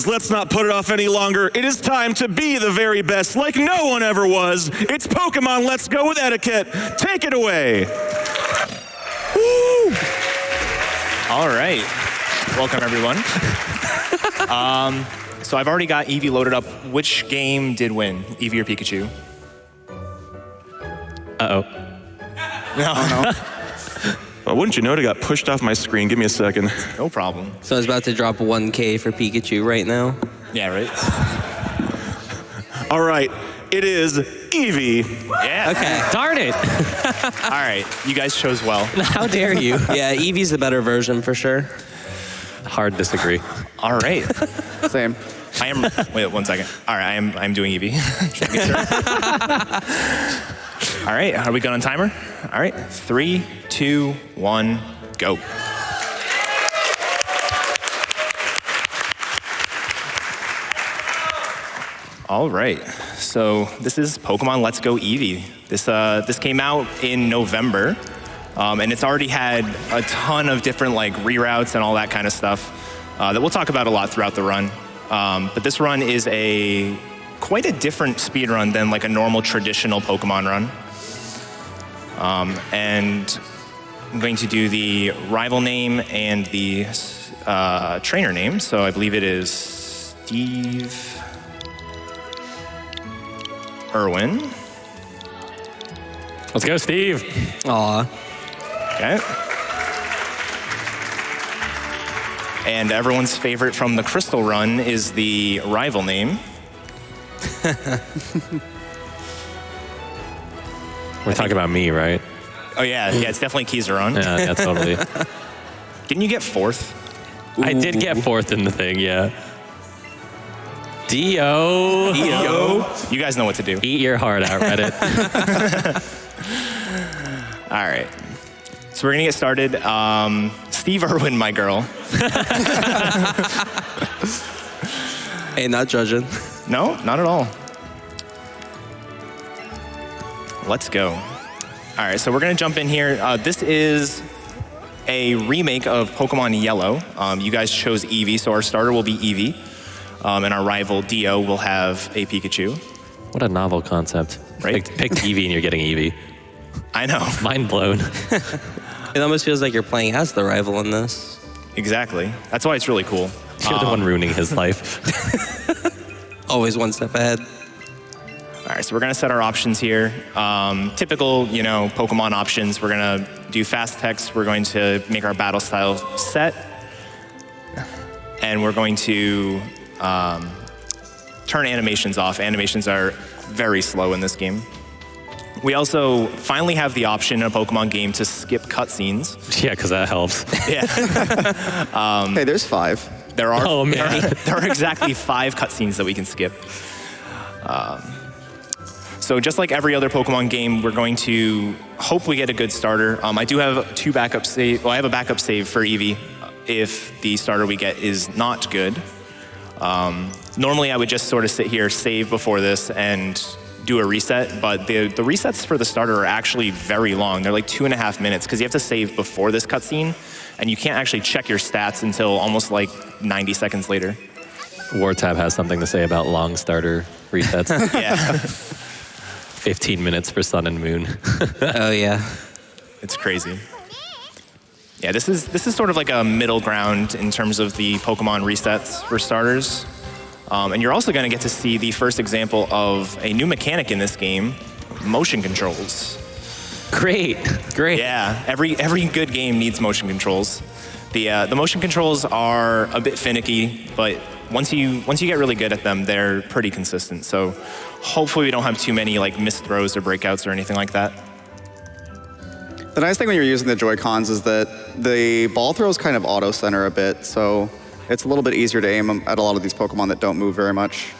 Let's not put it off any longer. It is time to be the very best, like no one ever was. It's Pokemon Let's Go with Eddaket. Take it away. Woo! All right. Welcome, everyone. So I've already got Eevee loaded up. Which game did win, Eevee or Pikachu? Uh-oh. No. Well, wouldn't you know it, got pushed off my screen. Give me a second. No problem. So I was about to drop 1K for Pikachu right now. Yeah, right? All right. It is Eevee. Yeah. Okay. Darn it! All right. You guys chose well. How dare you? Yeah, Eevee's the better version for sure. Hard disagree. All right. Same. I am. Wait 1 second. All right. I'm doing Eevee. Just making sure. All right. Are we good on timer? All right. 3, 2, 1, go. All right, so this is Pokemon Let's Go Eevee. This came out in November, and it's already had a ton of different like reroutes and all that kind of stuff that we'll talk about a lot throughout the run. But this run is quite a different speed run than like a normal traditional Pokemon run. And I'm going to do the rival name and the trainer name. So I believe it is Steve Irwin. Let's go, Steve. Aw. Okay. And everyone's favorite from the Crystal Run is the rival name. We're talking about me, right? Oh yeah, it's definitely Keizaron. Yeah, totally. Didn't you get 4th? I did get 4th in the thing, yeah. Dio. You guys know what to do. Eat your heart out, Reddit. All right. So we're gonna get started. Steve Irwin, my girl. Hey, not judging. No, not at all. Let's go. All right, so we're gonna jump in here. This is a remake of Pokemon Yellow. You guys chose Eevee, so our starter will be Eevee. And our rival, Dio, will have a Pikachu. What a novel concept. Right? Pick Eevee and you're getting Eevee. I know. Mind blown. It almost feels like you're playing as the rival in this. Exactly. That's why it's really cool. You're the one ruining his life. Always one step ahead. All right, so we're gonna set our options here. Typical, Pokemon options. We're gonna do fast text. We're going to make our battle style set. And we're going to turn animations off. Animations are very slow in this game. We also finally have the option in a Pokemon game to skip cutscenes. Yeah, because that helps. Yeah. Hey, there's 5. There are, Oh, man. there are exactly 5 cutscenes that we can skip. So just like every other Pokemon game, we're going to hope we get a good starter. I do have 2 backup save. Well, I have a backup save for Eevee if the starter we get is not good. Normally I would just sort of sit here, save before this, and do a reset, but the resets for the starter are actually very long. They're like 2.5 minutes, because you have to save before this cutscene, and you can't actually check your stats until almost like 90 seconds later. Wartab has something to say about long starter resets. Yeah. 15 minutes for Sun and Moon. Oh, yeah. It's crazy. Yeah, this is sort of like a middle ground in terms of the Pokemon resets for starters. And you're also going to get to see the first example of a new mechanic in this game, motion controls. Great. Yeah, every good game needs motion controls. The motion controls are a bit finicky, but once you get really good at them, they're pretty consistent. So hopefully we don't have too many like missed throws or breakouts or anything like that. The nice thing when you're using the Joy-Cons is that the ball throws kind of auto-center a bit, so it's a little bit easier to aim at a lot of these Pokemon that don't move very much.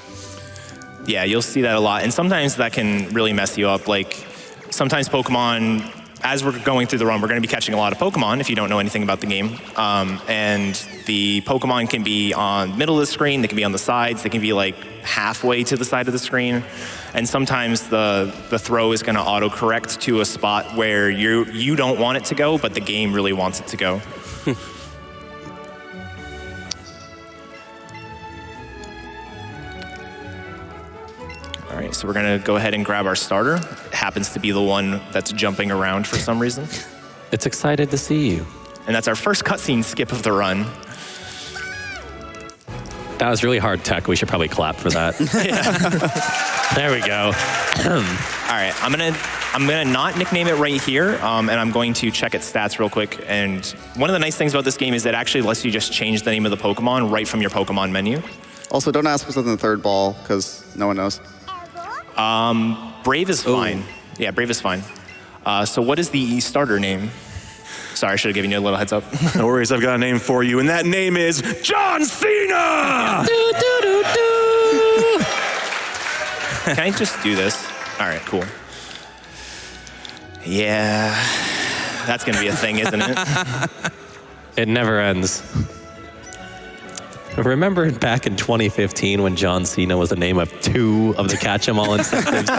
Yeah, you'll see that a lot. And sometimes that can really mess you up. Like, sometimes Pokemon, as we're going through the run, we're going to be catching a lot of Pokemon if you don't know anything about the game. And the Pokemon can be on the middle of the screen, they can be on the sides, they can be like halfway to the side of the screen. And sometimes the throw is going to auto-correct to a spot where you don't want it to go, but the game really wants it to go. All right, so we're gonna go ahead and grab our starter. It happens to be the one that's jumping around for some reason. It's excited to see you. And that's our first cutscene skip of the run. That was really hard tech. We should probably clap for that. There we go. All right, I'm gonna not nickname it right here, and I'm going to check its stats real quick. And one of the nice things about this game is it actually lets you just change the name of the Pokemon right from your Pokemon menu. Also, don't ask what's in the third ball, because no one knows. Brave is fine. Yeah, Brave is fine. So what is the starter name? Sorry, I should have given you a little heads up. No worries, I've got a name for you, and that name is John Cena! Can I just do this? All right, cool. Yeah, that's gonna be a thing, isn't it? It never ends. Remember back in 2015 when John Cena was the name of 2 of the Catch-em-all incentives?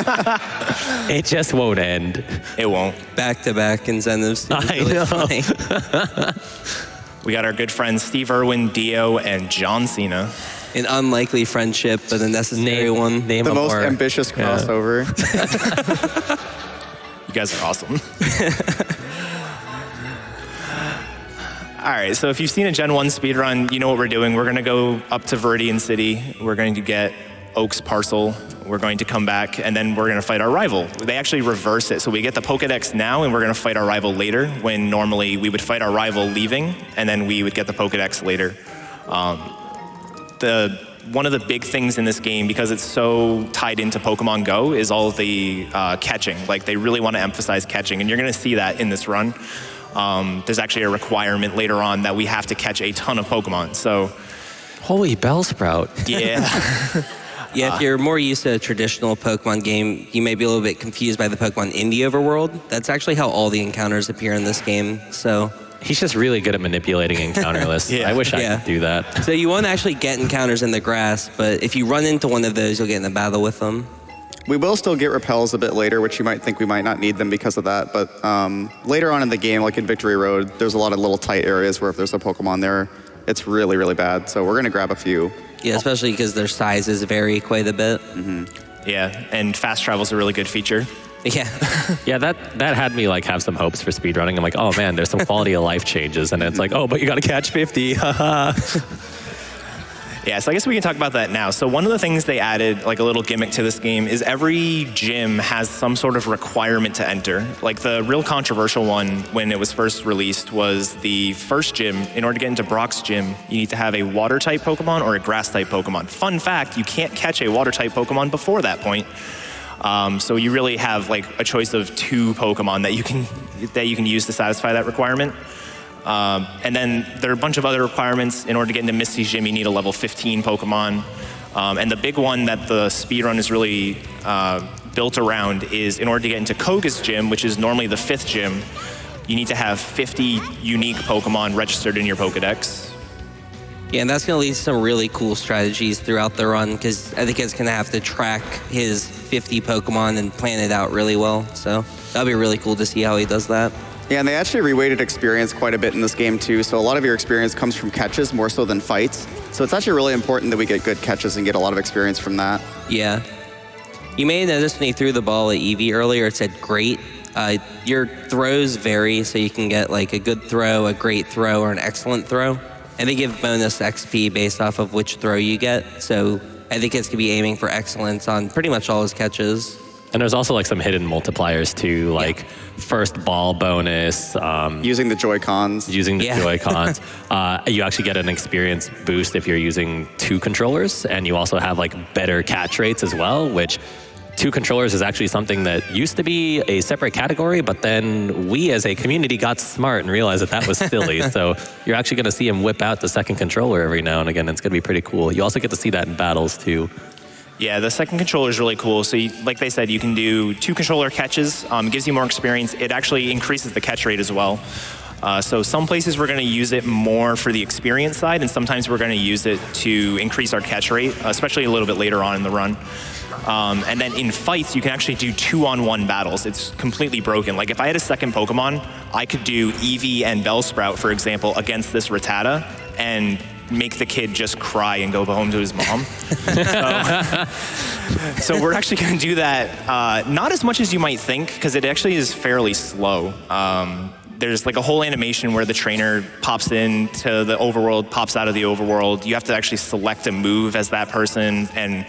It just won't end. It won't. Back-to-back incentives. I know. Funny. We got our good friends Steve Irwin, Dio, and John Cena. An unlikely friendship, but a necessary one. Name The a most more- ambitious crossover. You guys are awesome. All right, so if you've seen a Gen 1 speedrun, you know what we're doing. We're gonna go up to Viridian City. We're going to get Oak's parcel. We're going to come back, and then we're gonna fight our rival. They actually reverse it. So we get the Pokedex now, and we're gonna fight our rival later, when normally we would fight our rival leaving, and then we would get the Pokedex later. One of the big things in this game, because it's so tied into Pokemon Go, is all of the catching. Like, they really want to emphasize catching, and you're going to see that in this run. There's actually a requirement later on that we have to catch a ton of Pokemon. So, Holy Bellsprout. yeah. Yeah, if you're more used to a traditional Pokemon game, you may be a little bit confused by the Pokemon in the overworld. That's actually how all the encounters appear in this game. So He's just really good at manipulating encounter lists. Yeah. I wish I Yeah. could do that. you won't actually get encounters in the grass, but if you run into one of those, you'll get in a battle with them. We will still get repels a bit later, which you might think we might not need them because of that. But later on in the game, like in Victory Road, there's a lot of little tight areas where if there's a Pokemon there, it's really, really bad. So we're going to grab a few. Yeah, especially because their sizes vary quite a bit. Yeah, and fast travel's a really good feature. Yeah. Yeah, that had me like have some hopes for speedrunning. I'm like, oh man, there's some quality of life changes. And it's like, oh, but you got to catch 50. Haha. Yeah, so I guess we can talk about that now. So one of the things they added, like a little gimmick to this game, is every gym has some sort of requirement to enter. Like the real controversial one when it was first released was the first gym. In order to get into Brock's gym, you need to have a water-type Pokemon or a grass-type Pokemon. Fun fact, you can't catch a water-type Pokemon before that point. So you really have like a choice of 2 Pokemon that you can use to satisfy that requirement. And then there are a bunch of other requirements. In order to get into Misty's gym, you need a level 15 Pokemon. And the big one that the speedrun is really built around is in order to get into Koga's gym, which is normally the 5th gym, you need to have 50 unique Pokemon registered in your Pokedex. Yeah, and that's going to lead to some really cool strategies throughout the run, because I think it's going to have to track his 50 Pokemon and plan it out really well. So that'll be really cool to see how he does that. Yeah, and they actually reweighted experience quite a bit in this game too. So a lot of your experience comes from catches more so than fights. So it's actually really important that we get good catches and get a lot of experience from that. Yeah. You may have noticed when you threw the ball at Eevee earlier, it said great. Your throws vary, so you can get like a good throw, a great throw, or an excellent throw. And they give bonus XP based off of which throw you get. So I think it's going to be aiming for excellence on pretty much all his catches. And there's also like some hidden multipliers too, like first ball bonus. Using the Joy-Cons. Using the Joy-Cons. You actually get an experience boost if you're using 2 controllers, and you also have like better catch rates as well, which 2 controllers is actually something that used to be a separate category, but then we as a community got smart and realized that that was silly. So you're actually going to see him whip out the second controller every now and again. It's going to be pretty cool. You also get to see that in battles too. Yeah, the second controller is really cool. So like they said, you can do 2 controller catches. It gives you more experience. It actually increases the catch rate as well. So some places we're going to use it more for the experience side, and sometimes we're going to use it to increase our catch rate, especially a little bit later on in the run. And then in fights, you can actually do 2-on-1 battles. It's completely broken. Like if I had a second Pokemon, I could do Eevee and Bellsprout, for example, against this Rattata, and make the kid just cry and go home to his mom. So we're actually going to do that, not as much as you might think, because it actually is fairly slow. There's like a whole animation where the trainer pops into the overworld, pops out of the overworld. You have to actually select a move as that person, and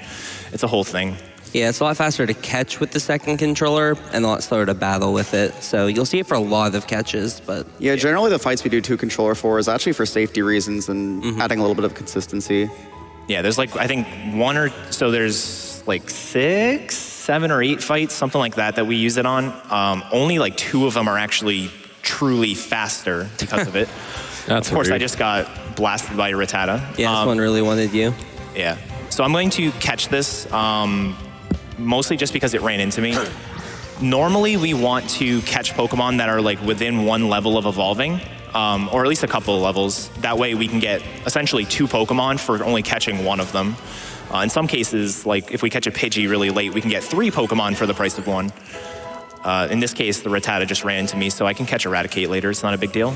it's a whole thing. Yeah, it's a lot faster to catch with the second controller and a lot slower to battle with it. So you'll see it for a lot of catches, but... Yeah, generally the fights we do 2-controller for is actually for safety reasons and adding a little bit of consistency. Yeah, there's like, I think there's like 6, 7, or 8 fights, something like that we use it on. Only like 2 of them are actually truly faster because of it. That's of course, weird. I just got blasted by Rattata. Yeah, this one really wanted you. Yeah. So I'm going to catch this, mostly just because it ran into me. Normally, we want to catch Pokemon that are like within 1 level of evolving, or at least a couple of levels. That way we can get essentially 2 Pokemon for only catching 1 of them. In some cases, like if we catch a Pidgey really late, we can get 3 Pokemon for the price of 1. In this case, the Rattata just ran into me, so I can catch Eradicate later. It's not a big deal.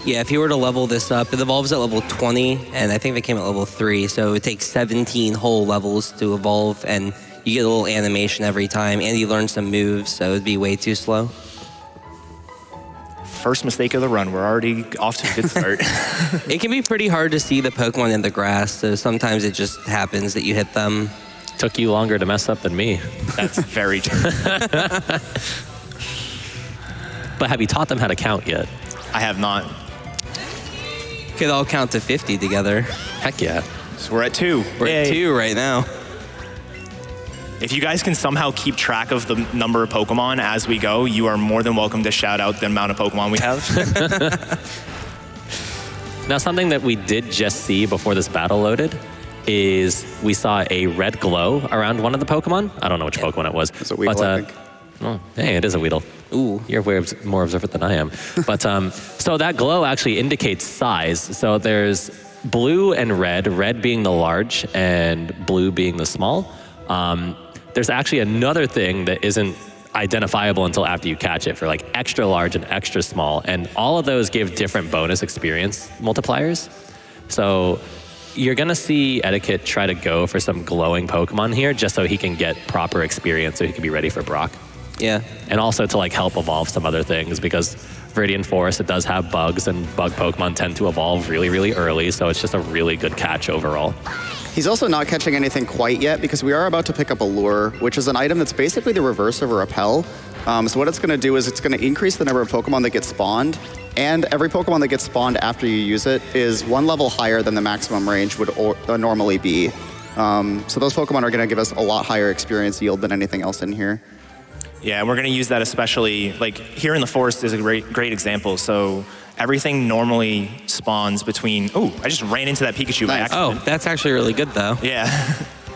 Yeah, if you were to level this up, it evolves at level 20, and I think they came at level 3, so it would take 17 whole levels to evolve, and you get a little animation every time, and you learn some moves, so it would be way too slow. First mistake of the run. We're already off to a good start. It can be pretty hard to see the Pokemon in the grass, so sometimes it just happens that you hit them. Took you longer to mess up than me. That's very true. But have you taught them how to count yet? I have not. Could all count to 50 together. Heck yeah. So we're at 2. We're Yay. at 2 right now. If you guys can somehow keep track of the number of Pokemon as we go, you are more than welcome to shout out the amount of Pokemon we have. Now, something that we did just see before this battle loaded is we saw a red glow around one of the Pokemon. I don't know which Pokemon it was. It's a Weedle, I think. Oh, hey, it is a Weedle. Ooh. You're way more observant than I am. But so that glow actually indicates size. So there's blue and red being the large and blue being the small. There's actually another thing that isn't identifiable until after you catch it for like extra large and extra small. And all of those give different bonus experience multipliers. So you're gonna see Eddaket try to go for some glowing Pokemon here just so he can get proper experience so he can be ready for Brock. Yeah. And also to like help evolve some other things because Viridian Forest, it does have bugs and bug Pokemon tend to evolve really, really early. So it's just a really good catch overall. He's also not catching anything quite yet because we are about to pick up a lure, which is an item that's basically the reverse of a repel. So what it's going to do is it's going to increase the number of Pokemon that get spawned, and every Pokemon that gets spawned after you use it is 1 level higher than the maximum range would normally be. So those Pokemon are going to give us a lot higher experience yield than anything else in here. Yeah, and we're going to use that especially, like here in the forest is a great example. So everything normally spawns between, I just ran into that Pikachu by Nice. accident. Oh, that's actually really good though. Yeah.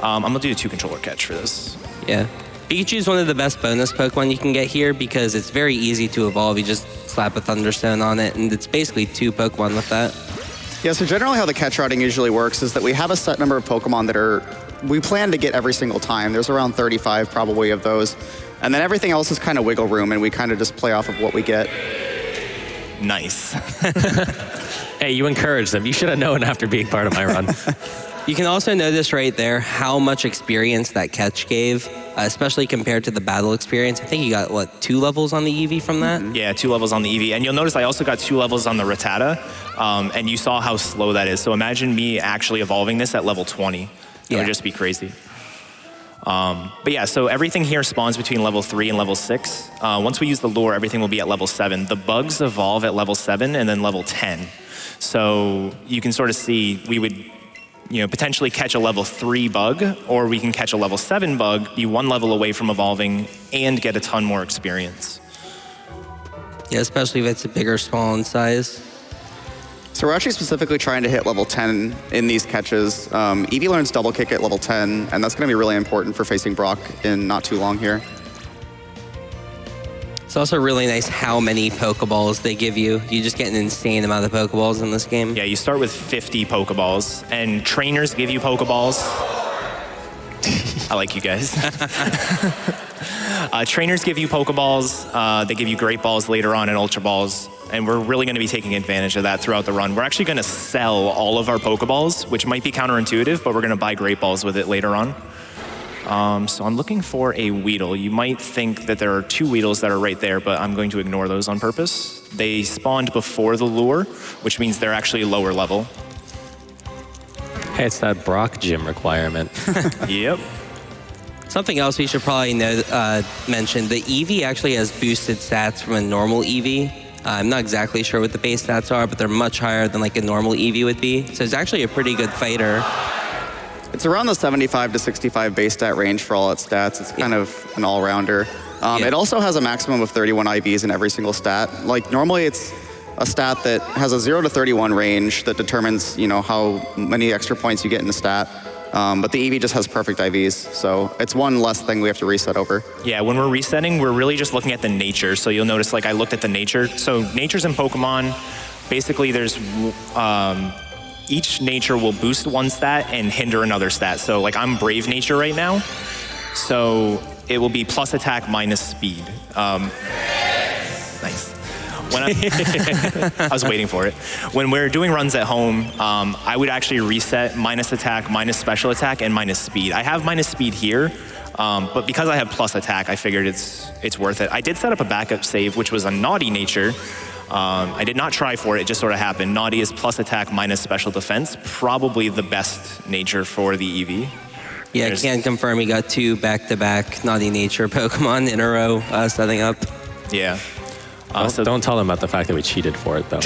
I'm going to do a 2-controller catch for this. Yeah. Pikachu is one of the best bonus Pokemon you can get here because it's very easy to evolve. You just slap a Thunderstone on it, and it's basically 2 Pokemon with that. Yeah, so generally how the catch routing usually works is that we have a set number of Pokemon that we plan to get every single time. There's around 35 probably of those. And then everything else is kind of wiggle room, and we kind of just play off of what we get. Nice. Hey, you encouraged them. You should have known after being part of my run. You can also notice right there how much experience that catch gave, especially compared to the battle experience. I think you got, 2 levels on the Eevee from that? Yeah, 2 levels on the Eevee. And you'll notice I also got 2 levels on the Rattata, and you saw how slow that is. So imagine me actually evolving this at level 20. It would just be crazy. But yeah, so everything here spawns between level 3 and level 6. Once we use the lure, everything will be at level 7. The bugs evolve at level 7 and then level 10. So you can sort of see we would potentially catch a level 3 bug, or we can catch a level 7 bug, be 1 level away from evolving, and get a ton more experience. Yeah, especially if it's a bigger spawn size. So we're actually specifically trying to hit level 10 in these catches. Eevee learns double kick at level 10, and that's going to be really important for facing Brock in not too long here. It's also really nice how many Pokeballs they give you. You just get an insane amount of Pokeballs in this game. Yeah, you start with 50 Pokeballs, and trainers give you Pokeballs. I like you guys. Trainers give you Pokeballs. They give you Great Balls later on and Ultra Balls. And we're really going to be taking advantage of that throughout the run. We're actually going to sell all of our Pokeballs, which might be counterintuitive, but we're going to buy Great Balls with it later on. So I'm looking for a Weedle. You might think that there are 2 Weedles that are right there, but I'm going to ignore those on purpose. They spawned before the lure, which means they're actually lower level. Hey, it's that Brock gym requirement. Yep. Something else we should probably mention, the Eevee actually has boosted stats from a normal Eevee. I'm not exactly sure what the base stats are, but they're much higher than like a normal Eevee would be. So it's actually a pretty good fighter. It's around the 75 to 65 base stat range for all its stats. It's kind of an all-rounder. It also has a maximum of 31 IVs in every single stat. Like normally it's a stat that has a 0 to 31 range that determines, you know, how many extra points you get in the stat. But the Eevee just has perfect IVs, so it's one less thing we have to reset over. Yeah, when we're resetting, we're really just looking at the nature. So you'll notice, like, I looked at the nature. So natures in Pokemon, basically there's, each nature will boost one stat and hinder another stat. So, like, I'm Brave Nature right now, so it will be plus attack minus speed. Nice. When I was waiting for it. When we're doing runs at home, I would actually reset minus attack, minus special attack, and minus speed. I have minus speed here, but because I have plus attack, I figured it's worth it. I did set up a backup save, which was a Naughty Nature. I did not try for it, it just sort of happened. Naughty is plus attack, minus special defense. Probably the best nature for the Eevee. Yeah, I can confirm you got 2 back-to-back Naughty Nature Pokemon in a row setting up. Yeah. So don't tell them about the fact that we cheated for it, though.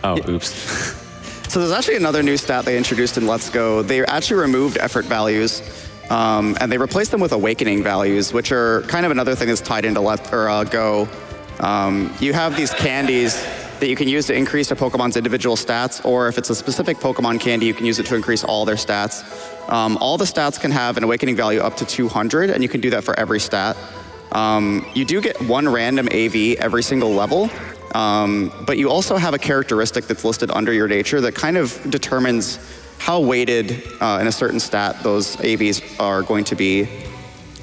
Oh, oops. So there's actually another new stat they introduced in Let's Go. They actually removed effort values, and they replaced them with awakening values, which are kind of another thing that's tied into Go. You have these candies that you can use to increase a Pokemon's individual stats, or if it's a specific Pokemon candy, you can use it to increase all their stats. All the stats can have an awakening value up to 200, and you can do that for every stat. You do get 1 random AV every single level, but you also have a characteristic that's listed under your nature that kind of determines how weighted in a certain stat those AVs are going to be.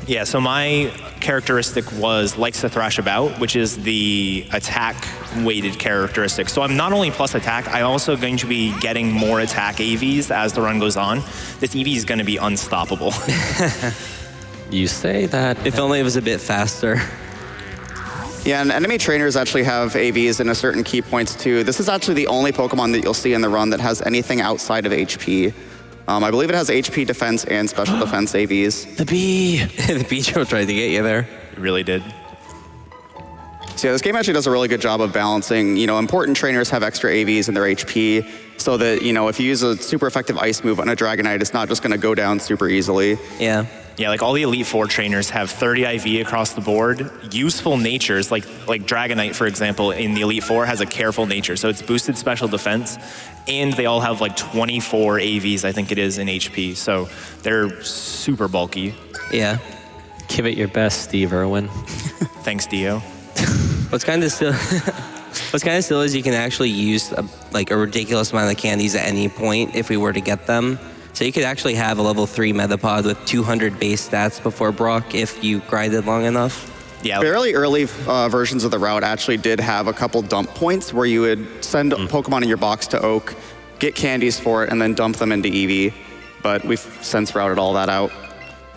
Yeah, so my characteristic was likes to thrash about, which is the attack weighted characteristic. So I'm not only plus attack, I'm also going to be getting more attack AVs as the run goes on. This Eevee is going to be unstoppable. You say that. If only it was a bit faster. Yeah, and enemy trainers actually have AVs in a certain key points too. This is actually the only Pokemon that you'll see in the run that has anything outside of HP. I believe it has HP defense and special defense AVs. The bee. The Pikachu tried to get you there. It really did. So yeah, this game actually does a really good job of balancing, you know, important trainers have extra AVs in their HP so that, you know, if you use a super effective ice move on a Dragonite, it's not just going to go down super easily. Yeah. Yeah, like all the Elite Four trainers have 30 IV across the board. Useful natures, like Dragonite, for example, in the Elite Four has a careful nature. So it's boosted special defense, and they all have like 24 AVs, I think it is, in HP. So they're super bulky. Yeah. Give it your best, Steve Irwin. Thanks, Dio. What's kind of still is you can actually use a ridiculous amount of candies at any point if we were to get them. So you could actually have a level 3 Metapod with 200 base stats before Brock if you grinded long enough. Yeah. Fairly early versions of the route actually did have a couple dump points where you would send Pokemon in your box to Oak, get candies for it, and then dump them into Eevee. But we've since routed all that out.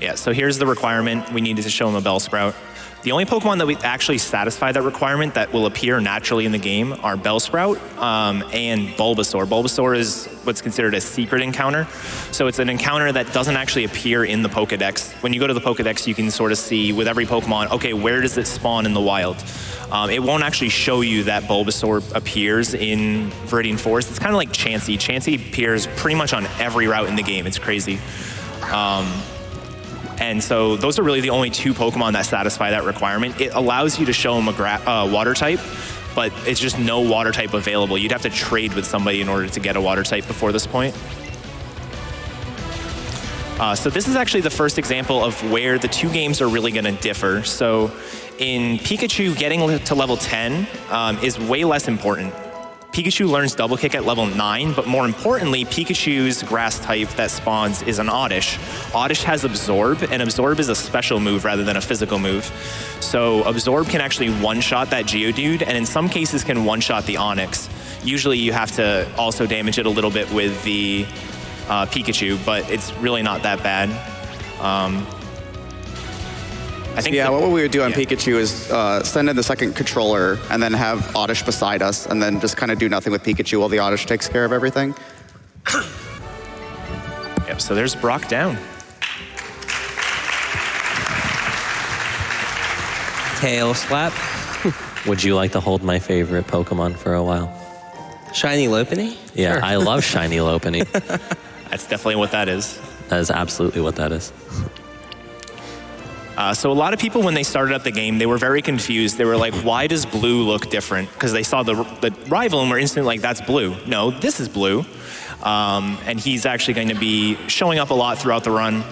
Yeah, so here's the requirement. We needed to show him a Bellsprout. The only Pokemon that we actually satisfy that requirement that will appear naturally in the game are Bellsprout and Bulbasaur. Bulbasaur is what's considered a secret encounter. So it's an encounter that doesn't actually appear in the Pokedex. When you go to the Pokedex, you can sort of see with every Pokemon, okay, where does it spawn in the wild? It won't actually show you that Bulbasaur appears in Viridian Forest. It's kind of like Chansey. Chansey appears pretty much on every route in the game. It's crazy. And so those are really the only 2 Pokemon that satisfy that requirement. It allows you to show them a water type, but it's just no water type available. You'd have to trade with somebody in order to get a water type before this point. So this is actually the first example of where the 2 games are really going to differ. So in Pikachu, getting to level 10 is way less important. Pikachu learns Double Kick at level 9, but more importantly, Pikachu's grass type that spawns is an Oddish. Oddish has Absorb, and Absorb is a special move rather than a physical move. So Absorb can actually one-shot that Geodude, and in some cases can one-shot the Onix. Usually you have to also damage it a little bit with the Pikachu, but it's really not that bad. I think what we would do on Pikachu is send in the second controller and then have Oddish beside us and then just kind of do nothing with Pikachu while the Oddish takes care of everything. Yep, so there's Brock down. Tail slap. Would you like to hold my favorite Pokemon for a while? Shiny Lopunny? Yeah, Sure. I love Shiny Lopunny. That's definitely what that is. That is absolutely what that is. So a lot of people, when they started up the game, they were very confused. They were like, why does blue look different? Because they saw the rival and were instantly like, that's blue. No, this is blue. And he's actually going to be showing up a lot throughout the run.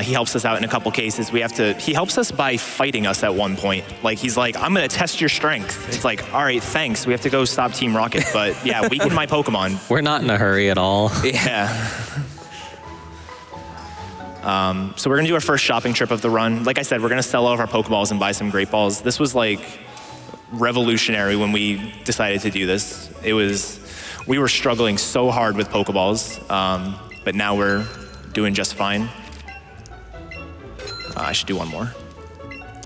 He helps us out in a couple cases. He helps us by fighting us at one point. Like, he's like, I'm going to test your strength. It's like, all right, thanks. We have to go stop Team Rocket. But yeah, weaken my Pokemon. We're not in a hurry at all. Yeah. So we're gonna do our first shopping trip of the run. Like I said, we're gonna sell all of our Pokeballs and buy some Great Balls. This was like revolutionary when we decided to do this. We were struggling so hard with Pokeballs, but now we're doing just fine. I should do one more.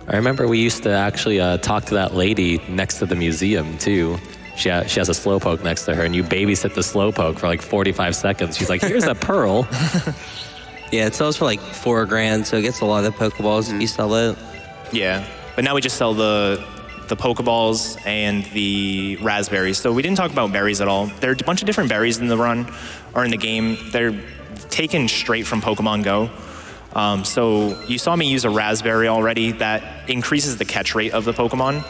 I remember we used to actually talk to that lady next to the museum too. She has a Slowpoke next to her, and you babysit the Slowpoke for like 45 seconds. She's like, here's a pearl. Yeah, it sells for like $4,000, so it gets a lot of Pokeballs if you sell it. Yeah, but now we just sell the Pokeballs and the raspberries. So we didn't talk about berries at all. There are a bunch of different berries in the run, or in the game. They're taken straight from Pokemon Go. So you saw me use a raspberry already. That increases the catch rate of the Pokemon.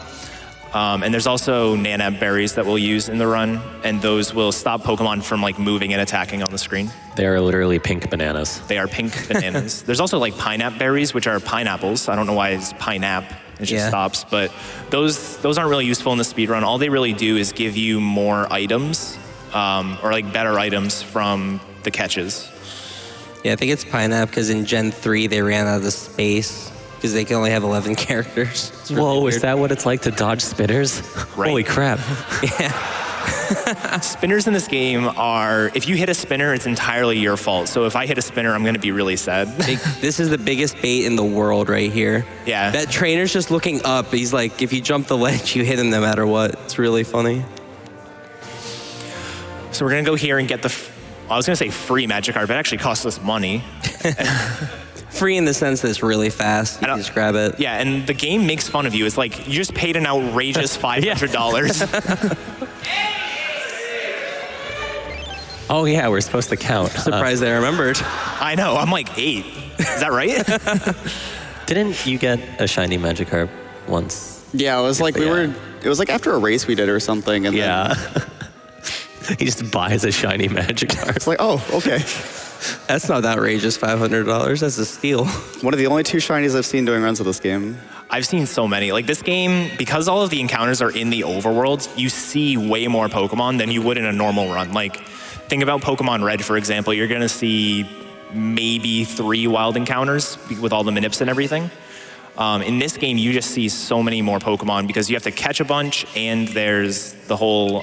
And there's also Nanab berries that we'll use in the run, and those will stop Pokemon from like moving and attacking on the screen. They are literally pink bananas. They are pink bananas. There's also like Pineapple berries, which are pineapples. I don't know why it's Pineapple. It just stops. But those aren't really useful in the speedrun. All they really do is give you more items, or like better items from the catches. Yeah, I think it's Pineapple because in Gen 3 they ran out of space because they can only have 11 characters. Whoa, is that what it's like to dodge spinners? Right. Holy crap. Yeah. Spinners in this game are, if you hit a spinner, it's entirely your fault. So if I hit a spinner, I'm going to be really sad. This is the biggest bait in the world right here. Yeah. That trainer's just looking up. He's like, if you jump the ledge, you hit him no matter what. It's really funny. So we're going to go here and get I was going to say free Magikarp, but it actually costs us money. Free in the sense that it's really fast. You can just grab it. Yeah, and the game makes fun of you. It's like, you just paid an outrageous $500. Oh yeah, we're supposed to count. Surprised they remembered. I know, I'm like 8. Is that right? Didn't you get a shiny Magikarp once? Yeah, it was like it was like after a race we did or something. And Yeah. He just buys a shiny Magikarp. it's like, oh, okay. That's not outrageous, $500. That's a steal. One of the only 2 shinies I've seen doing runs of this game. I've seen so many. Like this game, because all of the encounters are in the overworld, you see way more Pokemon than you would in a normal run. Like, think about Pokemon Red, for example. You're gonna see maybe 3 wild encounters with all the Minips and everything. In this game, you just see so many more Pokemon because you have to catch a bunch, and there's the whole,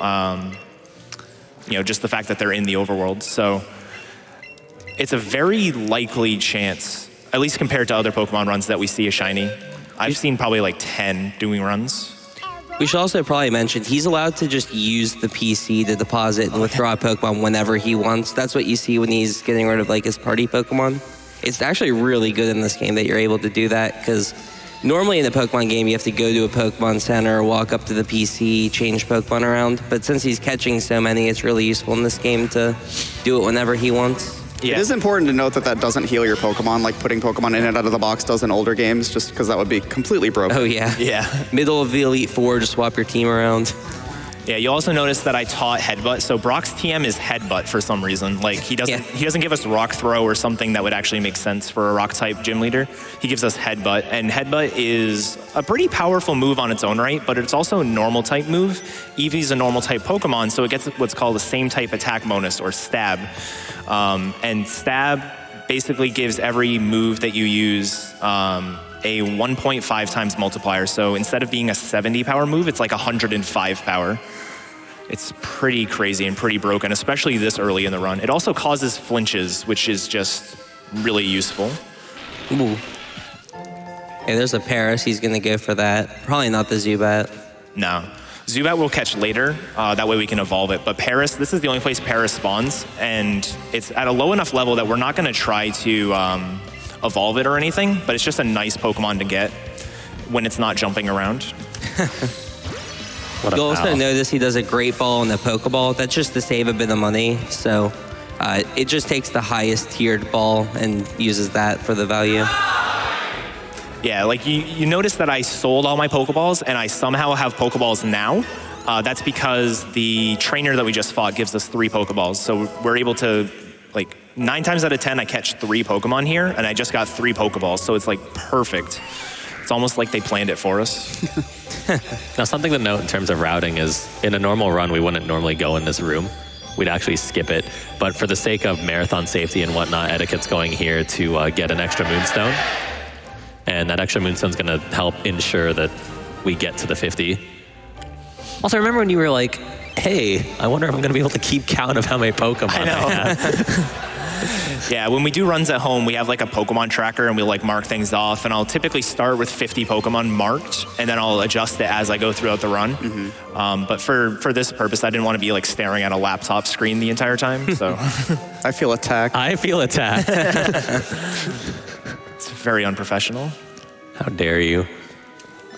just the fact that they're in the overworld. So it's a very likely chance, at least compared to other Pokemon runs, that we see a shiny. I've seen probably like 10 doing runs. We should also probably mention he's allowed to just use the PC to deposit and withdraw a Pokemon whenever he wants. That's what you see when he's getting rid of like his party Pokemon. It's actually really good in this game that you're able to do that because normally in a Pokemon game you have to go to a Pokemon Center, walk up to the PC, change Pokemon around. But since he's catching so many, it's really useful in this game to do it whenever he wants. Yeah. It is important to note that doesn't heal your Pokemon like putting Pokemon in and out of the box does in older games, just because that would be completely broken. Oh yeah. Yeah. Middle of the Elite Four, just swap your team around. Yeah, you also notice that I taught Headbutt. So Brock's TM is Headbutt for some reason. Like he doesn't give us Rock Throw or something that would actually make sense for a Rock type gym leader. He gives us Headbutt, and Headbutt is a pretty powerful move on its own right, but it's also a normal type move. Eevee's a normal type Pokemon, so it gets what's called the same type attack bonus, or Stab. And Stab basically gives every move that you use a 1.5 times multiplier. So instead of being a 70 power move, it's like 105 power. It's pretty crazy and pretty broken, especially this early in the run. It also causes flinches, which is just really useful. Ooh. Hey, there's a Paris. He's going to go for that. Probably not the Zubat. No. Zubat we'll catch later. That way we can evolve it. But Paris, this is the only place Paris spawns. And it's at a low enough level that we're not going to try to evolve it or anything. But it's just a nice Pokemon to get when it's not jumping around. You'll also notice he does a Great Ball and a Pokeball. That's just to save a bit of money. So it just takes the highest tiered ball and uses that for the value. Yeah, like you notice that I sold all my Pokeballs and I somehow have Pokeballs now. That's because the trainer that we just fought gives us 3 Pokeballs. So we're able to, like 9 times out of 10, I catch 3 Pokemon here and I just got 3 Pokeballs. So it's like perfect. It's almost like they planned it for us. Now, something to note in terms of routing is, in a normal run, we wouldn't normally go in this room. We'd actually skip it. But for the sake of marathon safety and whatnot, Eddake's going here to get an extra Moonstone. And that extra Moonstone's going to help ensure that we get to the 50. Also, remember when you were like, hey, I wonder if I'm going to be able to keep count of how many Pokemon I have. Yeah, when we do runs at home, we have like a Pokemon tracker and we like mark things off. And I'll typically start with 50 Pokemon marked, and then I'll adjust it as I go throughout the run. Mm-hmm. But for this purpose, I didn't want to be like staring at a laptop screen the entire time. So I feel attacked. I feel attacked. It's very unprofessional. How dare you?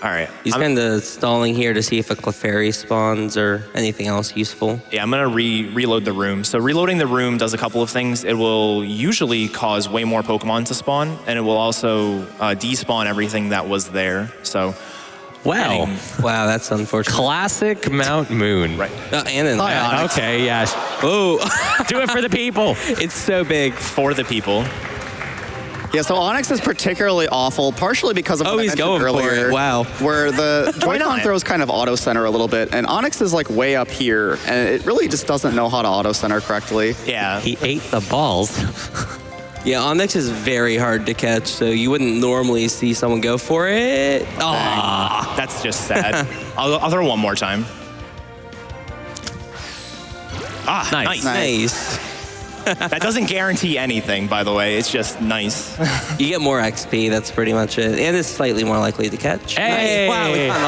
All right. He's kind of stalling here to see if a Clefairy spawns or anything else useful. Yeah, I'm going to reload the room. So reloading the room does a couple of things. It will usually cause way more Pokemon to spawn, and it will also despawn everything that was there. So, wow. Wow, that's unfortunate. Classic Mount Moon. Right. And an Onyx. Okay, yeah. Oh, Do it for the people. it's so big. For the people. Yeah, so Onyx is particularly awful, partially because of what I he's mentioned going for earlier. it. Wow. Where the Joy-Con not? throws kind of auto-center a little bit, and Onyx is like way up here, and it really just doesn't know how to auto-center correctly. Yeah. He ate the balls. Yeah, Onyx is very hard to catch, so you wouldn't normally see someone go for it. Aw, that's just sad. I'll throw one more time. Ah, Nice. Nice. That doesn't guarantee anything, by the way. It's just nice. You get more XP, that's pretty much it. And it's slightly more likely to catch. Hey! Nice. Wow, we found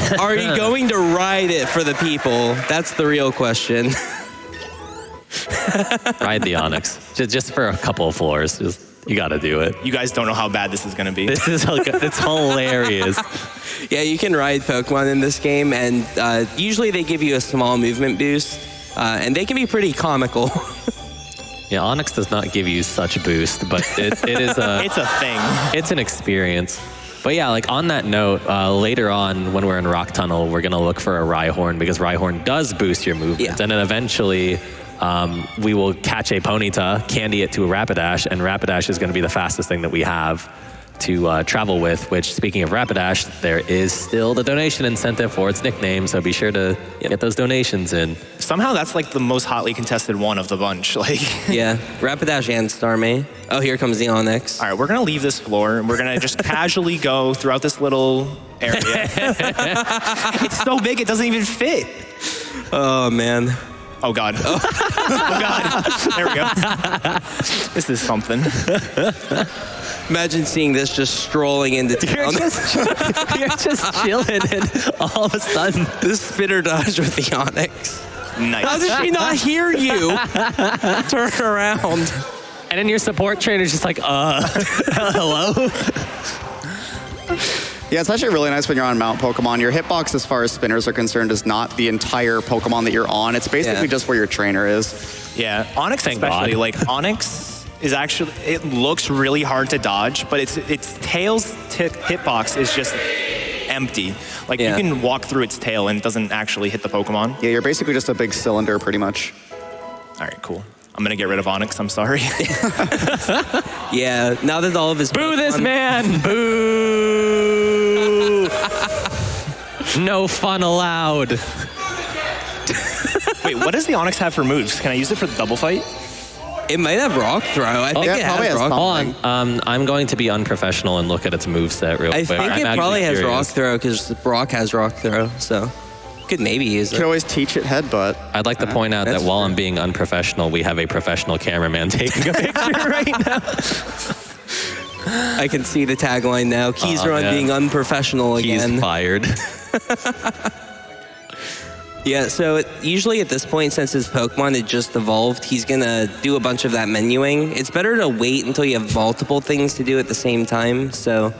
Onyx. Are you going to ride it for the people? That's the real question. Ride the Onyx. Just for a couple of floors. You got to do it. You guys don't know how bad this is going to be. This is it's hilarious. Yeah, you can ride Pokemon in this game, and usually they give you a small movement boost, and they can be pretty comical. Yeah, Onyx does not give you such boost, but it is a It's a thing. it's an experience. But yeah, like on that note, later on when we're in Rock Tunnel, we're gonna look for a Rhyhorn because Rhyhorn does boost your movement, Yeah. and then eventually we will catch a Ponyta, candy it to a Rapidash, and Rapidash is gonna be the fastest thing that we have to travel with, which, speaking of Rapidash, there is still the donation incentive for its nickname, so be sure to get those donations in. Somehow that's like the most hotly contested one of the bunch. Like, Yeah, Rapidash and Starmie. Oh, here comes the Onyx. all right, we're gonna leave this floor and we're gonna just casually go throughout this little area. It's so big it doesn't even fit. Oh, man. Oh God. Oh God. There we go. This is something. Imagine seeing this just strolling into town. You're just chilling, and all of a sudden, This spitter dodge with the Onyx. How Nice. does she not hear you? Turn around. and then your support trainer's just like, hello? Yeah, it's actually really nice when you're on Mount Pokemon. Your hitbox, as far as spinners are concerned, is not the entire Pokemon that you're on. It's basically just where your trainer is. Yeah, Onyx Thank especially. God. Like Onyx is actually, it looks really hard to dodge, but its tail's hitbox is just empty. Like Yeah. you can walk through its tail and it doesn't actually hit the Pokemon. Yeah, you're basically just a big cylinder, pretty much. All right, cool. I'm gonna get rid of Onyx. I'm sorry. Yeah, now that all of his Boo this Pokemon- man! Boo! No fun allowed. Wait, what does the Onyx have for moves? Can I use it for the double fight? It might have Rock Throw. I think yeah, it probably has has Rock Thump. Hold on. I'm going to be unprofessional and look at its moveset real I quick. think I'm it actually probably has Rock curious. Throw because Brock has Rock Throw, so could maybe use You could it. always teach it Headbutt. I'd like to point out that That's while true. I'm being unprofessional, we have a professional cameraman taking a picture right now. I can see the tagline now. Keizaron yeah. being unprofessional He's again. fired. Yeah, so usually at this point, since his Pokemon had just evolved, he's gonna do a bunch of that menuing. It's better to wait until you have multiple things to do at the same time. So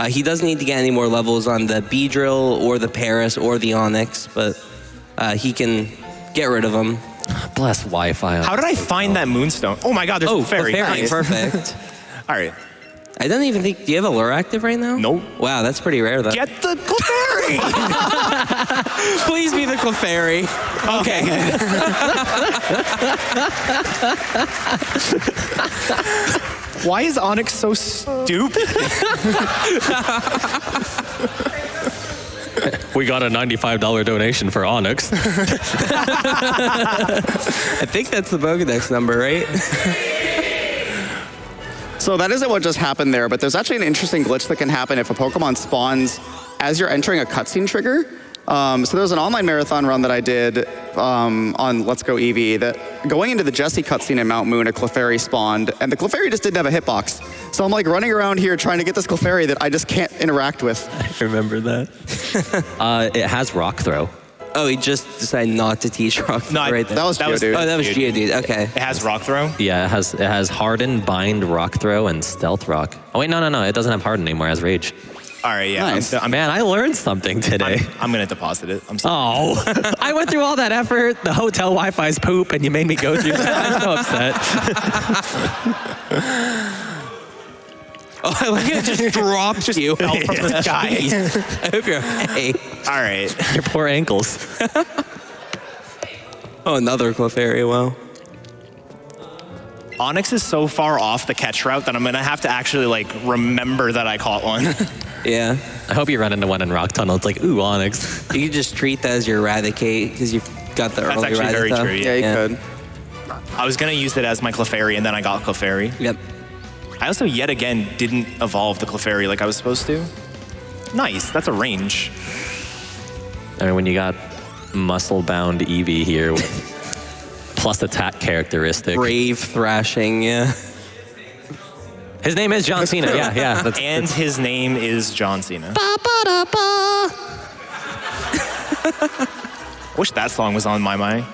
he doesn't need to get any more levels on the Beedrill or the Paris or the Onyx, but he can get rid of them. Bless Wi-Fi. How did I find that Moonstone? Oh my God, there's a fairy. Nice. Perfect. All right, I don't even think. Do you have a lure active right now? Nope. Wow, that's pretty rare though. get the Clefairy. Please be the Clefairy. Okay. Why is Onyx so stupid? We got a $95 donation for Onyx. I think that's the Pokedex number, right? So that isn't what just happened there, but there's actually an interesting glitch that can happen if a Pokemon spawns as you're entering a cutscene trigger. So there was an online marathon run that I did on Let's Go Eevee that going into the Jessie cutscene in Mount Moon, a Clefairy spawned, and the Clefairy just didn't have a hitbox. So I'm like running around here trying to get this Clefairy that I just can't interact with. I remember that. It has Rock Throw. Oh, he just decided not to teach Rock Throw right there. That was Geodude. Oh, that was Geodude. Okay. It has Rock Throw. Yeah, it has Harden, Bind, Rock Throw, and Stealth Rock. Oh wait, no. It doesn't have Harden anymore. It has Rage. All right, yeah. Nice. Man, I learned something today. I'm gonna deposit it. I'm sorry. Oh, I went through all that effort. The hotel Wi-Fi's poop, and you made me go through that. I'm so upset. Oh, I like it just dropped you. Fell from the sky. I hope you're okay. All right. Your poor ankles. Oh, another Clefairy. Wow. Onyx is so far off the catch route that I'm gonna have to actually like remember that I caught one. Yeah. I hope you run into one in Rock Tunnel. It's like, ooh, Onyx. You could just treat that as your Eradicate because you've got the That's early actually very Rattata. true. Yeah, you Yeah. could. I was gonna use it as my Clefairy, and then I got Clefairy. Yep. I also yet again didn't evolve the Clefairy like I was supposed to. Nice. That's a range. I mean, when you got muscle-bound Eevee here with plus attack characteristic. Brave thrashing. Yeah. His name is John Cena. Yeah. And his name is John Cena. Wish that song was on my mind.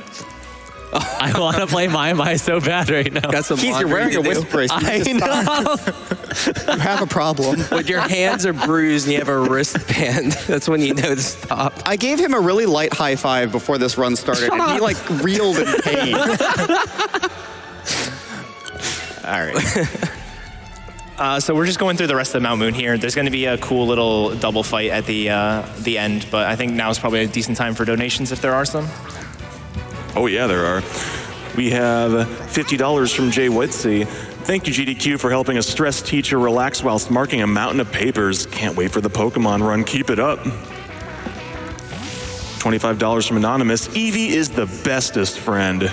I want to play My so bad right now. Got some Keith, you're laundry wearing to a do. wisp brace. You I need to stop. know. You have a problem. When your hands are bruised and you have a wristband, that's when you know to stop. I gave him a really light high five before this run started, and he like reeled in pain. All right. So we're just going through the rest of Mount Moon here. There's going to be a cool little double fight at the end, but I think now is probably a decent time for donations if there are some. Oh, yeah, there are. We have $50 from Jay Woodsey. Thank you, GDQ, for helping a stressed teacher relax whilst marking a mountain of papers. Can't wait for the Pokemon run. Keep it up. $25 from Anonymous. Eevee is the bestest friend.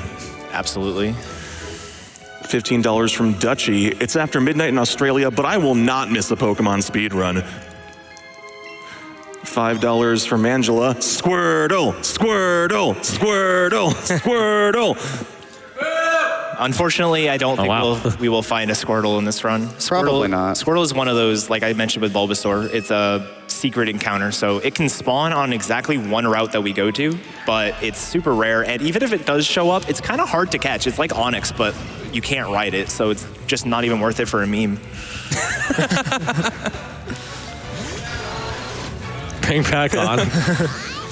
Absolutely. $15 from Dutchy. It's after midnight in Australia, but I will not miss a Pokemon speed run. $5 from Angela. Squirtle, Squirtle, Squirtle, Squirtle. Unfortunately, I don't think wow. we will find a Squirtle in this run. Probably not. Squirtle is one of those, like I mentioned with Bulbasaur, it's a secret encounter, so it can spawn on exactly one route that we go to, but it's super rare, and even if it does show up, it's kind of hard to catch. It's like Onyx, but you can't ride it, so it's just not even worth it for a meme. Bring back on.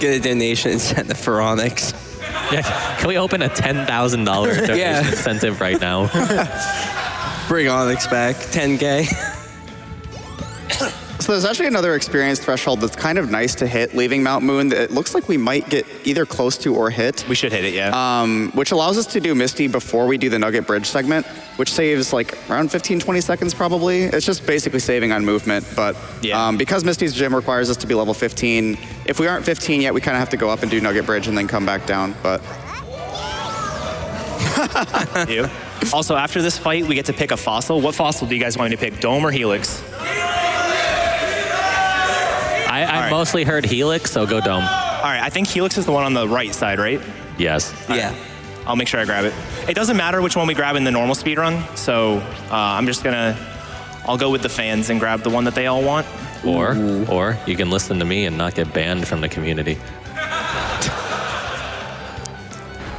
Get a donation incentive for Onyx. Yeah, can we open a $10,000 donation Yeah. incentive right now? Bring Onyx back. 10K. So there's actually another experience threshold that's kind of nice to hit leaving Mount Moon. It looks like we might get either close to or hit. We should hit it, yeah. Which allows us to do Misty before we do the Nugget Bridge segment, which saves like around 15, 20 seconds probably. It's just basically saving on movement. But because Misty's gym requires us to be level 15, if we aren't 15 yet, we kind of have to go up and do Nugget Bridge and then come back down. But You. Also, after this fight, we get to pick a fossil. What fossil do you guys want me to pick, Dome or Helix? I mostly heard Helix, so go Dome. All right, I think Helix is the one on the right side, right? Yes. Yeah. I'll make sure I grab it. It doesn't matter which one we grab in the normal speedrun, so I'll go with the fans and grab the one that they all want. Or you can listen to me and not get banned from the community.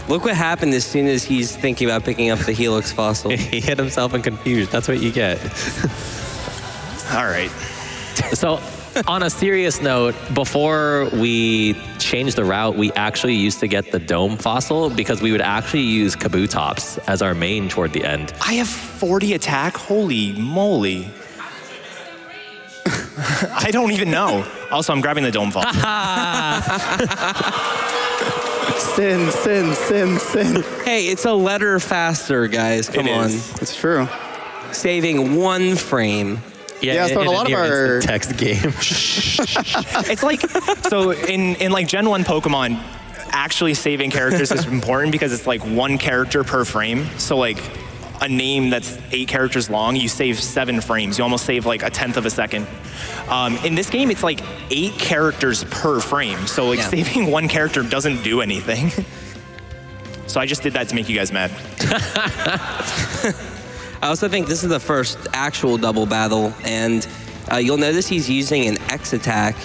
Look what happened as soon as he's thinking about picking up the Helix fossil. He hit himself and confused. That's what you get. All right. So, on a serious note, before we changed the route, we actually used to get the Dome fossil because we would actually use Kabutops as our main toward the end. I have 40 attack? Holy moly. I don't even know. Also, I'm grabbing the Dome fossil. sin. Hey, it's a letter faster, guys. Come on. It's true. Saving 1 frame. Yeah, so in a lot of our text game. It's like, so in like Gen 1 Pokemon, actually saving characters is important because it's like 1 character per frame. So like a name that's 8 characters long, you save 7 frames. You almost save like 1/10 of a second. In this game, it's like 8 characters per frame. So like saving 1 character doesn't do anything. So I just did that to make you guys mad. I also think this is the first actual double battle, and you'll notice he's using an X attack.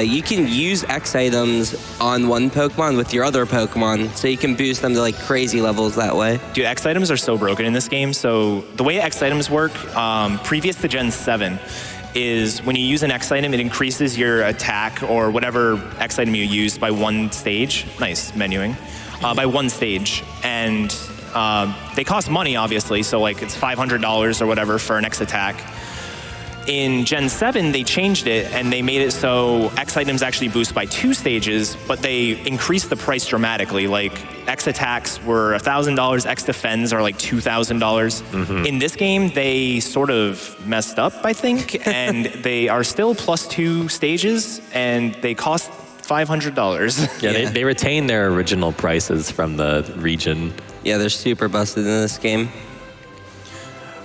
You can use X items on one Pokemon with your other Pokemon, so you can boost them to like crazy levels that way. Dude, X items are so broken in this game. So the way X items work, previous to Gen 7, is when you use an X item, it increases your attack or whatever X item you use by 1 stage. Nice menuing. By 1 stage. And they cost money, obviously, so like it's $500 or whatever for an X attack. In Gen 7, they changed it and they made it so X items actually boost by 2 stages, but they increased the price dramatically. Like X attacks were $1,000, X defends are like $2,000. In this game, they sort of messed up, I think, and they are still +2 stages and they cost $500. Yeah, they retain their original prices from the region. Yeah, they're super busted in this game.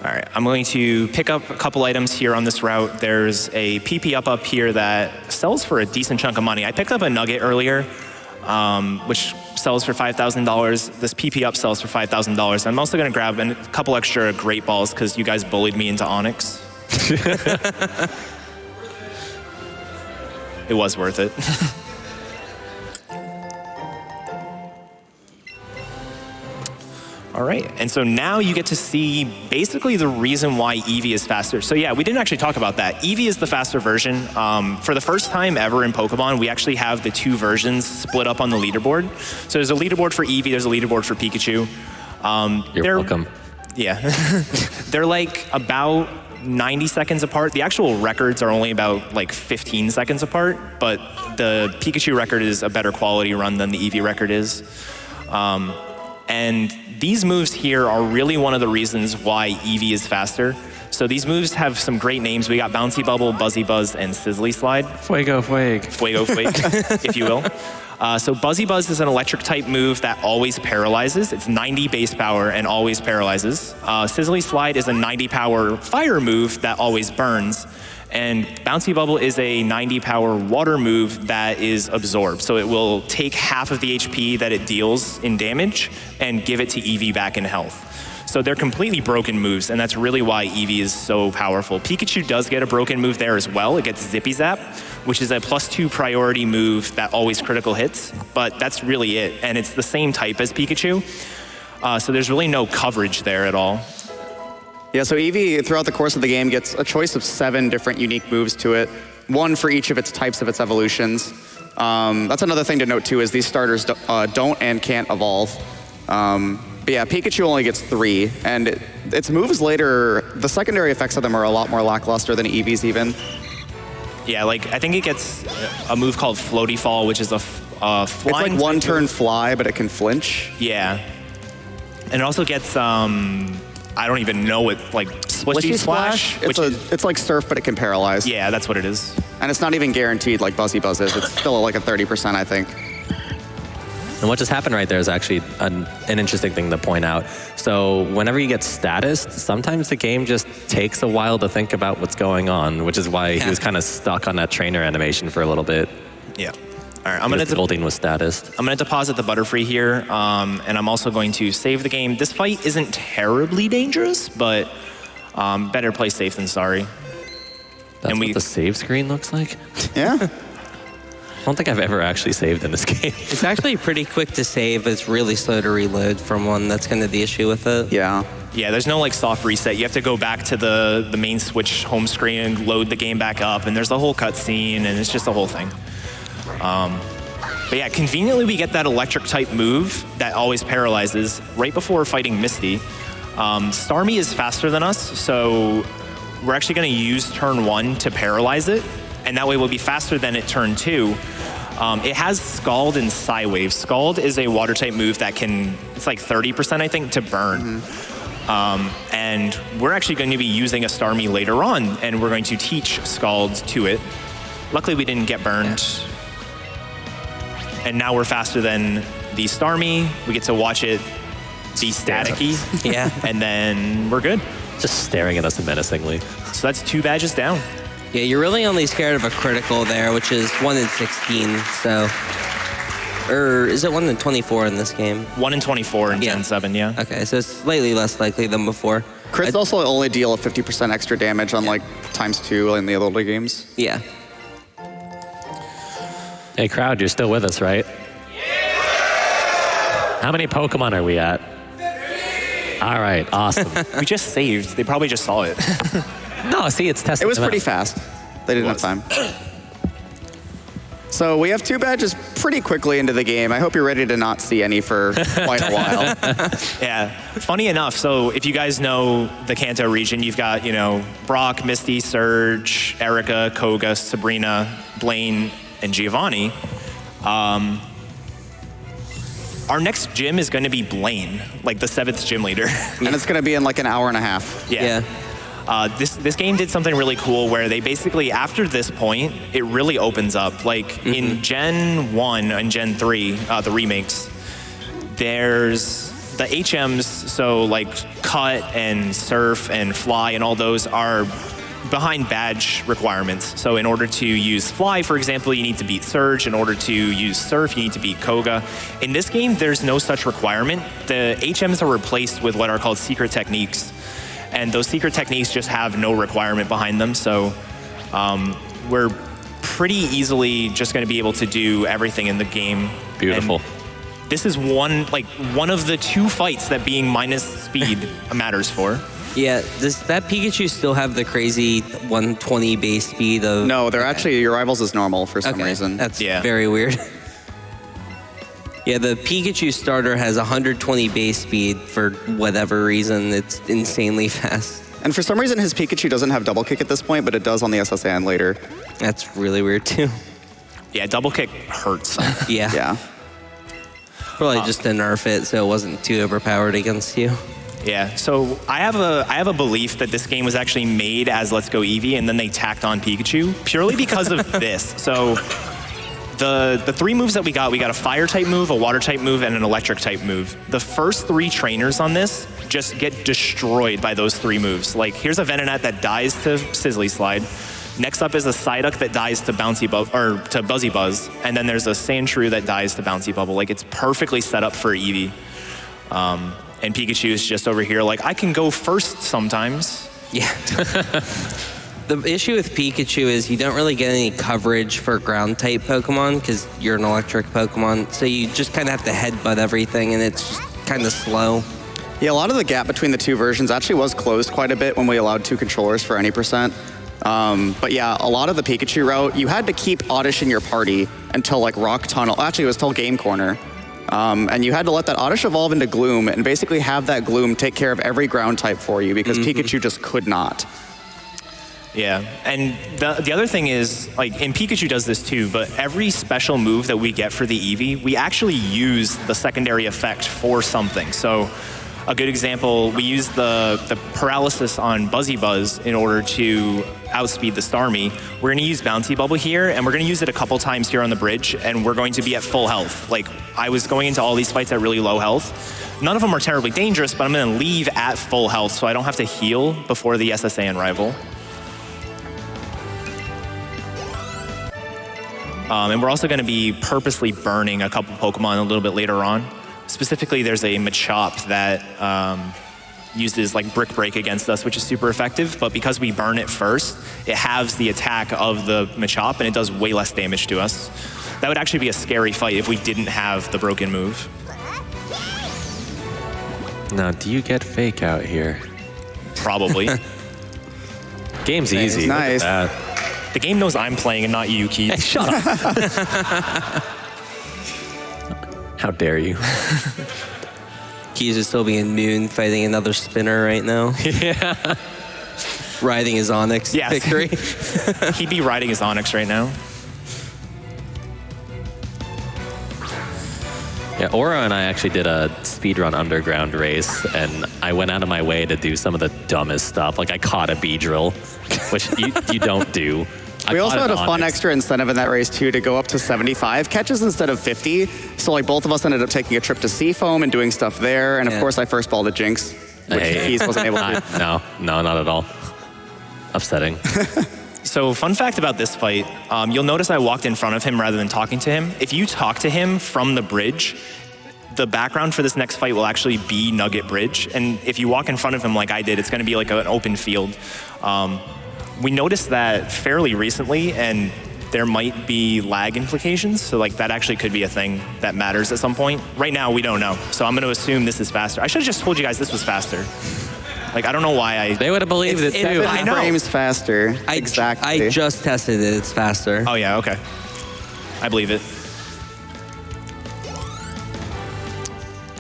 All right, I'm going to pick up a couple items here on this route. There's a PP up here that sells for a decent chunk of money. I picked up a nugget earlier, which sells for $5,000. This PP up sells for $5,000. I'm also going to grab a couple extra Great Balls because you guys bullied me into Onyx. It was worth it. All right, and so now you get to see basically the reason why Eevee is faster. So yeah, we didn't actually talk about that. Eevee is the faster version. For the first time ever in Pokemon, we actually have the 2 versions split up on the leaderboard. So there's a leaderboard for Eevee, there's a leaderboard for Pikachu. You're welcome. Yeah, they're like about 90 seconds apart. The actual records are only about like 15 seconds apart, but the Pikachu record is a better quality run than the Eevee record is. And these moves here are really one of the reasons why Eevee is faster. So these moves have some great names. We got Bouncy Bubble, Buzzy Buzz, and Sizzly Slide. Fuego Fueg. Fuego Fueg, if you will. So Buzzy Buzz is an electric type move that always paralyzes. It's 90 base power and always paralyzes. Sizzly Slide is a 90 power fire move that always burns. And Bouncy Bubble is a 90 power water move that is absorbed. So it will take half of the HP that it deals in damage and give it to Eevee back in health. So they're completely broken moves, and that's really why Eevee is so powerful. Pikachu does get a broken move there as well. It gets Zippy Zap, which is a +2 priority move that always critical hits, but that's really it. And it's the same type as Pikachu, so there's really no coverage there at all. Yeah, so Eevee, throughout the course of the game, gets a choice of 7 different unique moves to it, 1 for each of its types of its evolutions. That's another thing to note, too, is these starters don't and can't evolve. But yeah, Pikachu only gets 3, and its moves later, the secondary effects of them are a lot more lackluster than Eevee's even. Yeah, like I think it gets a move called Floaty Fall, which is a flying. It's like one turn fly, but it can flinch. Yeah, and it also gets I don't even know what, like Splishy Splash. It's like Surf, but it can paralyze. Yeah, that's what it is. And it's not even guaranteed like Buzzy Buzz is. It's still like a 30%, I think. And what just happened right there is actually an interesting thing to point out. So whenever you get status, sometimes the game just takes a while to think about what's going on, which is why he was kind of stuck on that trainer animation for a little bit. Yeah. All right, I'm going to building with status. I'm going to deposit the Butterfree here, and I'm also going to save the game. This fight isn't terribly dangerous, but better play safe than sorry. That's what the save screen looks like? Yeah. I don't think I've ever actually saved in this game. It's actually pretty quick to save. It's really slow to reload from one. That's kind of the issue with it. Yeah. Yeah, there's no like soft reset. You have to go back to the main Switch home screen and load the game back up, and there's a whole cutscene, and it's just a whole thing. But yeah, conveniently we get that electric type move that always paralyzes right before fighting Misty. Starmie is faster than us, so we're actually going to use turn 1 to paralyze it, and that way we'll be faster than it turn 2. It has Scald and Psywave. Scald is a water type move that it's like 30%, I think, to burn. And we're actually going to be using a Starmie later on, and we're going to teach Scald to it. Luckily, we didn't get burned. And now we're faster than the Starmie. We get to watch it be staticky. Yeah. And then we're good. Just staring at us menacingly. So that's 2 badges down. Yeah, you're really only scared of a critical there, which is 1 in 16, so... Or is it 1 in 24 in this game? 1 in 24 in Gen 7, yeah. Okay, so it's slightly less likely than before. Crits also only deal a 50% extra damage on like ×2 in the older games. Yeah. Hey, crowd, you're still with us, right? Yeah! How many Pokemon are we at? 50! All right, awesome. We just saved. They probably just saw it. No, see, it's testing. It was them pretty out. fast. They didn't have time. So we have 2 badges pretty quickly into the game. I hope you're ready to not see any for quite a while. Yeah. Funny enough, so if you guys know the Kanto region, you've got, Brock, Misty, Surge, Erica, Koga, Sabrina, Blaine, and Giovanni. Our next gym is going to be Blaine, like the 7th gym leader. And it's going to be in like an hour and a half. Yeah. This game did something really cool where they basically, after this point, it really opens up. Like in Gen 1 and Gen 3, the remakes, there's the HMs, so like Cut and Surf and Fly and all those are behind badge requirements. So in order to use Fly, for example, you need to beat Surge. In order to use Surf, you need to beat Koga. In this game, there's no such requirement. The HMs are replaced with what are called secret techniques. And those secret techniques just have no requirement behind them. So we're pretty easily just going to be able to do everything in the game. Beautiful. And this is one of the 2 fights that being minus speed matters for. Yeah, does that Pikachu still have the crazy 120 base speed of... No, they're actually, your rivals is normal for some reason. That's very weird. Yeah, the Pikachu starter has 120 base speed for whatever reason. It's insanely fast. And for some reason, his Pikachu doesn't have double kick at this point, but it does on the SSN later. That's really weird, too. Yeah, double kick hurts. Yeah. Yeah. Probably just to nerf it so it wasn't too overpowered against you. Yeah, so I have a belief that this game was actually made as Let's Go Eevee, and then they tacked on Pikachu purely because of this. So the 3 moves that we got a fire type move, a water type move, and an electric type move. The first 3 trainers on this just get destroyed by those 3 moves. Like here's a Venonat that dies to Sizzly Slide. Next up is a Psyduck that dies to to Buzzy Buzz, and then there's a Sandshrew that dies to Bouncy Bubble. Like it's perfectly set up for Eevee. And Pikachu is just over here like, I can go first sometimes. Yeah. The issue with Pikachu is you don't really get any coverage for ground-type Pokemon because you're an electric Pokemon, so you just kind of have to headbutt everything, and it's just kind of slow. Yeah, a lot of the gap between the 2 versions actually was closed quite a bit when we allowed 2 controllers for any %. But yeah, a lot of the Pikachu route, you had to keep Oddish in your party until like Rock Tunnel. Actually, it was till Game Corner. And you had to let that Oddish evolve into Gloom and basically have that Gloom take care of every ground type for you because Pikachu just could not. Yeah, and the other thing is, like, and Pikachu does this too, but every special move that we get for the Eevee, we actually use the secondary effect for something. So a good example, we use the paralysis on Buzzy Buzz in order to outspeed the Starmie. We're going to use Bounty Bubble here, and we're going to use it a couple times here on the bridge, and we're going to be at full health. Like, I was going into all these fights at really low health. None of them are terribly dangerous, but I'm going to leave at full health so I don't have to heal before the SSAN rival. And we're also going to be purposely burning a couple Pokemon a little bit later on. Specifically, there's a Machop that uses like Brick Break against us, which is super effective. But because we burn it first, it halves the attack of the Machop, and it does way less damage to us. That would actually be a scary fight if we didn't have the broken move. Now, do you get Fake out here? Probably. Game's easy. Nice. Look at that. The game knows I'm playing and not you, Keith. Hey, shut up. How dare you? Keys is still being Moon fighting another spinner right now. Yeah. Riding his Onyx victory. He'd be riding his Onyx right now. Yeah, Ouro and I actually did a speedrun underground race, and I went out of my way to do some of the dumbest stuff. Like, I caught a Beedrill, which you don't do. We also had a fun extra incentive in that race too to go up to 75 catches instead of 50. So like both of us ended up taking a trip to Seafoam and doing stuff there. And of course I first balled a Jinx, which Keys wasn't able to. No, not at all. Upsetting. So fun fact about this fight, you'll notice I walked in front of him rather than talking to him. If you talk to him from the bridge, the background for this next fight will actually be Nugget Bridge. And if you walk in front of him like I did, it's going to be like an open field. We noticed that fairly recently, and there might be lag implications. So like that actually could be a thing that matters at some point. Right now, we don't know. So I'm going to assume this is faster. I should have just told you guys this was faster. Like, I don't know why They would have believed it too. 7 frames faster. Exactly. I just tested it. It's faster. Oh, yeah, okay. I believe it.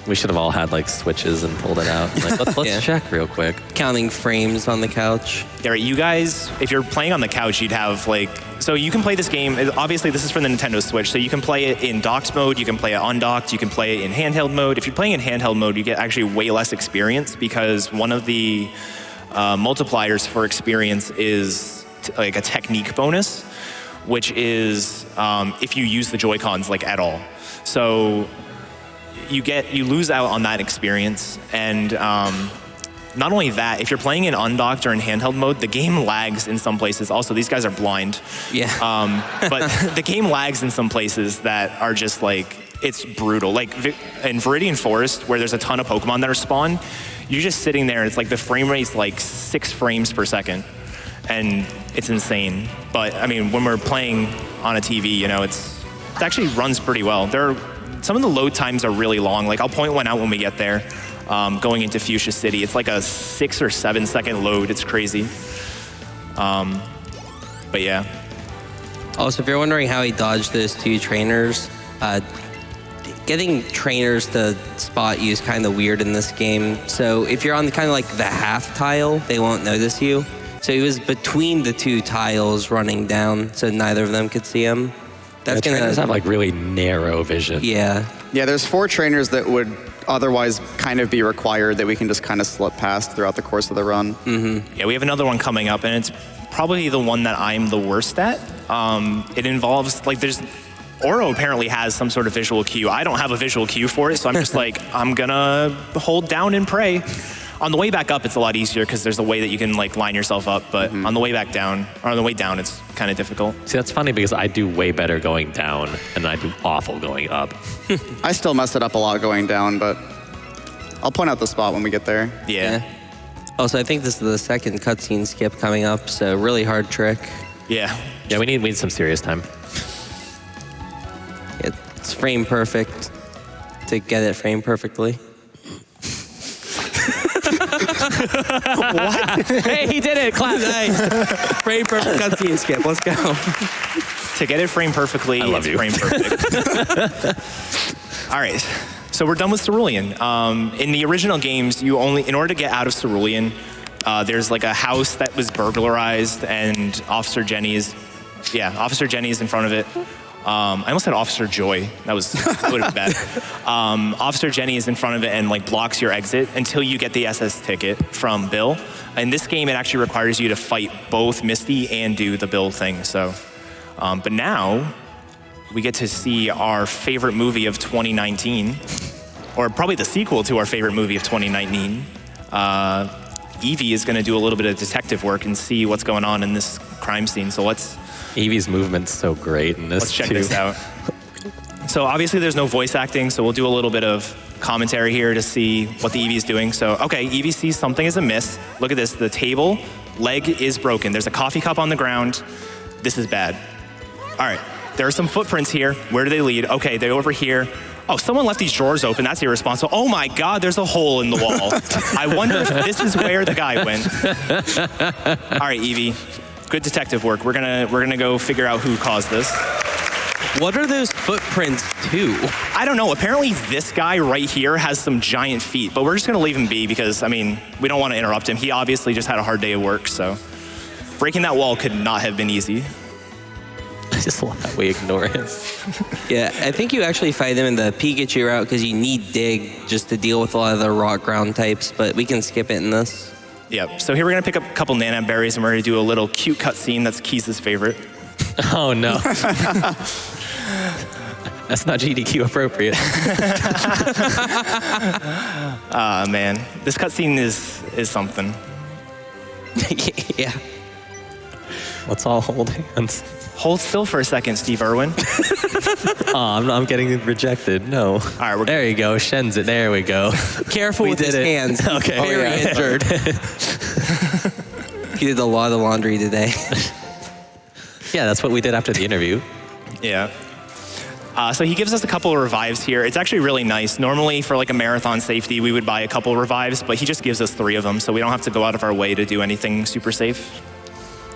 We should have all had like switches and pulled it out. Like, let's Yeah. check real quick. Counting frames on the couch. Yeah, right, you guys, if you're playing on the couch, you'd have like, so you can play this game, obviously this is for the Nintendo Switch, so you can play it in docked mode, you can play it undocked, you can play it in handheld mode. If you're playing in handheld mode, you get actually way less experience because one of the multipliers for experience is like a technique bonus, which is if you use the Joy-Cons like at all. So you lose out on that experience, and not only that, if you're playing in undocked or in handheld mode, the game lags in some places. Also, these guys are blind. Yeah. But the game lags in some places that are just like, it's brutal. Like in Viridian Forest, where there's a ton of Pokemon that are spawned, you're just sitting there and it's like the frame rate's like 6 frames per second. And it's insane. But I mean, when we're playing on a TV, you know, it actually runs pretty well. Some of the load times are really long. Like I'll point one out when we get there. Going into Fuchsia City, it's like a 6 or 7 second load. It's crazy. But yeah. Also, if you're wondering how he dodged those 2 trainers, getting trainers to spot you is kind of weird in this game. So if you're on kind of like the half tile, they won't notice you. So he was between the 2 tiles running down, so neither of them could see him. That's gonna trainers have like really narrow vision. Yeah. Yeah, there's 4 trainers that would otherwise kind of be required that we can just kind of slip past throughout the course of the run. Mm-hmm. Yeah, we have another one coming up, and it's probably the one that I'm the worst at. It involves, like, Ouro apparently has some sort of visual cue. I don't have a visual cue for it, so I'm just like, I'm gonna hold down and pray. On the way back up, it's a lot easier because there's a way that you can like line yourself up, but on the way back down, or on the way down, it's kind of difficult. See, that's funny because I do way better going down and I do awful going up. I still mess it up a lot going down, but I'll point out the spot when we get there. Yeah. Also, I think this is the second cutscene skip coming up, so really hard trick. Yeah. Yeah, we need some serious time. It's frame perfect to get it frame perfectly. What? Hey, he did it. Clap. Frame perfect cutscene skip. Let's go. To get it framed perfectly, I love it's you. frame perfect. All right. So we're done with Cerulean. In the original games, in order to get out of Cerulean, There's like a house that was burglarized, and Officer Jenny is in front of it. I almost said Officer Joy. That would have been bad. Officer Jenny is in front of it and like blocks your exit until you get the SS ticket from Bill. In this game, it actually requires you to fight both Misty and do the Bill thing. So, but now we get to see our favorite movie of 2019, or probably the sequel to our favorite movie of 2019. Eevee is going to do a little bit of detective work and see what's going on in this crime scene. So Eevee's movement's so great in this. Let's check this out. So obviously there's no voice acting, so we'll do a little bit of commentary here to see what the Eevee's doing. So, okay, Eevee sees something is amiss. Look at this, the table leg is broken. There's a coffee cup on the ground. This is bad. All right, there are some footprints here. Where do they lead? Okay, they're over here. Oh, someone left these drawers open. That's irresponsible. Oh my God, there's a hole in the wall. I wonder if this is where the guy went. All right, Eevee. Good detective work. We're gonna go figure out who caused this. What are those footprints to? I don't know. Apparently this guy right here has some giant feet, but we're just gonna leave him be because, I mean, we don't want to interrupt him. He obviously just had a hard day of work, so breaking that wall could not have been easy. I just love that we ignore him. Yeah, I think you actually fight him in the Pikachu route because you need dig just to deal with a lot of the rock ground types, but we can skip it in this. Yep. So here we're gonna pick up a couple Nanab berries and we're gonna do a little cute cutscene. That's Keys' favorite. Oh no. That's not GDQ appropriate. Man, this cutscene is something. Yeah. Let's all hold hands. Hold still for a second, Steve Irwin. Oh, I'm getting rejected. No. All right, there you go. Shen's it. There we go. Careful with his hands. He's Okay. very injured. He did a lot of laundry today. Yeah, that's what we did after the interview. Yeah. So he gives us a couple of revives here. It's actually really nice. Normally for like a marathon safety, we would buy a couple of revives, but he just gives us 3 of them, so we don't have to go out of our way to do anything super safe.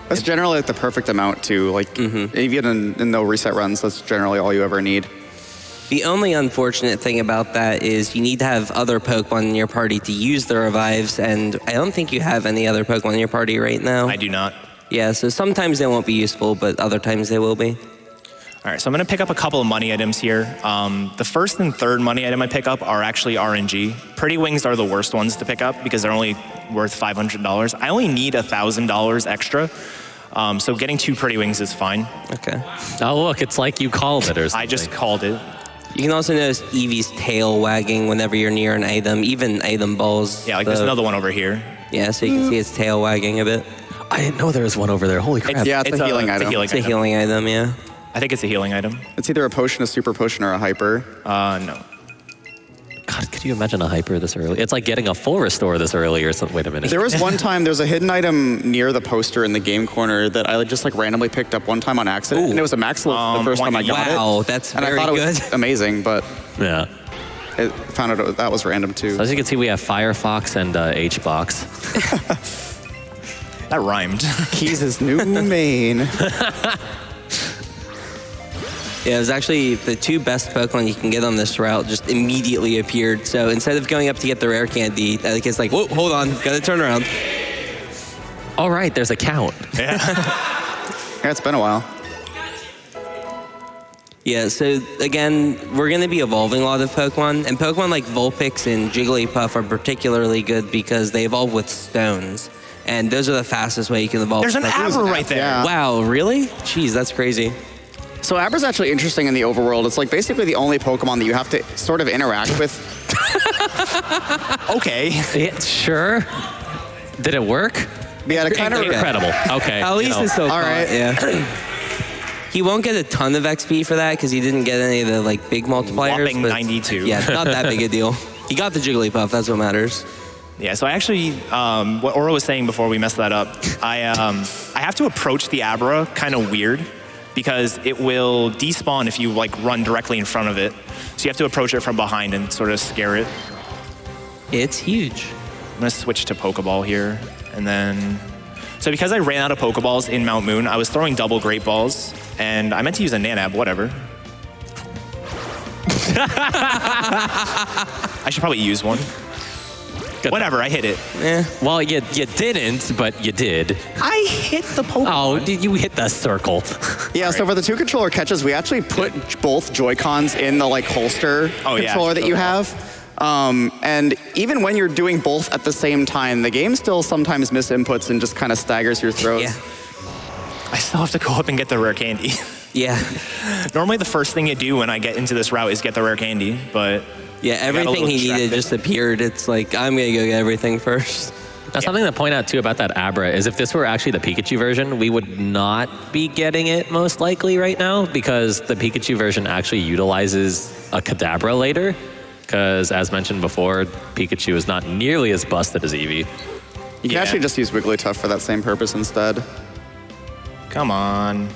That's generally like the perfect amount too. Like even in no reset runs, that's generally all you ever need. The only unfortunate thing about that is you need to have other Pokemon in your party to use the revives, and I don't think you have any other Pokemon in your party right now. I do not. Yeah, so sometimes they won't be useful, but other times they will be. All right, so I'm gonna pick up a couple of money items here. The first and third money item I pick up are actually RNG. Pretty Wings are the worst ones to pick up because they're only worth $500. I only need $1,000 extra. So getting 2 Pretty Wings is fine. Okay. Oh, look, it's like you called it or something. I just called it. You can also notice Eevee's tail wagging whenever you're near an item, even item balls. Yeah, like there's another one over here. Yeah, so you can see its tail wagging a bit. I didn't know there was one over there. Holy crap. Yeah, it's a healing item. It's a healing item, yeah. I think it's a healing item. It's either a potion, a super potion, or a hyper. No. God, could you imagine a hyper this early? It's like getting a full restore this early or something. Wait a minute. There was one time, there's a hidden item near the poster in the game corner that I just like randomly picked up one time on accident. Ooh. And it was a max the first time I got it. Wow, that's and very I thought good. it was amazing, but Yeah. I found out that was random too. So as you can see, we have Firefox and H-Box. That rhymed. Keys' new main. Yeah, it was actually the 2 best Pokemon you can get on this route just immediately appeared. So instead of going up to get the rare candy, the kid's like, whoa, hold on, gotta turn around. All right, there's a count. Yeah, it's been a while. Yeah, so again, we're going to be evolving a lot of Pokemon, and Pokemon like Vulpix and Jigglypuff are particularly good because they evolve with stones, and those are the fastest way you can evolve. There's an Abra right there. Yeah. Wow, really? Jeez, that's crazy. So Abra's actually interesting in the overworld. It's like basically the only Pokemon that you have to sort of interact with. Okay. Yeah, sure. Did it work? Yeah, to kind of Incredible. Okay. At least it's still All right. Yeah. He won't get a ton of XP for that because he didn't get any of the like big multipliers. Whopping but 92. Yeah, not that big a deal. He got the Jigglypuff, that's what matters. Yeah, so I actually, what Ouro was saying before we messed that up, I have to approach the Abra kind of weird because it will despawn if you like run directly in front of it. So you have to approach it from behind and sort of scare it. It's huge. I'm gonna switch to Pokeball here, and then, so because I ran out of Pokeballs in Mount Moon, I was throwing double Great Balls, and I meant to use a Nanab, whatever. I should probably use one. Whatever, I hit it. Well, you didn't, but you did. I hit the Pokemon. Oh, did you hit the circle? Yeah, so for the 2-controller catches, we actually put both Joy-Cons in the like holster controller that you have. And even when you're doing both at the same time, the game still sometimes misinputs and just kind of staggers your throws. Yeah. I still have to go up and get the rare candy. Yeah. Normally the first thing you do when I get into this route is get the rare candy, but... Yeah, everything he needed just appeared. It's like, I'm going to go get everything first. Now, something to point out, too, about that Abra is if this were actually the Pikachu version, we would not be getting it most likely right now because the Pikachu version actually utilizes a Kadabra later because, as mentioned before, Pikachu is not nearly as busted as Eevee. You can actually just use Wigglytuff for that same purpose instead. Come on.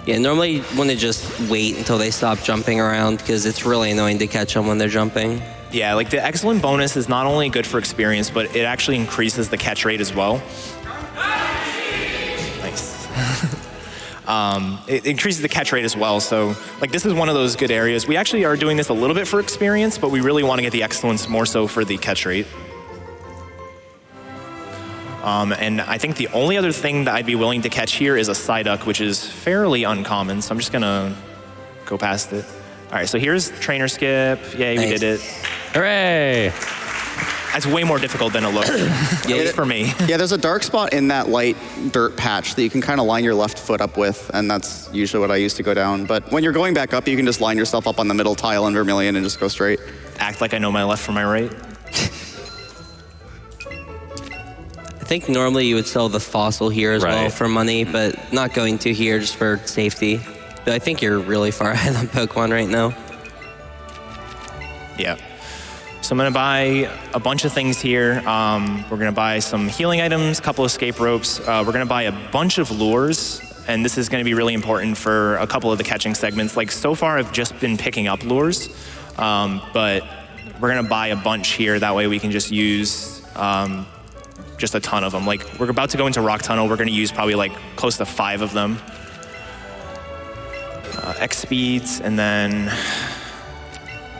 Yeah, normally you want to just wait until they stop jumping around because it's really annoying to catch them when they're jumping. Yeah, like the excellent bonus is not only good for experience, but it actually increases the catch rate as well. Nice. It increases the catch rate as well, so like this is one of those good areas. We actually are doing this a little bit for experience, but we really want to get the excellence more so for the catch rate. And I think the only other thing that I'd be willing to catch here is a Psyduck, which is fairly uncommon, so I'm just gonna go past it. All right, so here's Trainer Skip. Yay, we did it. Hooray! That's way more difficult than it looks. For me. Yeah, there's a dark spot in that light dirt patch that you can kind of line your left foot up with, and that's usually what I used to go down. But when you're going back up, you can just line yourself up on the middle tile in Vermilion and just go straight. Act like I know my left from my right. I think normally you would sell the fossil here as well for money, but not going to here just for safety. But I think you're really far ahead on Pokemon right now. Yeah. So I'm gonna buy a bunch of things here. We're gonna buy some healing items, a couple escape ropes. We're gonna buy a bunch of lures, and this is gonna be really important for a couple of the catching segments. Like so far I've just been picking up lures, but we're gonna buy a bunch here. That way we can just use just a ton of them. Like we're about to go into Rock Tunnel. We're gonna use probably like close to 5 of them. X speeds, and then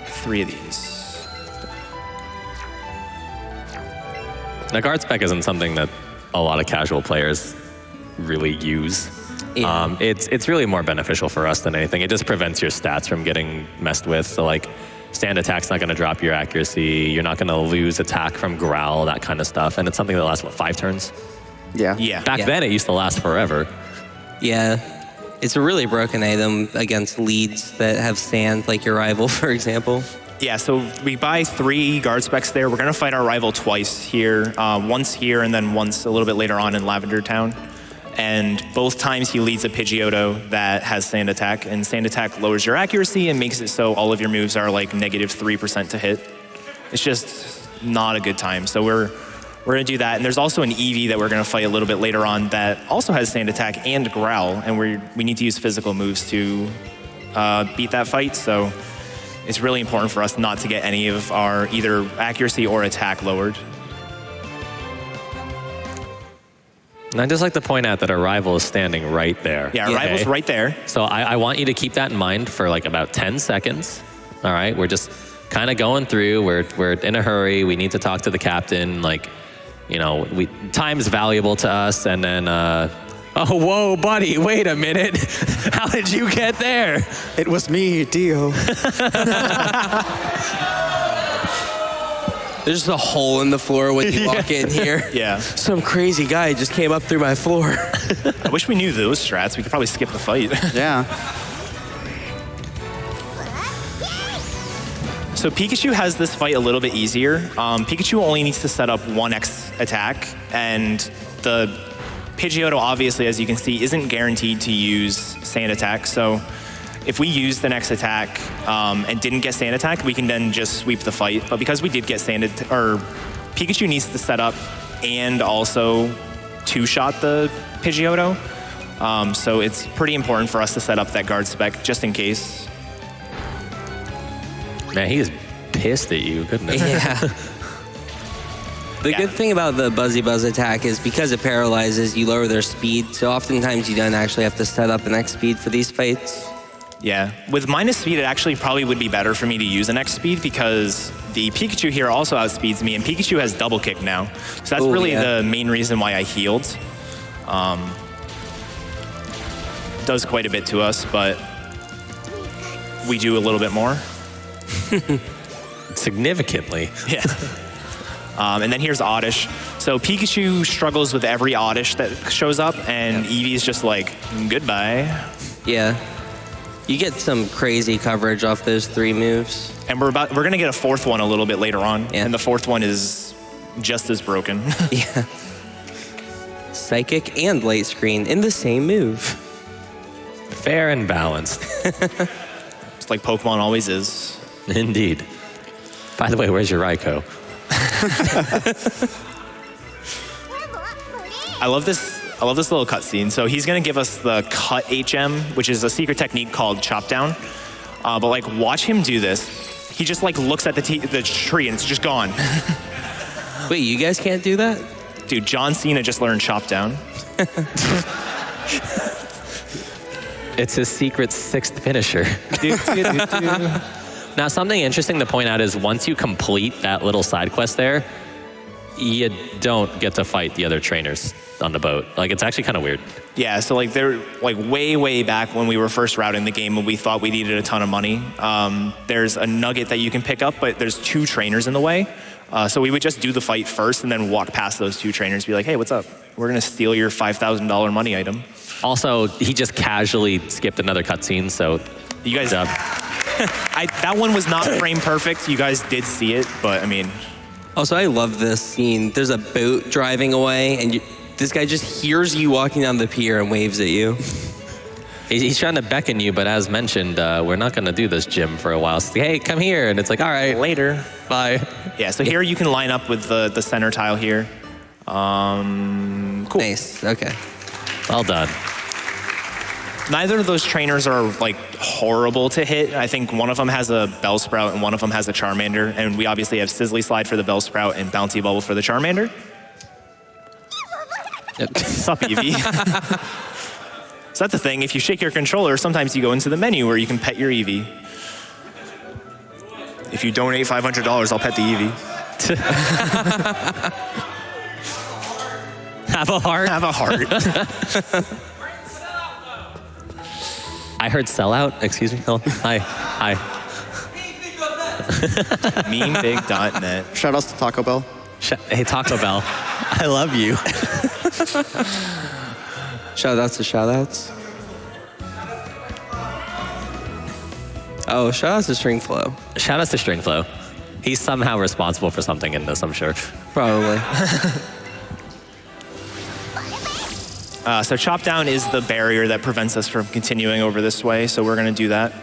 3 of these. Now, guard spec isn't something that a lot of casual players really use. Yeah. It's really more beneficial for us than anything. It just prevents your stats from getting messed with. So like stand attack's not going to drop your accuracy. You're not going to lose attack from growl, that kind of stuff. And it's something that lasts, what, 5 turns? Yeah. Yeah. Back then, it used to last forever. Yeah. It's a really broken item against leads that have sand, like your rival, for example. Yeah, so we buy 3 guard specs there. We're gonna fight our rival twice here, once here and then once a little bit later on in Lavender Town. And both times he leads a Pidgeotto that has Sand Attack, and Sand Attack lowers your accuracy and makes it so all of your moves are like -3% to hit. It's just not a good time. So we're gonna do that. And there's also an Eevee that we're gonna fight a little bit later on that also has Sand Attack and Growl, and we need to use physical moves to beat that fight. So it's really important for us not to get any of our either accuracy or attack lowered. And I'd just like to point out that our rival is standing right there. Yeah, our rival's right there. So I want you to keep that in mind for like about 10 seconds. All right, we're just kind of going through. We're in a hurry. We need to talk to the captain. Like, you know, time's valuable to us. And then, oh, whoa, buddy, wait a minute. How did you get there? It was me, Dio. There's just a hole in the floor when you walk in here. Yeah. Some crazy guy just came up through my floor. I wish we knew those strats. We could probably skip the fight. Yeah. So Pikachu has this fight a little bit easier. Pikachu only needs to set up 1 X attack, and the Pidgeotto, obviously, as you can see, isn't guaranteed to use Sand Attack. So if we use the next attack and didn't get Sand Attack, we can then just sweep the fight. But because we did get Pikachu needs to set up and also 2-shot the Pidgeotto. So it's pretty important for us to set up that guard spec just in case. Man, he is pissed at you, goodness. Yeah. The good thing about the Buzzy Buzz attack is because it paralyzes, you lower their speed. So oftentimes you don't actually have to set up an X speed for these fights. Yeah, with minus speed, it actually probably would be better for me to use an X speed because the Pikachu here also outspeeds me, and Pikachu has double kick now. So that's really the main reason why I healed. Does quite a bit to us, but we do a little bit more. Significantly. Yeah. And then here's Oddish. So Pikachu struggles with every Oddish that shows up, and Eevee's just like, goodbye. Yeah. You get some crazy coverage off those 3 moves. And we're gonna get a 4th one a little bit later on, and the 4th one is just as broken. Yeah. Psychic and light screen in the same move. Fair and balanced. Just like Pokemon always is. Indeed. By the way, where's your Raikou? I love this little cutscene. So he's gonna give us the cut HM, which is a secret technique called chop down. But like, watch him do this. He just like looks at the tree and it's just gone. Wait, you guys can't do that? Dude, John Cena just learned chop down. It's his secret 6th finisher. Now, something interesting to point out is once you complete that little side quest there, you don't get to fight the other trainers on the boat. Like, it's actually kind of weird. Yeah, so like they're like way back when we were first routing the game and we thought we needed a ton of money. There's a nugget that you can pick up, but there's 2 trainers in the way. So we would just do the fight first and then walk past those 2 trainers, be like, hey, what's up? We're gonna steal your $5,000 money item. Also, he just casually skipped another cutscene, so you guys, that one was not frame perfect. You guys did see it, but I mean. Also, I love this scene. There's a boat driving away, and this guy just hears you walking down the pier and waves at you. He's trying to beckon you, but as mentioned, we're not going to do this gym for a while. So, hey, come here. And it's like, all right. Later. Bye. Yeah, so here you can line up with the center tile here. Cool. Nice, okay. Well done. Neither of those trainers are like horrible to hit. I think one of them has a Bellsprout and one of them has a Charmander. And we obviously have Sizzly Slide for the Bellsprout and Bouncy Bubble for the Charmander. Sup, Eevee? So that's the thing. If you shake your controller, sometimes you go into the menu where you can pet your Eevee. If you donate $500, I'll pet the Eevee. Have a heart? Have a heart. I heard sellout. Excuse me. Oh, hi. Hi. Memebig.net. Shoutouts to Taco Bell. Hey, Taco Bell. I love you. Shoutouts to shoutouts. Oh, shoutouts to String Flow. Shout out to String Flow. He's somehow responsible for something in this, I'm sure. Probably. So chop down is the barrier that prevents us from continuing over this way. So we're going to do that.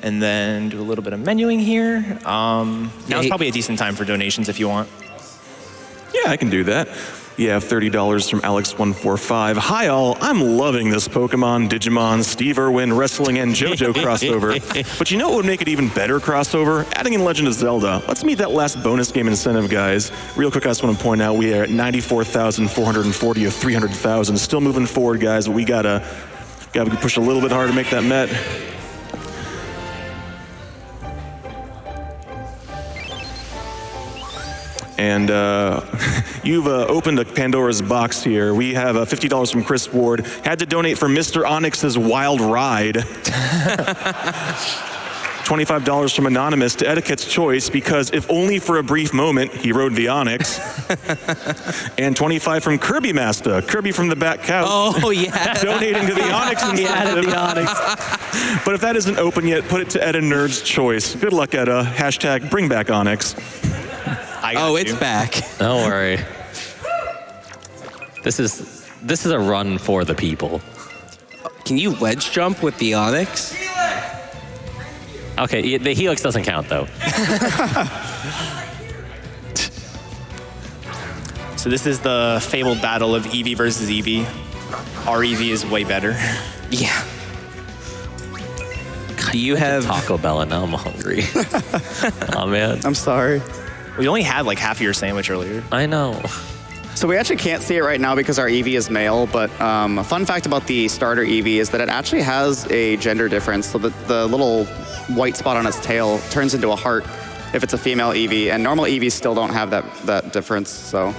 And then do a little bit of menuing here. Now's probably a decent time for donations if you want. Yeah, I can do that. Yeah, $30 from Alex145. Hi all, I'm loving this Pokemon, Digimon, Steve Irwin, Wrestling, and JoJo crossover. But you know what would make it even better crossover? Adding in Legend of Zelda. Let's meet that last bonus game incentive, guys. Real quick, I just want to point out we are at 94,440 of 300,000. Still moving forward, guys, but we gotta push a little bit harder to make that met. And you've opened a Pandora's box here. We have $50 from Chris Ward. Had to donate for Mr. Onyx's Wild Ride. $25 from Anonymous to Etiquette's Choice because if only for a brief moment, he rode the Onyx. And 25 from Kirby Master, Kirby from the back couch. Oh, yeah. Donating to the Onyx He added the Onyx. But if that isn't open yet, put it to Edda Nerd's Choice. Good luck, Edda. Hashtag bring back Onyx. It's back. Don't worry. This is a run for the people. Can you ledge jump with the Onyx? Okay, the Helix doesn't count though. So this is the fabled battle of Eevee versus Eevee. Our Eevee is way better. Yeah. Do you have Taco Bell and now I'm hungry. Oh man. I'm sorry. We only had like half of your sandwich earlier. I know. So we actually can't see it right now because our Eevee is male, but a fun fact about the starter Eevee is that it actually has a gender difference. So the little white spot on its tail turns into a heart if it's a female Eevee, and normal Eevees still don't have that difference, so.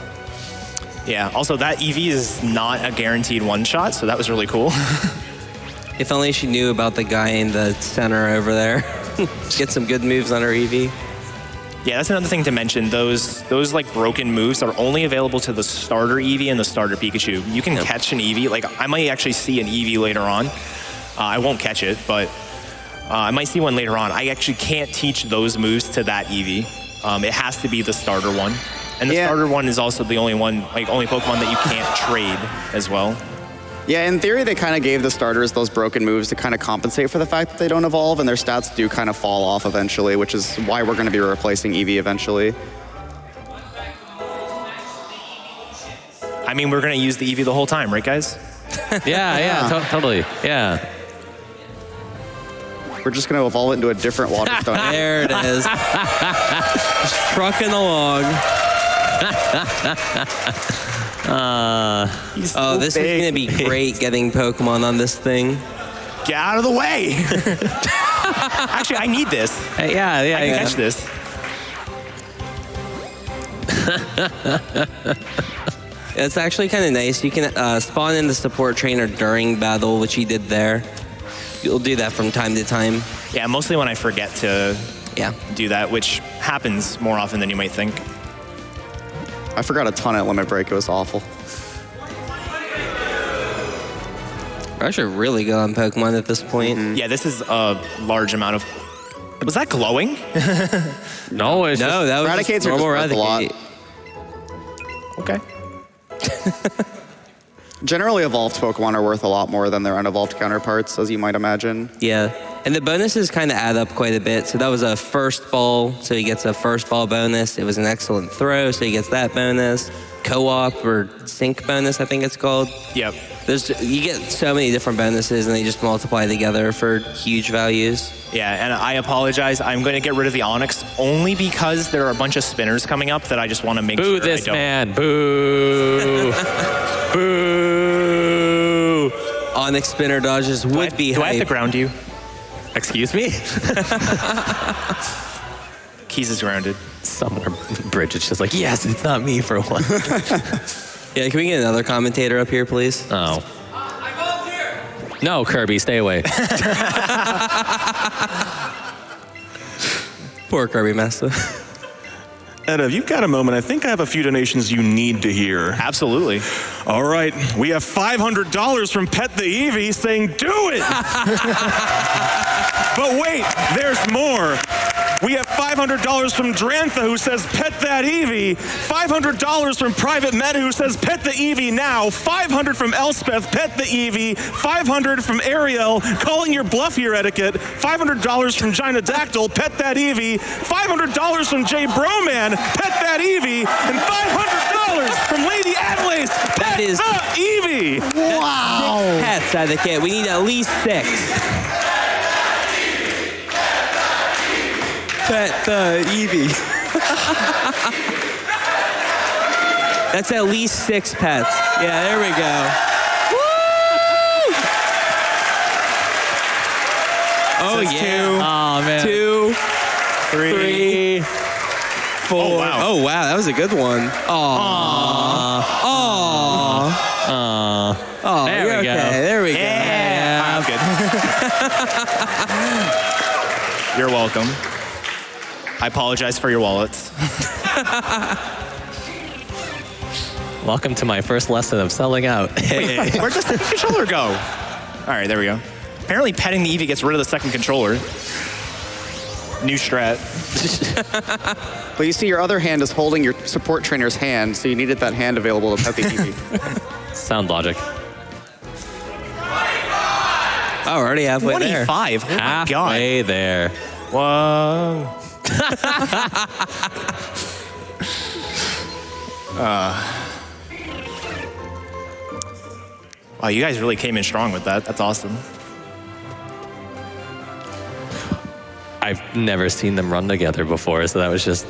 Yeah, also that Eevee is not a guaranteed one-shot, so that was really cool. If only she knew about the guy in the center over there. Get some good moves on her Eevee. Yeah, that's another thing to mention. Those like broken moves are only available to the starter Eevee and the starter Pikachu. You can catch an Eevee. Like, I might actually see an Eevee later on. I won't catch it, but I might see one later on. I actually can't teach those moves to that Eevee. It has to be the starter one. And the starter one is also the only one, like only Pokemon that you can't trade as well. Yeah, in theory, they kind of gave the starters those broken moves to kind of compensate for the fact that they don't evolve, and their stats do kind of fall off eventually, which is why we're going to be replacing Eevee eventually. I mean, we're going to use the Eevee the whole time, right, guys? Totally. Yeah. We're just going to evolve it into a different Waterstone. There it is. Just trucking along. This is going to be great getting Pokemon on this thing. Get out of the way! Actually, I need this. I can catch this. It's actually kind of nice. You can spawn in the support trainer during battle, which he did there. You'll do that from time to time. Yeah, mostly when I forget to do that, which happens more often than you might think. I forgot a ton at Limit Break. It was awful. We're actually really good on Pokemon at this point. Yeah, this is a large amount of... Was that glowing? No, it's just... that was Eradicates just are just normal worth a lot. Okay. Generally, evolved Pokemon are worth a lot more than their unevolved counterparts, as you might imagine. Yeah, and the bonuses kind of add up quite a bit. So that was a first ball, so he gets a first ball bonus. It was an excellent throw, so he gets that bonus. Co-op or sync bonus, I think it's called. Yep. You get so many different bonuses, and they just multiply together for huge values. Yeah, and I apologize. I'm going to get rid of the Onyx only because there are a bunch of spinners coming up that I just want to make Boo sure this I don't. man. Boo. Boo. Onyx spinner dodges would be Do I have to hype. ground you? Excuse me? Keys is grounded. Somewhere Bridget's just like, yes, it's not me for one. Yeah, can we get another commentator up here, please? Oh. No, Kirby, stay away. Poor Kirby Master. Edda, if you've got a moment, I think I have a few donations you need to hear. Absolutely. All right, we have $500 from Pet the Eevee saying, do it! But wait, there's more. We have $500 from Drantha who says, pet that Eevee. $500 from Private Meta who says, pet the Eevee now. $500 from Elspeth, pet the Eevee. $500 from Ariel, calling your bluff here, Eddaket. $500 from Gynadactyl, pet that Eevee. $500 from Jay Broman, pet that Eevee. And $500 from Lady Adelaide, pet is- the Eevee. Wow. Pets out of the kit. We need at least 6. Pet the Eevee. That's at least 6 pets. Yeah, there we go. Woo! Oh, That's yeah. 2, Oh, man. 2, 3. 4. Oh, wow. Oh, wow. That was a good one. Aww. Oh, There we go. okay. There we go. Yeah. I'm good. You're welcome. I apologize for your wallets. Welcome to my first lesson of selling out. Where does the controller go? All right, there we go. Apparently petting the Eevee gets rid of the second controller. New strat. But you see, your other hand is holding your support trainer's hand, so you needed that hand available to pet the Eevee. Sound logic. Oh, we're already halfway there. 25. Oh my God. Halfway there. Whoa. Wow, you guys really came in strong with that. That's awesome. I've never seen them run together before, so that was just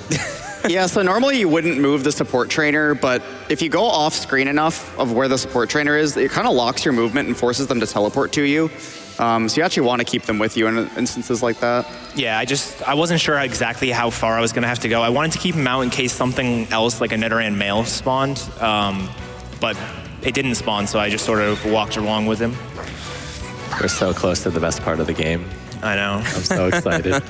Yeah, so normally you wouldn't move the support trainer, but if you go off screen enough of where the support trainer is, it kind of locks your movement and forces them to teleport to you. So you actually want to keep them with you in instances like that. Yeah, I wasn't sure exactly how far I was going to have to go. I wanted to keep him out in case something else, like a Nidoran male, spawned, but it didn't spawn, so I just sort of walked along with him. We're so close to the best part of the game. I know. I'm so excited.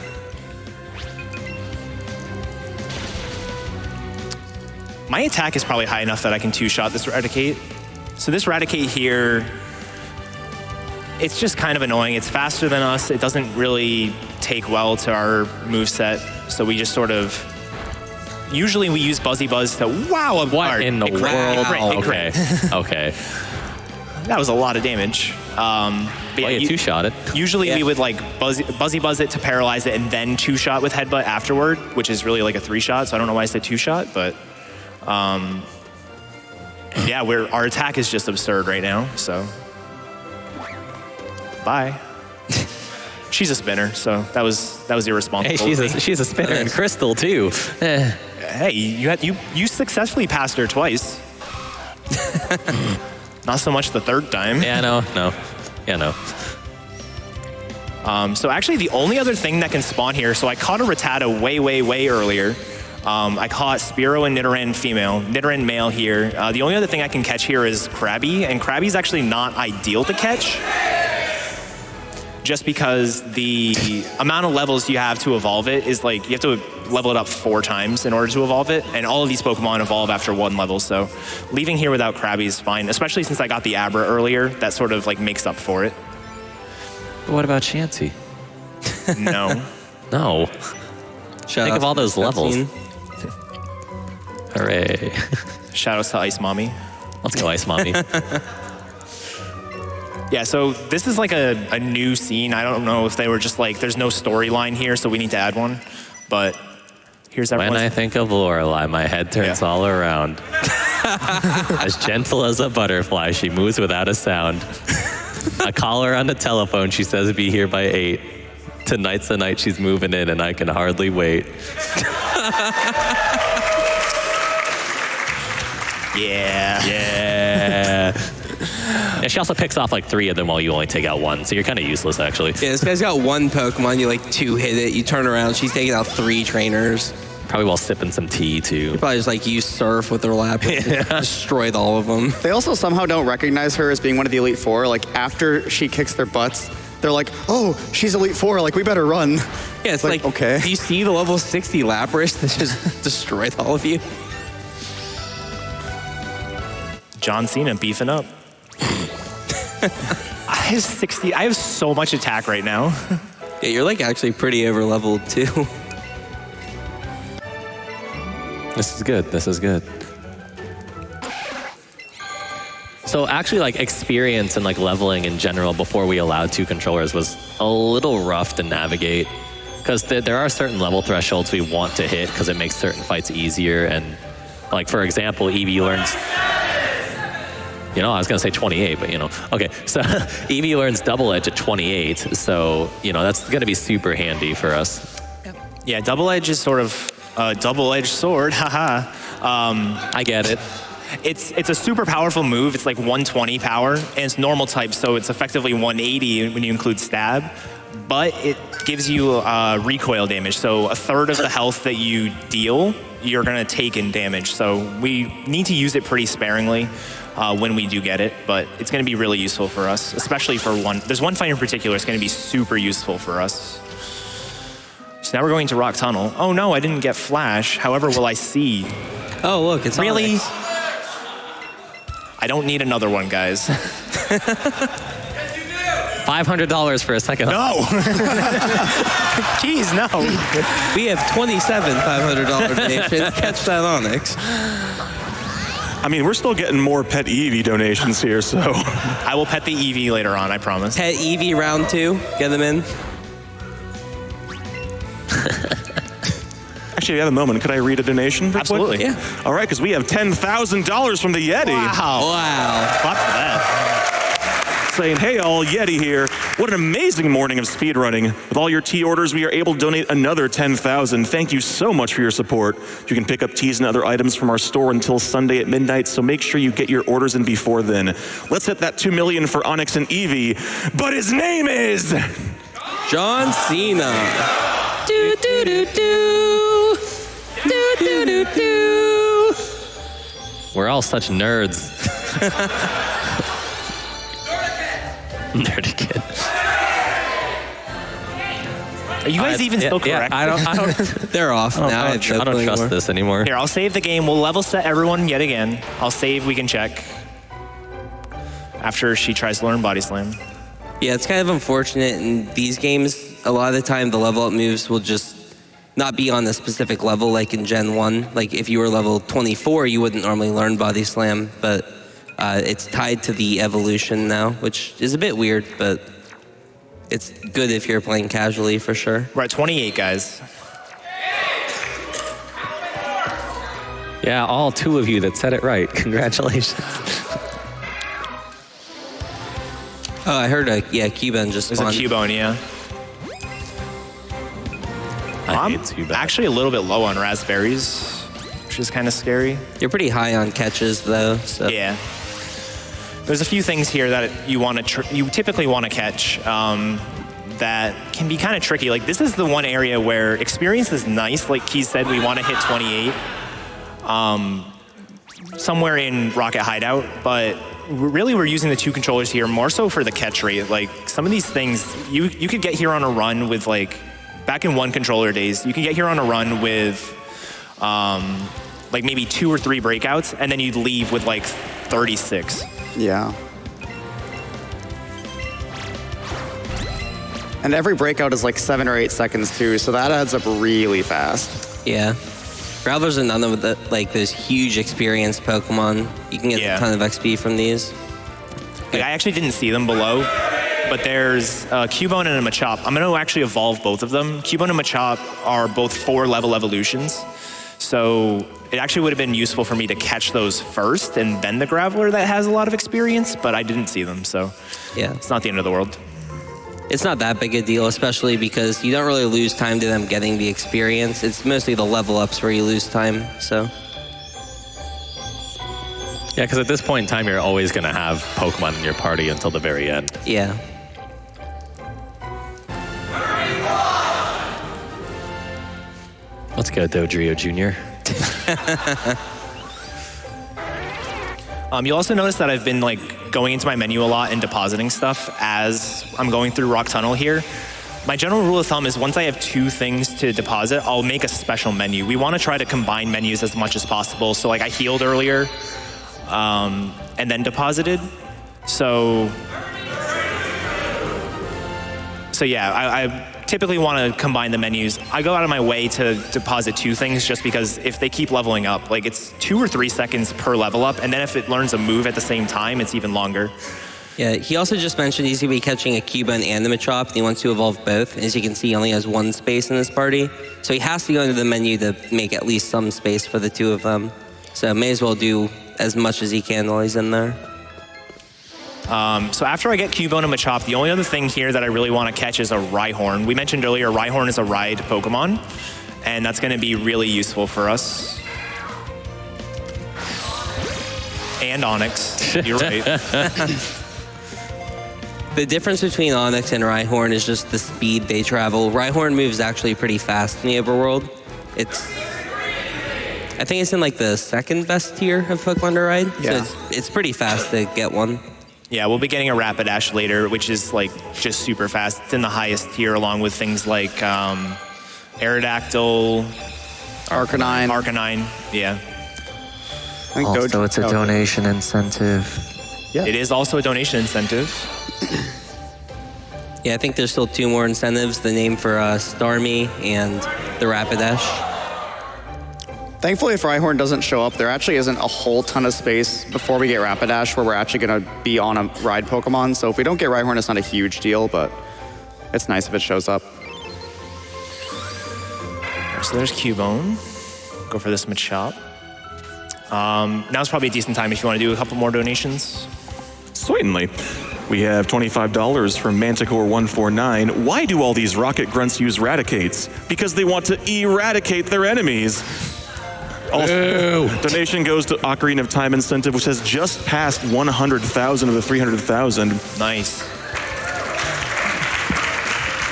My attack is probably high enough that I can two-shot this Eradicate. So this Eradicate here, it's just kind of annoying. It's faster than us. It doesn't really take well to our moveset. So we just sort of, usually we use Buzzy Buzz to wow a What card. in the world? Okay. Okay. That was a lot of damage. But Well, you two-shot it. Usually we would like Buzzy Buzz it to paralyze it and then two-shot with Headbutt afterward, which is really like a three-shot. So I don't know why I said two-shot, but yeah, our attack is just absurd right now, so. Bye. She's a spinner, so that was irresponsible. Hey, she's a spinner in Crystal too. Hey, you successfully passed her twice. Not so much the third time. Yeah, no. So actually, the only other thing that can spawn here, so I caught a Rattata way earlier. I caught Spearow and Nidoran female, Nidoran male here. The only other thing I can catch here is Krabby, and Krabby's actually not ideal to catch, just because the amount of levels you have to evolve it is like, you have to level it up 4 times in order to evolve it, and all of these Pokemon evolve after 1 level, so leaving here without Krabby is fine, especially since I got the Abra earlier. That sort of like makes up for it. But what about Chansey? No. No. Shout Think out of all to those the levels. cutscene. Hooray. Shoutouts to Ice Mommy. Let's go, Ice Mommy. Yeah, so this is like a new scene. I don't know if they were just like, there's no storyline here, so we need to add one. But here's When everyone's... I think of Lorelai, my head turns all around. As gentle as a butterfly, she moves without a sound. I call her on the telephone. She says, be here by 8. Tonight's the night she's moving in, and I can hardly wait. Yeah. Yeah. And she also picks off like 3 of them while you only take out 1. So you're kind of useless, actually. Yeah, this guy's got 1 Pokemon. You like 2-hit it. You turn around. She's taking out 3 trainers. Probably while sipping some tea, too. Probably just like used Surf with her Lapras and destroyed all of them. They also somehow don't recognize her as being one of the Elite Four. Like, after she kicks their butts, they're like, oh, she's Elite Four, like, we better run. Yeah, it's like, okay. Do you see the level 60 Lapras that just destroyed all of you? John Cena beefing up. I have so much attack right now. Yeah, you're like actually pretty over leveled too. This is good. This is good. So actually, like, experience and like leveling in general before we allowed 2 controllers was a little rough to navigate, because there are certain level thresholds we want to hit because it makes certain fights easier. And like, for example, Eevee learns, you know, I was gonna say 28, but you know, okay. So Eevee learns Double Edge at 28, so you know that's gonna be super handy for us. Yeah, Double Edge is sort of a double-edged sword, haha. I get it. It's a super powerful move. It's like 120 power, and it's normal type, so it's effectively 180 when you include stab. But it gives you recoil damage, so 1/3 of the health that you deal, you're gonna take in damage. So we need to use it pretty sparingly when we do get it, but it's gonna be really useful for us, especially for one. There's one fight in particular that's gonna be super useful for us. So now we're going to Rock Tunnel. Oh no, I didn't get Flash. However, will I see? Oh, look, it's Really? Onyx. I don't need another one, guys. $500 for a second. No. Jeez, no. We have 27 $500 donations. Catch that Onyx. I mean, we're still getting more Pet Eevee donations here, so. I will pet the Eevee later on, I promise. Pet Eevee round 2. Get them in. Actually, if you have a moment, could I read a donation? real quick? Absolutely. Yeah. All right, because we have $10,000 from the Yeti. Wow. Wow. Clap for that. saying, hey all, Yeti here. What an amazing morning of speedrunning. With all your tea orders, we are able to donate another 10,000. Thank you so much for your support. You can pick up teas and other items from our store until Sunday at midnight, so make sure you get your orders in before then. Let's hit that 2 million for Onyx and Eevee, but his name is... John Cena. Do do do do. Do do do do. We're all such nerds. Nerdiket. Are you guys even still correct? I don't. They're off now. I don't trust this anymore. Here, I'll save the game. We'll level set everyone yet again. I'll save. We can check after she tries to learn Body Slam. Yeah, it's kind of unfortunate in these games. A lot of the time, the level up moves will just not be on a specific level, like in Gen 1. Like if you were level 24, you wouldn't normally learn Body Slam, but it's tied to the evolution now, which is a bit weird, but it's good if you're playing casually for sure. We're at 28, guys. Yeah, all 2 of you that said it right. Congratulations. Oh, I heard Cubone just There's a spawned. Cubone, yeah. I I'm hate too bad. actually a little bit low on raspberries, which is kind of scary. You're pretty high on catches though, so. Yeah. There's a few things here that you want to you typically want to catch that can be kind of tricky. Like this is the one area where experience is nice. Like Keiz said, we want to hit 28 somewhere in Rocket Hideout, but really we're using the 2 controllers here more so for the catch rate. Like some of these things, you could get here on a run with like, back in 1 controller days, you can get here on a run with like maybe 2 or 3 breakouts, and then you'd leave with like 36. Yeah. And every breakout is like 7 or 8 seconds too, so that adds up really fast. Yeah. Growlers are none of the, like those huge experienced Pokemon. You can get a ton of XP from these. Like, I actually didn't see them below, but there's a Cubone and a Machop. I'm going to actually evolve both of them. Cubone and Machop are both 4-level evolutions. So it actually would have been useful for me to catch those first and then the Graveler that has a lot of experience, but I didn't see them, so Yeah. it's not the end of the world. It's not that big a deal, especially because you don't really lose time to them getting the experience. It's mostly the level ups where you lose time, so. Yeah, because at this point in time, you're always going to have Pokemon in your party until the very end. Yeah. Let's go, Dodrio Jr. You'll also notice that I've been like going into my menu a lot and depositing stuff as I'm going through Rock Tunnel here. My general rule of thumb is once I have 2 things to deposit, I'll make a special menu. We want to try to combine menus as much as possible. So like I healed earlier and then deposited. So yeah, I typically want to combine the menus. I go out of my way to deposit 2 things just because if they keep leveling up, like it's 2 or 3 seconds per level up, and then if it learns a move at the same time, it's even longer. Yeah, he also just mentioned he's going to be catching a Cubone and the Machop, and he wants to evolve both. As you can see, he only has 1 space in his party. So he has to go into the menu to make at least some space for the 2 of them. So may as well do as much as he can while he's in there. So after I get Cubone and Machop, the only other thing here that I really want to catch is a Rhyhorn. We mentioned earlier, Rhyhorn is a ride Pokemon, and that's going to be really useful for us. And Onyx, you're right. The difference between Onyx and Rhyhorn is just the speed they travel. Rhyhorn moves actually pretty fast in the overworld. I think it's in like the 2nd best tier of Pokemon to ride. Yeah. So it's pretty fast to get one. Yeah, we'll be getting a Rapidash later, which is like just super fast. It's in the highest tier along with things like Aerodactyl, Arcanine, yeah. I think Also, it's a donation incentive. Yeah. It is also a donation incentive. Yeah, I think there's still 2 more incentives, the name for Starmie and the Rapidash. Thankfully, if Rhyhorn doesn't show up, there actually isn't a whole ton of space before we get Rapidash where we're actually going to be on a ride Pokemon. So if we don't get Rhyhorn, it's not a huge deal, but it's nice if it shows up. So there's Cubone. Go for this Machop. Now's probably a decent time if you want to do a couple more donations. Certainly. We have $25 from Manticore149. Why do all these rocket grunts use Raticates? Because they want to eradicate their enemies. Also, donation goes to Ocarina of Time incentive, which has just passed 100,000 of the 300,000. Nice.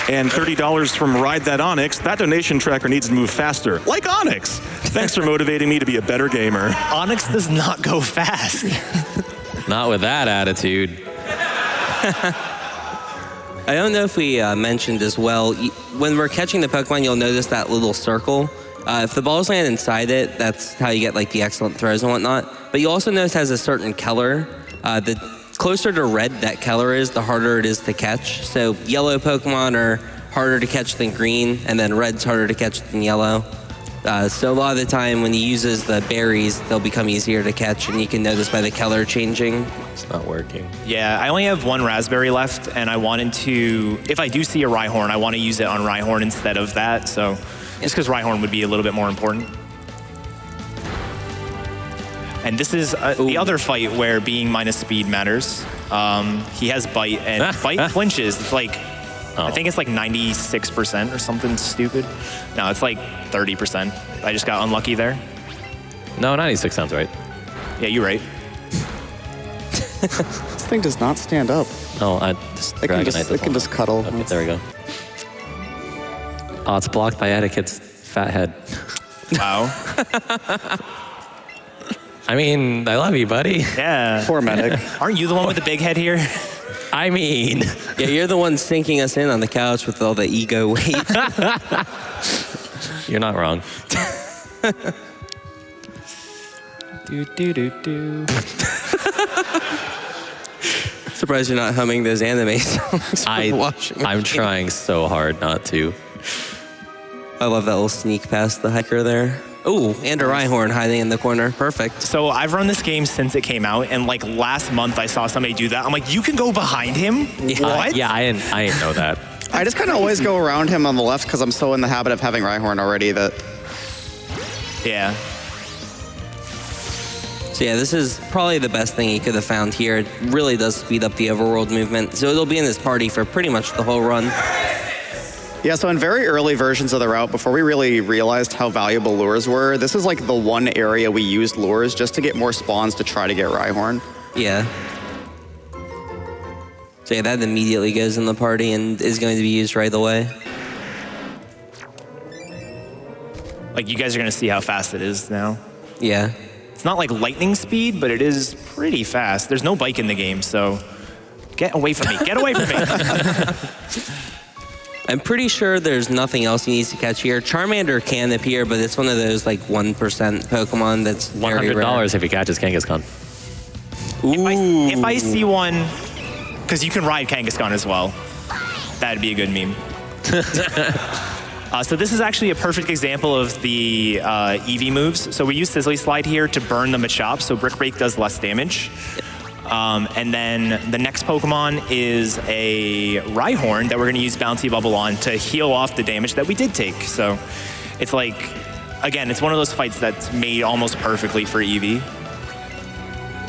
And $30 from Ride That Onyx. That donation tracker needs to move faster, like Onyx. Thanks for motivating me to be a better gamer. Onyx does not go fast. Not with that attitude. I don't know if we mentioned as well, when we're catching the Pokemon, you'll notice that little circle. If the balls land inside it, that's how you get like the excellent throws and whatnot. But you also notice it has a certain color. The closer to red that color is, the harder it is to catch. So yellow Pokemon are harder to catch than green, and then red's harder to catch than yellow. So a lot of the time when he uses the berries, they'll become easier to catch, and you can notice by the color changing. It's not working. Yeah, I only have one raspberry left, and I wanted to, if I do see a Rhyhorn, I want to use it on Rhyhorn instead of that, so just because Rhyhorn would be a little bit more important. And this is the other fight where being minus speed matters. He has Bite, and Bite flinches. It's like, I think it's like 96% or something stupid. No, it's like 30%. I just got unlucky there. No, 96 sounds right. Yeah, you're right. This thing does not stand up. Oh, I just It can just cuddle. Okay, there we go. Oh, it's blocked by Eddaket's fat head. Wow. I mean, I love you, buddy. Yeah. Poor medic. Aren't you the one with the big head here? I mean, Yeah, you're the one sinking us in on the couch with all the ego weight. you're not wrong. Do. Surprised you're not humming those anime songs. I'm trying so hard not to. I love that little sneak past the hiker there. Ooh, and a Rhyhorn hiding in the corner. Perfect. So I've run this game since it came out, and like last month I saw somebody do that. I'm like, you can go behind him? What? Yeah, I didn't know that. I just kind of always go around him on the left because I'm so in the habit of having Rhyhorn already that... Yeah. So yeah, this is probably the best thing he could have found here. It really does speed up the overworld movement. So it'll be in this party for pretty much the whole run. Yeah, so in very early versions of the route, before we really realized how valuable lures were, this is like the one area we used lures just to get more spawns to try to get Rhyhorn. Yeah. So yeah, that immediately goes in the party and is going to be used right away. Like you guys are gonna see how fast it is now. Yeah. It's not like lightning speed, but it is pretty fast. There's no bike in the game, so get away from me. Get away from me. I'm pretty sure there's nothing else he needs to catch here. Charmander can appear, but it's one of those like 1% Pokemon that's very rare. $100 if he catches Kangaskhan. If I see one, because you can ride Kangaskhan as well, that'd be a good meme. So this is actually a perfect example of the Eevee moves. So we use Sizzly Slide here to burn the Machop, so Brick Break does less damage. And then the next Pokemon is a Rhyhorn that we're going to use Bouncy Bubble on to heal off the damage that we did take. So it's like, again, it's one of those fights that's made almost perfectly for Eevee.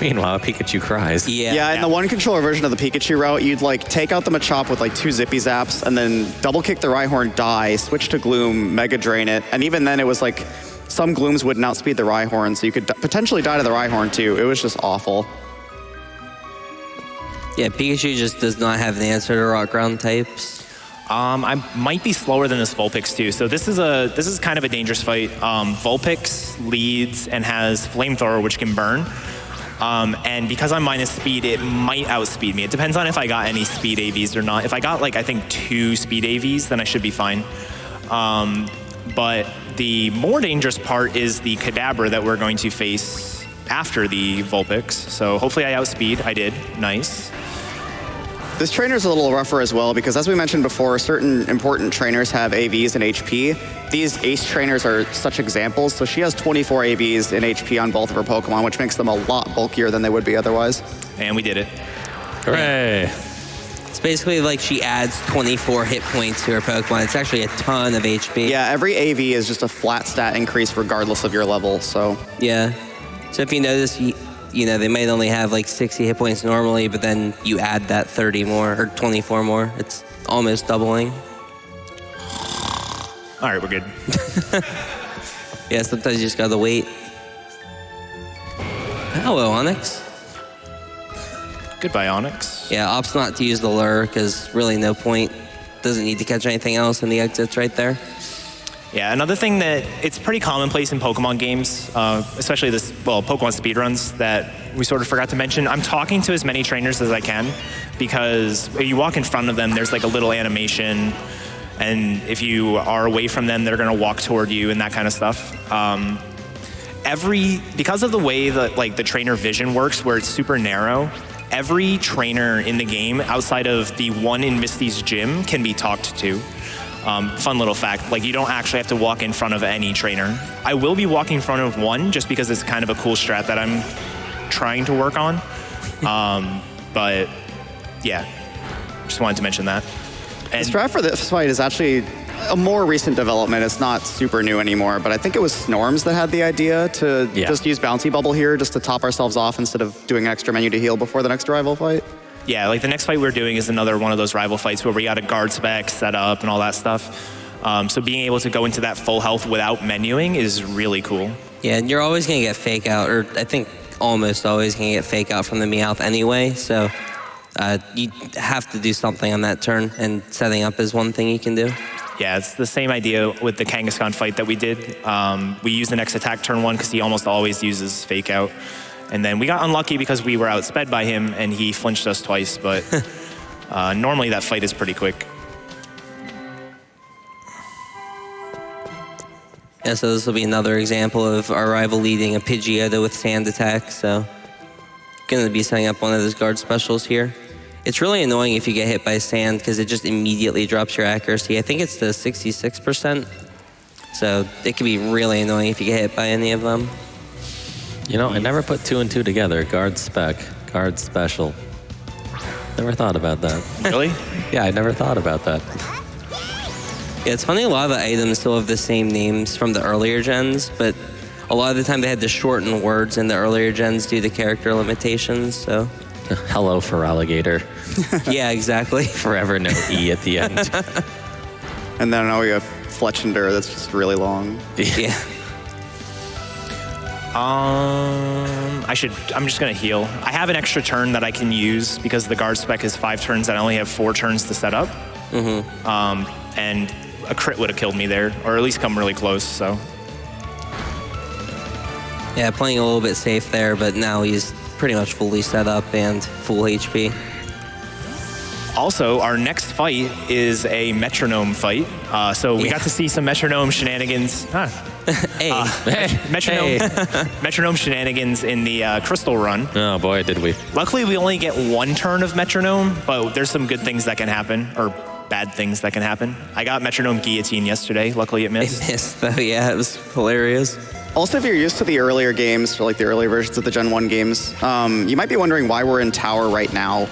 Meanwhile, Pikachu cries. Yeah, in the one controller version of the Pikachu route, you'd like take out the Machop with like 2 Zippy Zaps and then double kick the Rhyhorn, die, switch to Gloom, Mega Drain it. And even then it was like some Glooms wouldn't outspeed the Rhyhorn, so you could potentially die to the Rhyhorn too. It was just awful. Yeah, Pikachu just does not have the answer to rock ground types. I might be slower than this Vulpix too. So this is kind of a dangerous fight. Vulpix leads and has Flamethrower, which can burn. And because I'm minus speed, it might outspeed me. It depends on if I got any speed AVs or not. If I got like, I think 2 speed AVs, then I should be fine. But the more dangerous part is the Kadabra that we're going to face after the Vulpix. So hopefully I outspeed. I did. Nice. This trainer's a little rougher as well because as we mentioned before, certain important trainers have AVs and HP. These ace trainers are such examples. So she has 24 AVs and HP on both of her Pokemon, which makes them a lot bulkier than they would be otherwise. And we did it. Hooray! It's basically like she adds 24 hit points to her Pokemon. It's actually a ton of HP. Yeah, every AV is just a flat stat increase regardless of your level, so. Yeah. So if you notice, they might only have like 60 hit points normally, but then you add that 30 more or 24 more. It's almost doubling. All right, we're good. Yeah, sometimes you just gotta wait. Hello, Onyx. Goodbye, Onyx. Yeah, opts not to use the lure because really no point. Doesn't need to catch anything else, and the exit's right there. Yeah, another thing that it's pretty commonplace in Pokemon games, especially Pokemon speedruns, that we sort of forgot to mention. I'm talking to as many trainers as I can because if you walk in front of them, there's like a little animation, and if you are away from them, they're gonna walk toward you and that kind of stuff. Because of the way that like the trainer vision works, where it's super narrow, every trainer in the game outside of the one in Misty's gym can be talked to. Fun little fact, like you don't actually have to walk in front of any trainer. I will be walking in front of one just because it's kind of a cool strat that I'm trying to work on. But yeah, just wanted to mention that. The strat for this fight is actually a more recent development. It's not super new anymore, but I think it was Snorms that had the idea to just use Bouncy Bubble here just to top ourselves off instead of doing an extra menu to heal before the next rival fight. Yeah, like the next fight we're doing is another one of those rival fights where we got a guard spec set up and all that stuff. So being able to go into that full health without menuing is really cool. Yeah, and you're always going to get fake out, or I think almost always going to get fake out from the Meowth anyway, so you have to do something on that turn, and setting up is one thing you can do. Yeah, it's the same idea with the Kangaskhan fight that we did. We used the next attack turn 1 because he almost always uses fake out. And then we got unlucky because we were outsped by him and he flinched us twice, but normally that fight is pretty quick. Yeah, so this will be another example of our rival leading a Pidgeotto with sand attack, so gonna be setting up one of those guard specials here. It's really annoying if you get hit by sand because it just immediately drops your accuracy. I think it's to 66%, so it can be really annoying if you get hit by any of them. You know, I never put 2 and 2 together. Guard spec, guard special. Never thought about that. Really? Yeah, I never thought about that. Yeah, it's funny, a lot of the items still have the same names from the earlier gens, but a lot of the time they had to shorten words in the earlier gens due to character limitations, so. Hello for alligator. Yeah, exactly. Forever no E at the end. And then now we have Fletchender that's just really long. Yeah. I'm just gonna heal. I have an extra turn that I can use because the guard spec is 5 turns and I only have 4 turns to set up. And a crit would have killed me there, or at least come really close, so. Yeah, playing a little bit safe there, but now he's pretty much fully set up and full HP. Also, our next fight is a metronome fight. So we got to see some metronome shenanigans. Hey. Metronome shenanigans in the crystal run. Oh boy, did we. Luckily, we only get 1 turn of metronome, but there's some good things that can happen, or bad things that can happen. I got metronome guillotine yesterday. Luckily, it missed. It missed, though. Yeah, it was hilarious. Also, if you're used to the earlier games, or like the earlier versions of the Gen 1 games, you might be wondering why we're in Tower right now.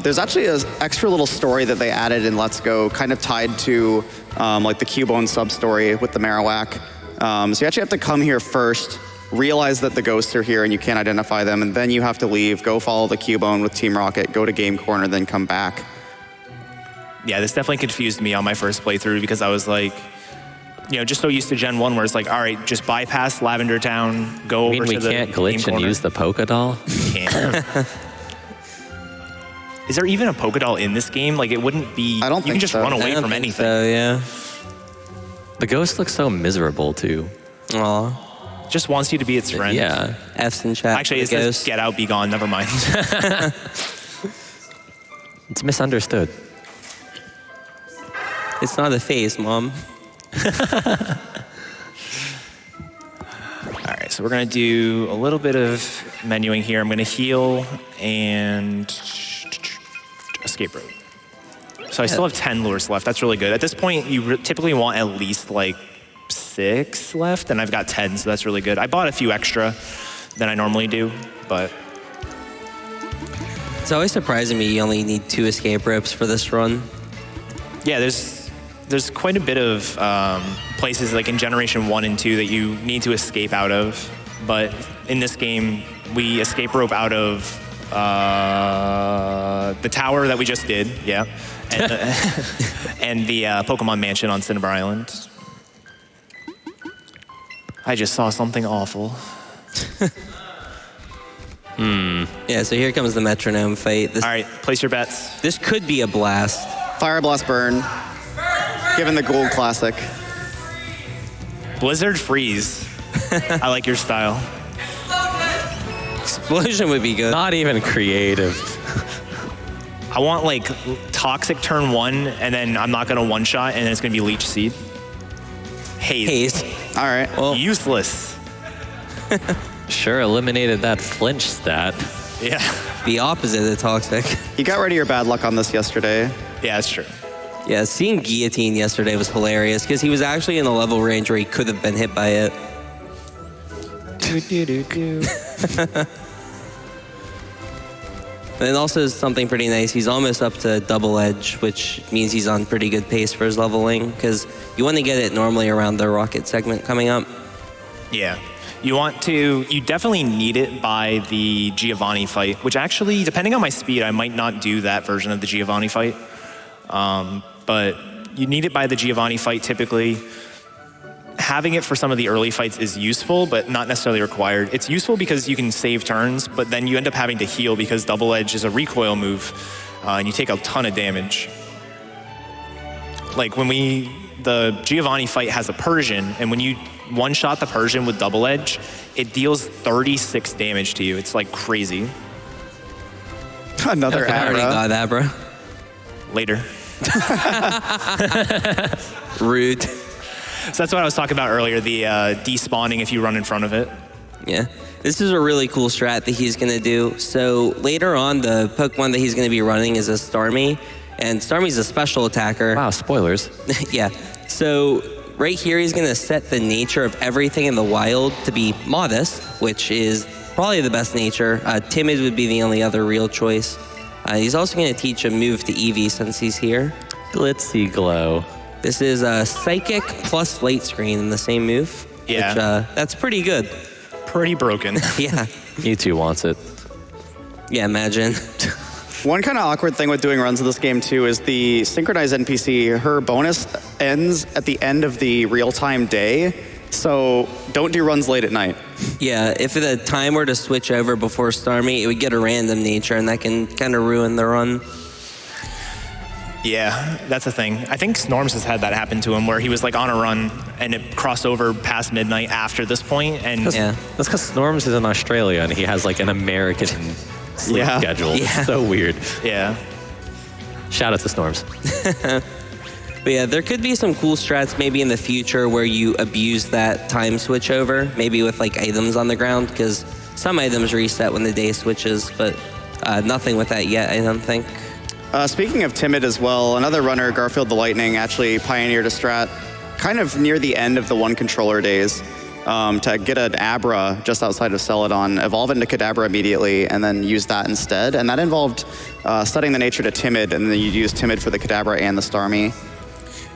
There's actually an extra little story that they added in Let's Go, kind of tied to like the Cubone sub-story with the Marowak. So you actually have to come here first, realize that the ghosts are here and you can't identify them, and then you have to leave, go follow the Cubone with Team Rocket, go to Game Corner, then come back. Yeah, this definitely confused me on my first playthrough because I was like, you know, just so used to Gen 1 where it's like, all right, just bypass Lavender Town, go over to the we can't glitch and use the Poké Doll? We can't. Is there even a Poké Doll in this game? Like, it wouldn't be... I don't You think can just so. run I away don't from think anything. So, yeah. The ghost looks so miserable too. Aw. Just wants you to be its friend. Yeah. F's in chat. Actually, it says, get out, be gone. Never mind. It's misunderstood. It's not a phase, Mom. All right, so we're going to do a little bit of menuing here. I'm going to heal and escape rope. So I still have 10 lures left. That's really good. At this point, you typically want at least like 6 left, and I've got 10, so that's really good. I bought a few extra than I normally do, but... It's always surprising me you only need 2 escape ropes for this run. Yeah, there's quite a bit of places like in Generation 1 and 2 that you need to escape out of, but in this game, we escape rope out of the tower that we just did, yeah, and and the Pokemon Mansion on Cinnabar Island. I just saw something awful. Yeah, so here comes the metronome fight. All right, place your bets. This could be a blast. Fire Blast Burn. Given the Gold Classic. Blizzard Freeze. I like your style. Explosion would be good. Not even creative. I want like Toxic turn 1, and then I'm not gonna one-shot, and then it's gonna be Leech Seed. Haze. All right. Well, Useless. Sure eliminated that flinch stat. Yeah. the opposite of toxic. You got rid of your bad luck on this yesterday. Yeah, that's true. Yeah, seeing Guillotine yesterday was hilarious because he was actually in a level range where he could have been hit by it. And also something pretty nice, he's almost up to double edge, which means he's on pretty good pace for his leveling because you want to get it normally around the rocket segment coming up. Yeah. You definitely need it by the Giovanni fight, which actually, depending on my speed, I might not do that version of the Giovanni fight. But you need it by the Giovanni fight typically. Having it for some of the early fights is useful, but not necessarily required. It's useful because you can save turns, but then you end up having to heal because Double Edge is a recoil move, and you take a ton of damage. Like the Giovanni fight has a Persian, and when you one-shot the Persian with Double Edge, it deals 36 damage to you. It's like crazy. Another I already Abra. got Abra. Later. Rude. So that's what I was talking about earlier, the despawning if you run in front of it. Yeah. This is a really cool strat that he's going to do. So later on, the Pokemon that he's going to be running is a Starmie. And Starmie's a special attacker. Wow, spoilers. Yeah. So right here, he's going to set the nature of everything in the wild to be modest, which is probably the best nature. Timid would be the only other real choice. He's also going to teach a move to Eevee since he's here. Glitzy Glow. This is a Psychic plus Light Screen in the same move. Yeah. Which, that's pretty good. Pretty broken. Yeah. Mewtwo wants it. Yeah, imagine. One kind of awkward thing with doing runs of this game too is the synchronized NPC, her bonus ends at the end of the real-time day, so don't do runs late at night. Yeah, if the time were to switch over before Starmie, it would get a random nature, and that can kind of ruin the run. Yeah, that's the thing. I think Snorms has had that happen to him where he was like on a run and it crossed over past midnight after this point, and Yeah. That's because Snorms is in Australia and he has like an American sleep schedule. Yeah. It's so weird. yeah. Shout out to Snorms. But yeah, there could be some cool strats maybe in the future where you abuse that time switch over, maybe with like items on the ground, because some items reset when the day switches, but nothing with that yet, I don't think. Speaking of Timid as well, another runner, Garfield the Lightning, actually pioneered a strat kind of near the end of the one controller days to get an Abra just outside of Celadon, evolve into Kadabra immediately, and then use that instead. And that involved studying the nature to Timid, and then you'd use Timid for the Kadabra and the Starmie.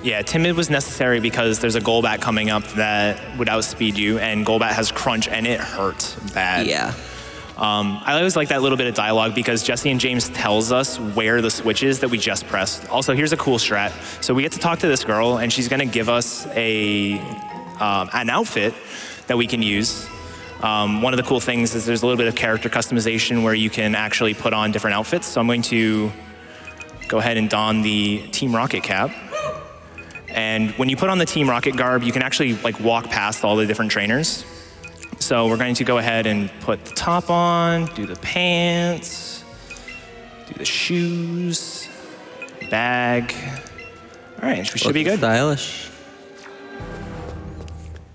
Yeah, Timid was necessary because there's a Golbat coming up that would outspeed you, and Golbat has Crunch, and it hurts bad. Yeah. I always like that little bit of dialogue because Jesse and James tells us where the switch is that we just pressed. Also, here's a cool strat. So we get to talk to this girl, and she's going to give us an outfit that we can use. One of the cool things is there's a little bit of character customization where you can actually put on different outfits. So I'm going to go ahead and don the Team Rocket cap. And when you put on the Team Rocket garb, you can actually like walk past all the different trainers. So we're going to go ahead and put the top on, do the pants, do the shoes, bag. All right, we should be good. Stylish.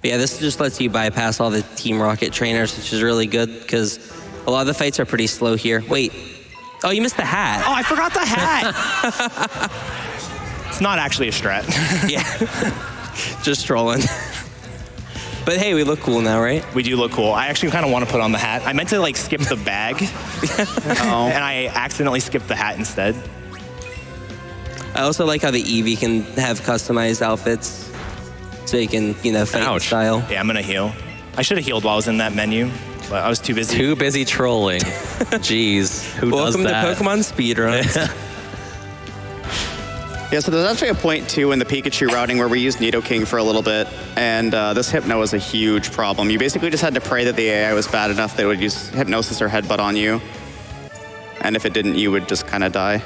But yeah, this just lets you bypass all the Team Rocket trainers, which is really good because a lot of the fights are pretty slow here. Wait. Oh, you missed the hat. Oh, I forgot the hat. It's not actually a strat. Yeah. Just trolling. But hey, we look cool now, right? We do look cool. I actually kind of want to put on the hat. I meant to like skip the bag, and I accidentally skipped the hat instead. I also like how the Eevee can have customized outfits, so you can, fight in style. Yeah, I'm gonna heal. I should have healed while I was in that menu. But I was too busy. Too busy trolling. Jeez, who Welcome does that? to Pokemon Speedruns. Yeah, so there's actually a point, too, in the Pikachu routing where we used Nidoking for a little bit, and this Hypno was a huge problem. You basically just had to pray that the AI was bad enough that it would use Hypnosis or Headbutt on you, and if it didn't, you would just kind of die.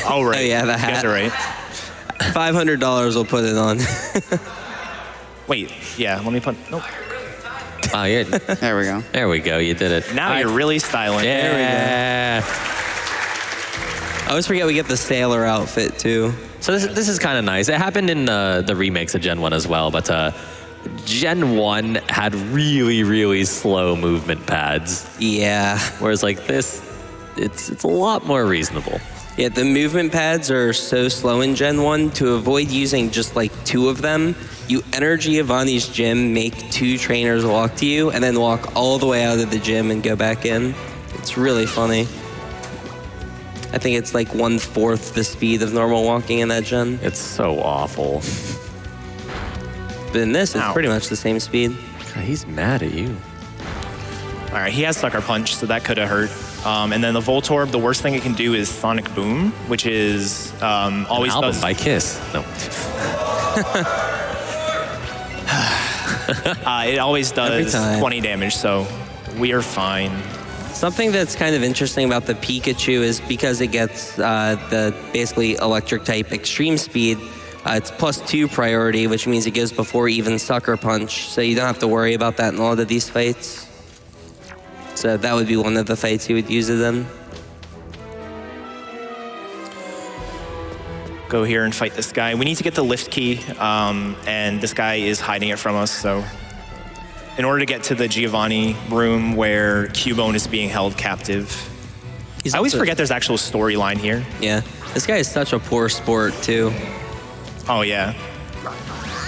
Oh, right. Oh, yeah, the You guys hat. are right. $500 will put it on. Wait, yeah, let me put... Nope. Oh, yeah. There we go. There we go. You did it. Now you're really styling. Yeah. I always forget we get the sailor outfit, too. So this is kind of nice. It happened in the remakes of Gen 1 as well, but Gen 1 had really, really slow movement pads. Yeah. Whereas like this, it's a lot more reasonable. Yeah, the movement pads are so slow in Gen 1. To avoid using just like 2 of them, you enter Giovanni's gym, make 2 trainers walk to you, and then walk all the way out of the gym and go back in. It's really funny. I think it's like 1/4 the speed of normal walking in that gen. It's so awful. But in this, it's Ow. pretty much the same speed. God, he's mad at you. All right, he has Sucker Punch, so that could have hurt. And then the Voltorb, the worst thing it can do is Sonic Boom, which is always An album does... by Kiss. No. it always Every does time. 20 damage, so we are fine. Something that's kind of interesting about the Pikachu is because it gets the basically electric type extreme speed, it's +2 priority, which means it goes before even Sucker Punch. So you don't have to worry about that in a lot of these fights. So that would be one of the fights you would use it in. Go here and fight this guy. We need to get the lift key, and this guy is hiding it from us, so... In order to get to the Giovanni room where Cubone is being held captive. I always forget there's actual storyline here. Yeah. This guy is such a poor sport, too. Oh, yeah.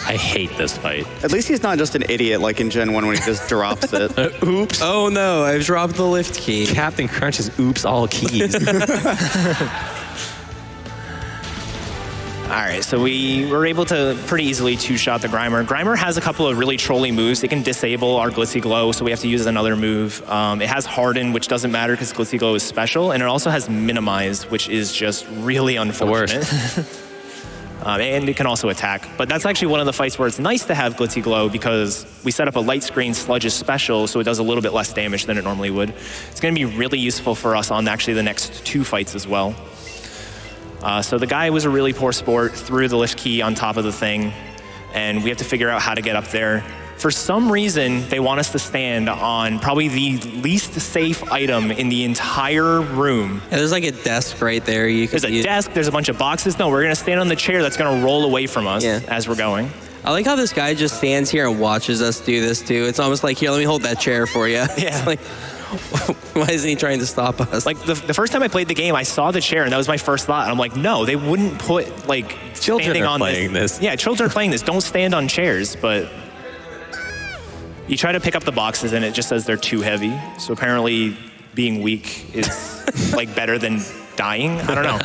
I hate this fight. At least he's not just an idiot like in Gen 1 when he just drops it. Oops. Oh, no. I've dropped the lift key. Captain Crunch is oops all keys. All right, so we were able to pretty easily two-shot the Grimer. Grimer has a couple of really trolly moves. It can disable our Glitzy Glow, so we have to use another move. It has Harden, which doesn't matter because Glitzy Glow is special, and it also has Minimize, which is just really unfortunate. And it can also attack. But that's actually one of the fights where it's nice to have Glitzy Glow because we set up a light screen. Sludge is special, so it does a little bit less damage than it normally would. It's going to be really useful for us on actually the next 2 fights as well. So the guy was a really poor sport, threw the lift key on top of the thing, and we have to figure out how to get up there. For some reason, they want us to stand on probably the least safe item in the entire room. Yeah, there's like a desk right there. There's a desk, there's a bunch of boxes. No, we're gonna stand on the chair that's gonna roll away from us as we're going. I like how this guy just stands here and watches us do this too. It's almost like, here, let me hold that chair for you. Yeah. It's like, why isn't he trying to stop us? Like the first time I played the game, I saw the chair and that was my first thought. And I'm like, no, they wouldn't put like Children standing are on playing this. Yeah, children are playing this. Don't stand on chairs, but you try to pick up the boxes and it just says they're too heavy. So apparently being weak is like better than dying. I don't know.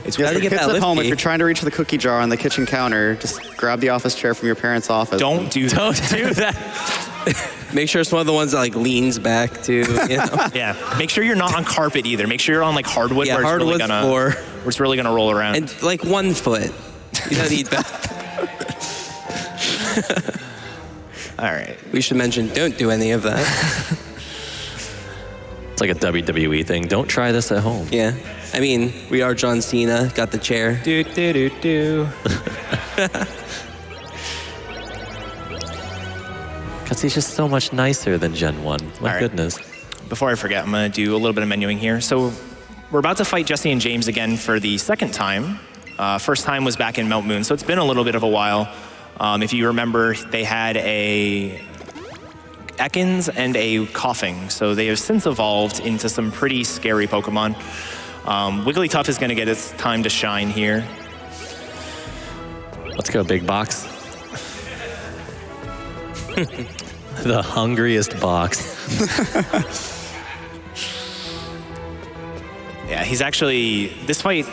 It's gotta for get kids that at lift home. key. If you're trying to reach the cookie jar on the kitchen counter, just grab the office chair from your parents' office. Don't do that. Don't do that. Make sure it's one of the ones that like leans back too. You know? Yeah. Make sure you're not on carpet either. Make sure you're on like hardwood Yeah, where it's really hardwood gonna floor. where it's really gonna roll around. And like 1 foot. You don't need that. All right. We should mention, don't do any of that. It's like a WWE thing. Don't try this at home. Yeah. I mean, we are John Cena, got the chair. Do do do do. Because he's just so much nicer than Gen 1. My All right. goodness. Before I forget, I'm gonna do a little bit of menuing here. So we're about to fight Jesse and James again for the second time. First time was back in Mount Moon, so it's been a little bit of a while. If you remember, they had a Ekans and a Coughing, so they have since evolved into some pretty scary Pokemon. Wigglytuff is gonna get its time to shine here. Let's go, big box. The hungriest box. Yeah, he's actually, this fight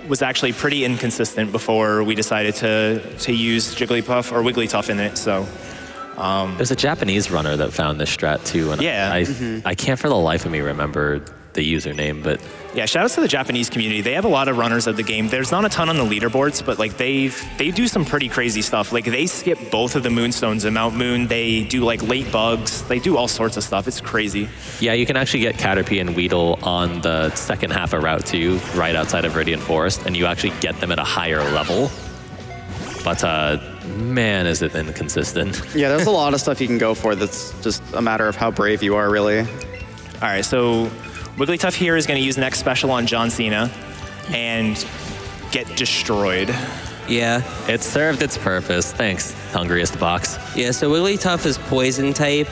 was actually pretty inconsistent before we decided to use Jigglypuff or Wigglytuff in it. So There's a Japanese runner that found this strat too, and Yeah. I can't for the life of me remember the username, but yeah, shout outs to the Japanese community. They have a lot of runners of the game. There's not a ton on the leaderboards, but like they do some pretty crazy stuff. Like they skip both of the moonstones in Mount Moon. They do like late bugs. They do all sorts of stuff. It's crazy. yeah, you can actually get Caterpie and Weedle on the second half of Route 2, right outside of Viridian Forest, and you actually get them at a higher level. But man, is it inconsistent. Yeah, there's a lot of stuff you can go for that's just a matter of how brave you are, really. All right, so Wigglytuff here is going to use an X special on John Cena and get destroyed. Yeah. It served its purpose. Thanks, hungriest box. Yeah, so Wigglytuff is poison type,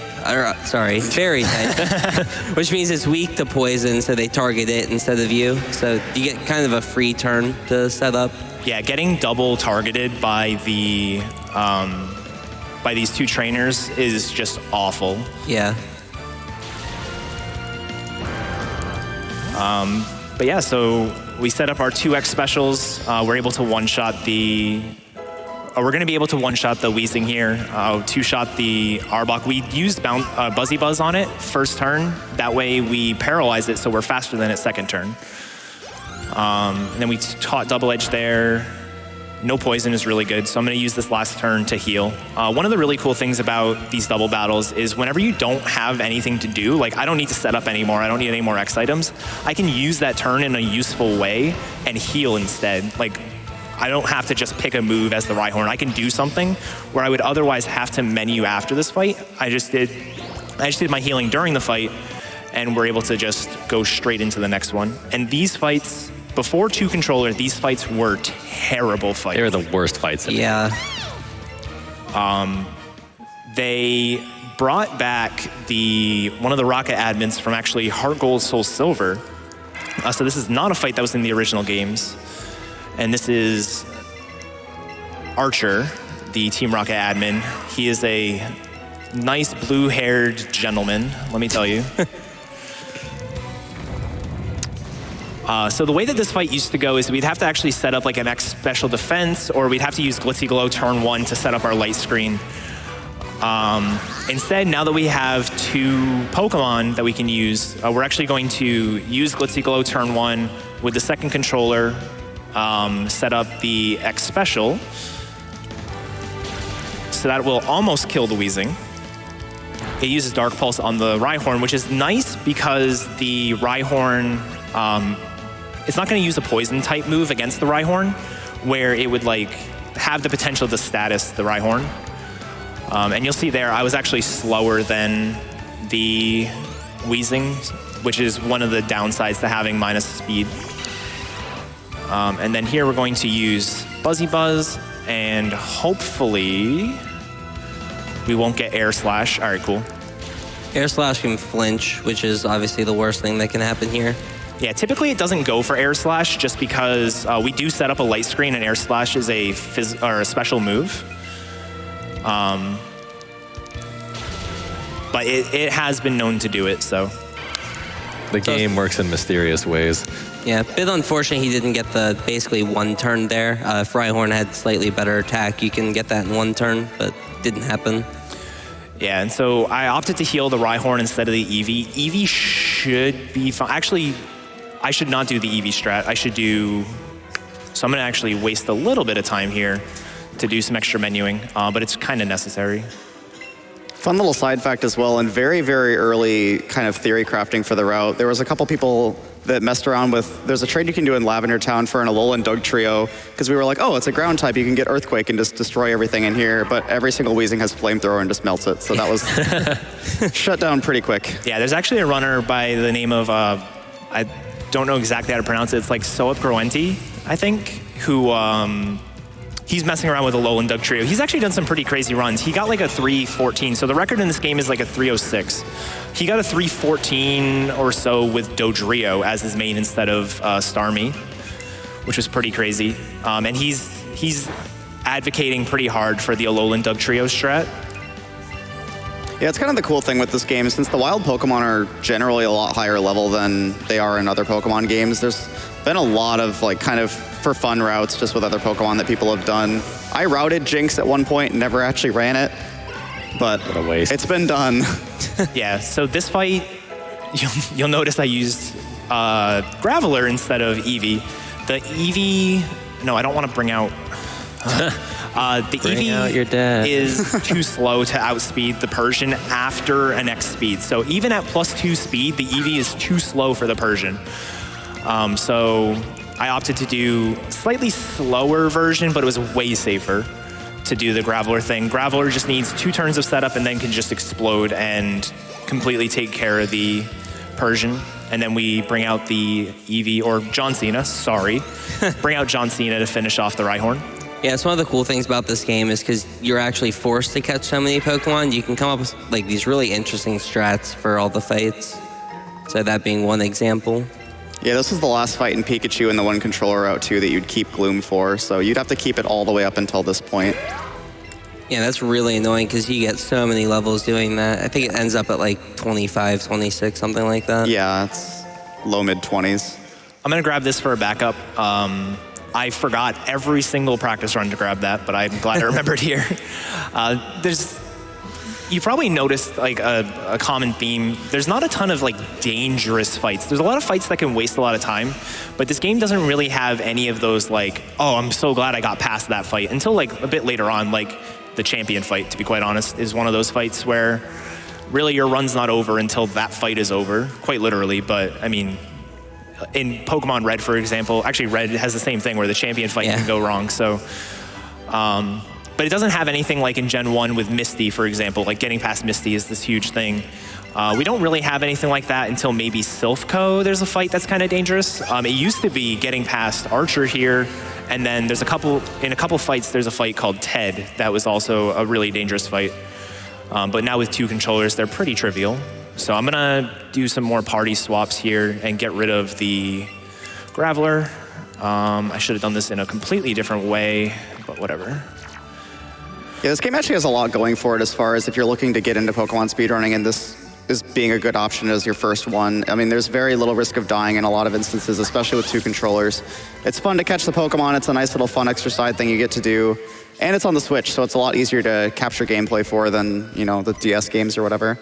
sorry, fairy type, which means it's weak to poison, so they target it instead of you. So you get kind of a free turn to set up. Yeah, getting double targeted by the by these two trainers is just awful. Yeah. But yeah, so we set up our 2X specials. We're able to one-shot the... we're going to be able to one-shot the Weezing here, two-shot the Arbok. We used Buzzy Buzz on it first turn. That way we paralyze it so we're faster than its second turn. And then we taught Double Edge there. No poison is really good, so I'm going to use this last turn to heal. One of the really cool things about these double battles is whenever you don't have anything to do, like I don't need to set up anymore, I don't need any more X items, I can use that turn in a useful way and heal instead. Like I don't have to just pick a move as the Rhyhorn. I can do something where I would otherwise have to menu after this fight. I just did my healing during the fight, and we're able to just go straight into the next one. And these fights, before 2-controller, these fights were terrible fights. They were the worst fights in Yeah. They brought back one of the Rocket admins from actually Heart Gold, Soul Silver. So this is not a fight that was in the original games. And this is Archer, the Team Rocket admin. He is a nice blue-haired gentleman, let me tell you. So the way that this fight used to go is we'd have to actually set up like an X special defense, or we'd have to use Glitzy Glow turn 1 to set up our light screen. Instead, now that we have 2 Pokemon that we can use, we're actually going to use Glitzy Glow turn 1 with the second controller, set up the X special. So that will almost kill the Weezing. It uses Dark Pulse on the Rhyhorn, which is nice because the Rhyhorn, it's not going to use a poison type move against the Rhyhorn, where it would like have the potential to status the Rhyhorn. And you'll see there, I was actually slower than the Weezing, which is one of the downsides to having minus speed. And then here we're going to use Buzzy Buzz, and hopefully we won't get Air Slash. All right, cool. Air Slash can flinch, which is obviously the worst thing that can happen here. Yeah, typically it doesn't go for Air Slash just because we do set up a light screen, and Air Slash is a special move. But it has been known to do it, so. The game works in mysterious ways. Yeah, a bit unfortunate he didn't get the basically 1 turn there. If Rhyhorn had slightly better attack, you can get that in 1 turn, but didn't happen. Yeah, and so I opted to heal the Rhyhorn instead of the Eevee. Eevee should be fine. Actually, I should not do the Eevee strat. So I'm gonna actually waste a little bit of time here to do some extra menuing, but it's kind of necessary. Fun little side fact as well, and very, very early kind of theory crafting for the route, there was a couple people that messed around with, there's a trade you can do in Lavender Town for an Alolan Dugtrio, because we were like, oh, it's a ground type, you can get Earthquake and just destroy everything in here, but every single Weezing has Flamethrower and just melts it, so that was shut down pretty quick. Yeah, there's actually a runner by the name of, I don't know exactly how to pronounce it, it's like Soap Groenti, I think, who, he's messing around with Alolan Dugtrio. He's actually done some pretty crazy runs. He got like a 314. So the record in this game is like a 306. He got a 314 or so with Dodrio as his main instead of Starmie, which was pretty crazy. And he's advocating pretty hard for the Alolan Dugtrio strat. Yeah, it's kind of the cool thing with this game, since the wild Pokemon are generally a lot higher level than they are in other Pokemon games, there's been a lot of like kind of for fun routes just with other Pokemon that people have done. I routed Jinx at one point and never actually ran it, but What a waste. it's been done. Yeah, so this fight, you'll notice I used Graveler instead of Eevee. The Eevee, no, I don't want to bring out. The Bring out your Eevee dad. is too slow to outspeed the Persian after an X speed. So even at +2 speed, the Eevee is too slow for the Persian. So I opted to do slightly slower version, but it was way safer to do the Graveler thing. Graveler just needs 2 turns of setup and then can just explode and completely take care of the Persian. And then we bring out the Eevee, or John Cena, sorry. Bring out John Cena to finish off the Rhyhorn. Yeah, it's one of the cool things about this game is because you're actually forced to catch so many Pokemon, you can come up with like these really interesting strats for all the fights. So that being one example. Yeah, this was the last fight in Pikachu and the one controller route too that you'd keep Gloom for, so you'd have to keep it all the way up until this point. Yeah, that's really annoying because you get so many levels doing that. I think it ends up at like 25, 26, something like that. Yeah, it's low mid-20s. I'm gonna grab this for a backup. I forgot every single practice run to grab that, but I'm glad I remembered here. You probably noticed like a common theme. There's not a ton of like dangerous fights. There's a lot of fights that can waste a lot of time, but this game doesn't really have any of those like, oh, I'm so glad I got past that fight until like a bit later on, like the champion fight, to be quite honest, is one of those fights where really your run's not over until that fight is over, quite literally. But I mean, in Pokemon Red, for example, actually Red has the same thing where the champion fight can go wrong. So, but it doesn't have anything like in Gen 1 with Misty, for example. Like getting past Misty is this huge thing. We don't really have anything like that until maybe Silphco. There's a fight that's kind of dangerous. It used to be getting past Archer here, and then there's in a couple fights, there's a fight called Ted that was also a really dangerous fight. But now with 2 controllers, they're pretty trivial. So I'm gonna do some more party swaps here and get rid of the Graveler. I should have done this in a completely different way, but whatever. Yeah, this game actually has a lot going for it as far as if you're looking to get into Pokemon speedrunning, and this is being a good option as your first one. I mean, there's very little risk of dying in a lot of instances, especially with 2 controllers. It's fun to catch the Pokemon. It's a nice little fun exercise thing you get to do. And it's on the Switch, so it's a lot easier to capture gameplay for than, you know, the DS games or whatever.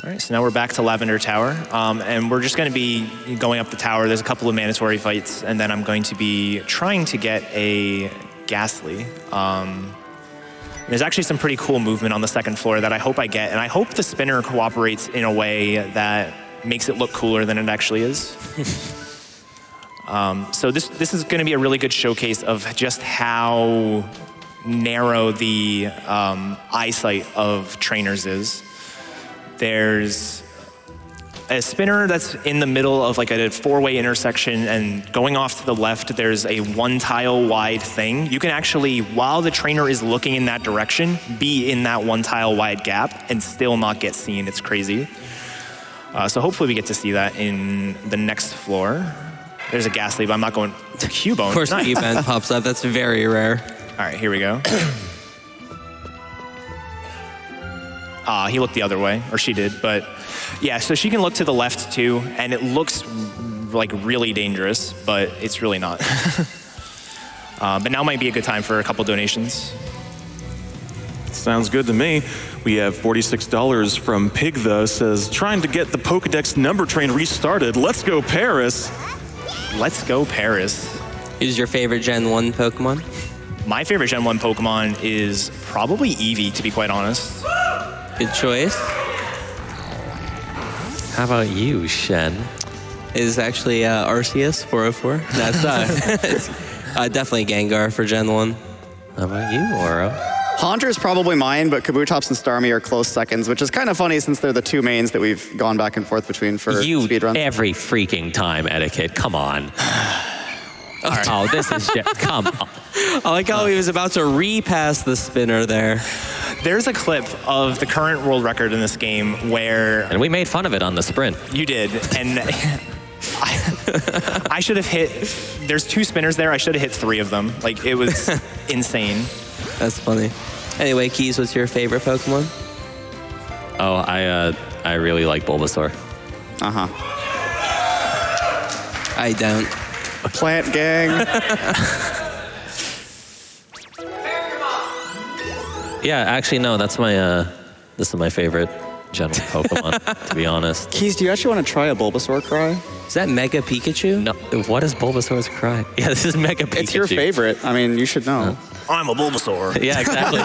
All right, so now we're back to Lavender Tower, and we're just going to be going up the tower. There's a couple of mandatory fights, and then I'm going to be trying to get a Ghastly. There's actually some pretty cool movement on the 2nd floor that I hope I get, and I hope the spinner cooperates in a way that makes it look cooler than it actually is. So this is going to be a really good showcase of just how narrow the eyesight of trainers is. There's a spinner that's in the middle of like a 4-way intersection, and going off to the left, there's a 1-tile wide thing. You can actually, while the trainer is looking in that direction, be in that 1-tile wide gap and still not get seen. It's crazy. So hopefully we get to see that in the next floor. There's a Ghastly, but I'm not going to Cubone. Of course, the event pops up. That's very rare. All right, here we go. He looked the other way, or she did, but yeah, so she can look to the left too, and it looks like really dangerous, but it's really not. But now might be a good time for a couple donations. Sounds good to me. We have $46 from Pigtha, says, trying to get the Pokedex number train restarted. Let's go Paris. Let's go Paris. Who's your favorite Gen 1 Pokemon? My favorite Gen 1 Pokemon is probably Eevee, to be quite honest. Good choice. How about you, Shen? It is actually Arceus 404. That's it's, definitely Gengar for Gen 1. How about you, Ouro? Haunter is probably mine, but Kabutops and Starmie are close seconds, which is kind of funny since they're the 2 mains that we've gone back and forth between for speedruns. Every freaking time, Eddaket. Come on. Oh, this is just, come on. I like how he was about to repass the spinner there. There's a clip of the current world record in this game where... And we made fun of it on the sprint. You did, and I should have hit... There's 2 spinners there, I should have hit 3 of them. Like, it was insane. That's funny. Anyway, Keys, what's your favorite Pokemon? Oh, I really like Bulbasaur. Uh-huh. I don't. Plant gang. Yeah, actually, no, that's my, this is my favorite general Pokemon, to be honest. Keys, do you actually want to try a Bulbasaur cry? Is that Mega Pikachu? No, what is Bulbasaur's cry? Yeah, this is Mega Pikachu. It's your favorite. I mean, you should know. I'm a Bulbasaur. Yeah, exactly.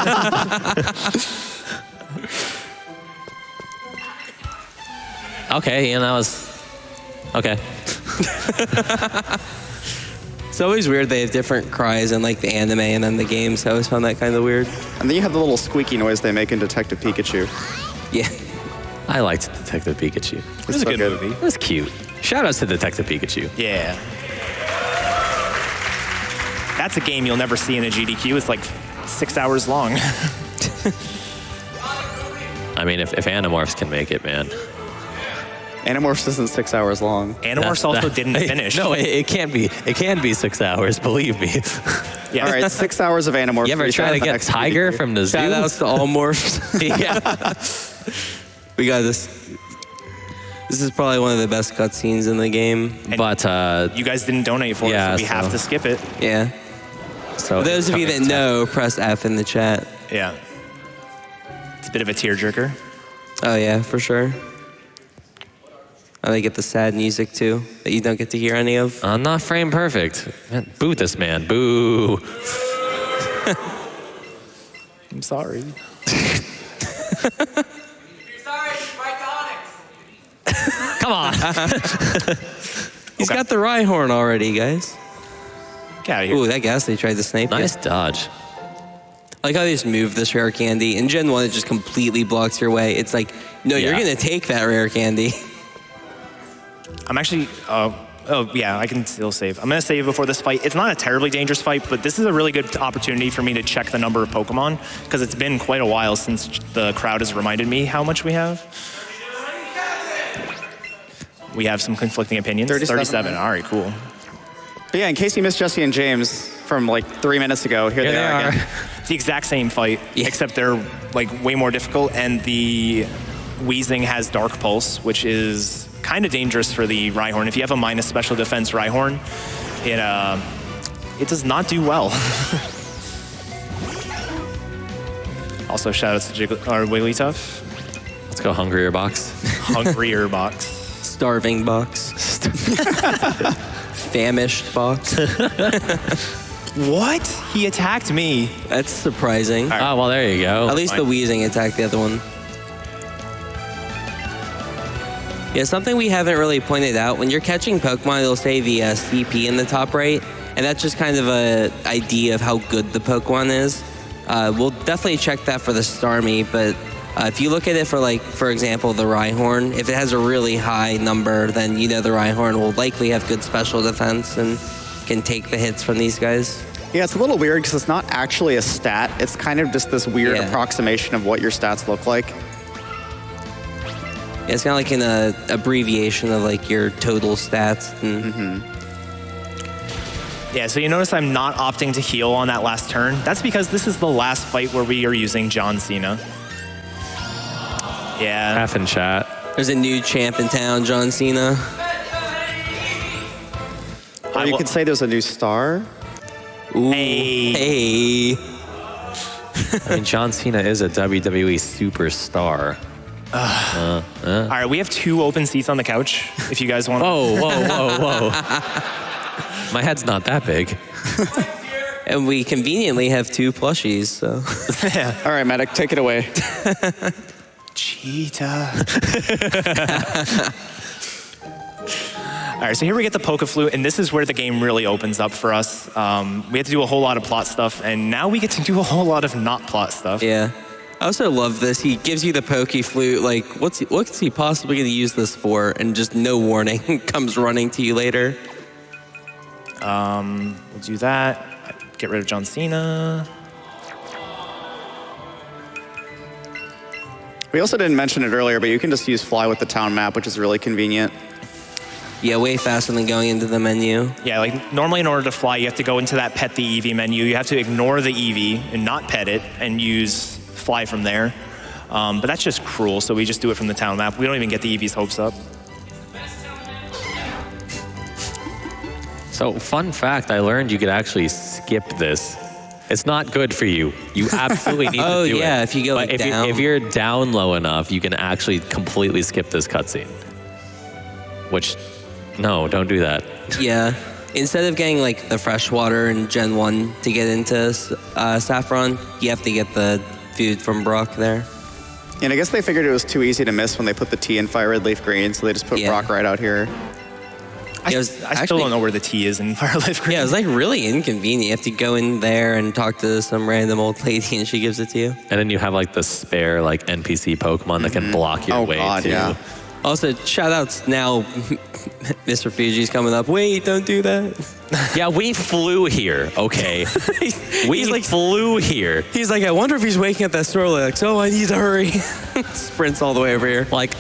Okay, and that was... Okay. It's always weird they have different cries in like the anime and then the games. I always found that kind of weird. And then you have the little squeaky noise they make in Detective Pikachu. Yeah. I liked Detective Pikachu. It was a good movie. It was cute. Shout outs to Detective Pikachu. Yeah. That's a game you'll never see in a GDQ. It's like 6 hours long. I mean, if Animorphs can make it, man. Animorphs isn't 6 hours long. Animorphs also didn't finish. No, it can't be. It can be 6 hours, believe me. Yeah. All right, 6 hours of Animorphs. You ever try to get Tiger from the zoo? Shout outs to all morphs. Yeah. We got this. This is probably one of the best cutscenes in the game. But, You guys didn't donate for it, Yeah, so we have to skip it. Yeah. so... For those of you that know, press F in the chat. Yeah. It's a bit of a tearjerker. Oh yeah, for sure. Oh, they get the sad music too, that you don't get to hear any of. I'm not frame perfect. Man, boo this man. Boo. I'm sorry. Come on. He's got the Rhyhorn already, guys. Get out of here. Ooh, that Ghastly tried to snipe you. Nice dodge. Like how they just move this rare candy. In Gen 1, it just completely blocks your way. It's like, no, you're Yeah. going to take that rare candy. I'm actually, oh yeah, I can still save. I'm gonna save before this fight. It's not a terribly dangerous fight, but this is a really good opportunity for me to check the number of Pokemon, because it's been quite a while since the crowd has reminded me how much we have. We have some conflicting opinions. 37. All right, cool. But yeah, in case you missed Jesse and James from like 3 minutes ago, here they are again. It's the exact same fight, Yeah. except they're like way more difficult, and the Weezing has Dark Pulse, which is kind of dangerous for the Rhyhorn. If you have a minus special defense Rhyhorn, it does not do well. Also, shout outs to Wigglytuff. Let's go hungrier box. Hungrier box. Starving box. Famished box. What? He attacked me. That's surprising. Oh, well, there you go. At least the Weezing attacked the other one. Yeah, something we haven't really pointed out, when you're catching Pokemon, it'll say the CP in the top right, and that's just kind of an idea of how good the Pokemon is. We'll definitely check that for the Starmie, but if you look at it for, like, for example, the Rhyhorn, if it has a really high number, then you know the Rhyhorn will likely have good special defense and can take the hits from these guys. Yeah, it's a little weird because it's not actually a stat. It's kind of just this weird Yeah. approximation of what your stats look like. Yeah, it's kind of like an abbreviation of, like, your total stats. And Yeah, so you notice I'm not opting to heal on that last turn. That's because this is the last fight where we are using John Cena. Yeah. Half in chat. There's a new champ in town, John Cena. Or you could say there's a new star. Ooh. Hey. Hey. I mean, John Cena is a WWE superstar. All right, we have 2 open seats on the couch, if you guys want to. Whoa. My head's not that big. And we conveniently have 2 plushies, so. All right, Medic, take it away. Cheetah. All right, so here we get the Poke-Flute, and this is where the game really opens up for us. We have to do a whole lot of plot stuff, and now we get to do a whole lot of not plot stuff. Yeah. I also love this. He gives you the Poke-Flute, like, what's he possibly going to use this for? And just no warning, comes running to you later. We'll do that. Get rid of John Cena. We also didn't mention it earlier, but you can just use Fly with the town map, which is really convenient. Yeah, way faster than going into the menu. Yeah, like normally in order to fly, you have to go into that pet the Eevee menu. You have to ignore the Eevee and not pet it and use fly from there. But that's just cruel, so we just do it from the town map. We don't even get the Eevee's hopes up. So, fun fact, I learned you could actually skip this. It's not good for you. You absolutely need to do it. Oh, yeah, if you go But like down. if you're down low enough, you can actually completely skip this cutscene. Which, no, don't do that. Yeah. Instead of getting like the fresh water in Gen 1 to get into Saffron, you have to get the food from Brock there. And I guess they figured it was too easy to miss when they put the T in Fire Red Leaf Green, so they just put Yeah. Brock right out here. It was I still don't know where the T is in Firelight Green. Yeah, it was like really inconvenient. You have to go in there and talk to some random old lady and she gives it to you. And then you have like the spare like NPC Pokemon that can block your Oh, way God, too. yeah. Also, shout outs now, Mr. Fuji's coming up. Wait, don't do that. Yeah, we flew here, okay? we flew here. He's like, I wonder if he's waking up that Snorlax. Oh, I need to hurry. Sprints all the way over here. Like,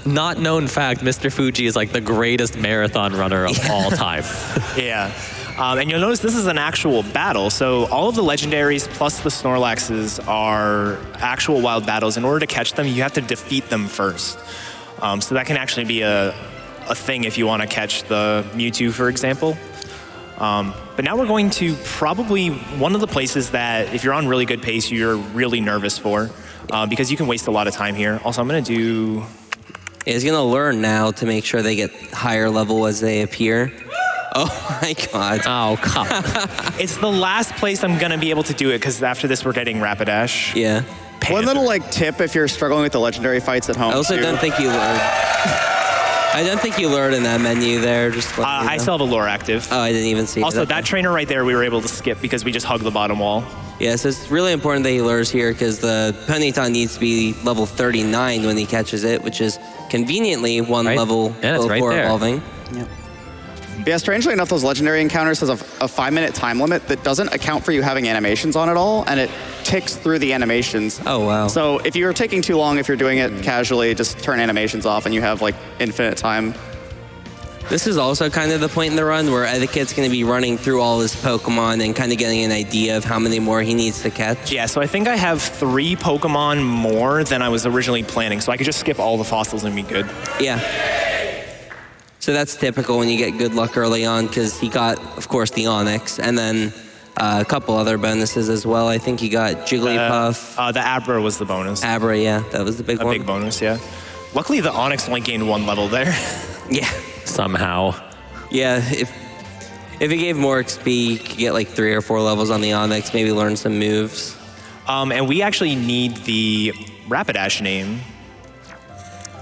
not known fact, Mr. Fuji is like the greatest marathon runner of all time. Yeah. And you'll notice this is an actual battle. So all of the legendaries plus the Snorlaxes are actual wild battles. In order to catch them, you have to defeat them first. So that can actually be a thing if you want to catch the Mewtwo, for example. But now we're going to probably one of the places that if you're on really good pace, you're really nervous for, because you can waste a lot of time here. Also, I'm going to do... He's going to learn now to make sure they get higher level as they appear. Oh my God. Oh, come on. It's the last place I'm going to be able to do it, because after this we're getting Rapidash. Yeah. One little like tip if you're struggling with the legendary fights at home. I also too. don't think you learned. I don't think you lured in that menu there. Just let me I know. still have a lure active. Oh, I didn't even see Also, it. that trainer right there, we were able to skip because we just hugged the bottom wall. Yeah, so it's really important that he lures here because the Ponyta needs to be level 39 when he catches it, which is conveniently one Right. level Yeah, it's right before there. evolving. Yeah, strangely enough, those legendary encounters has a 5-minute time limit that doesn't account for you having animations on at all, and it ticks through the animations. Oh, wow. So if you're taking too long, if you're doing it casually, just turn animations off and you have like infinite time. This is also kind of the point in the run where Eddaket's going to be running through all his Pokemon and kind of getting an idea of how many more he needs to catch. Yeah, so I think I have 3 Pokemon more than I was originally planning, so I could just skip all the fossils and be good. Yeah. So that's typical when you get good luck early on because he got, of course, the Onix and then a couple other bonuses as well. I think he got Jigglypuff, The Abra was the bonus. Abra, yeah, that was the big A one. big bonus, yeah. Luckily, the Onix only gained 1 level there. Yeah. Somehow. Yeah, if he gave more XP, he could get like 3 or 4 levels on the Onix, maybe learn some moves. And we actually need the Rapidash name.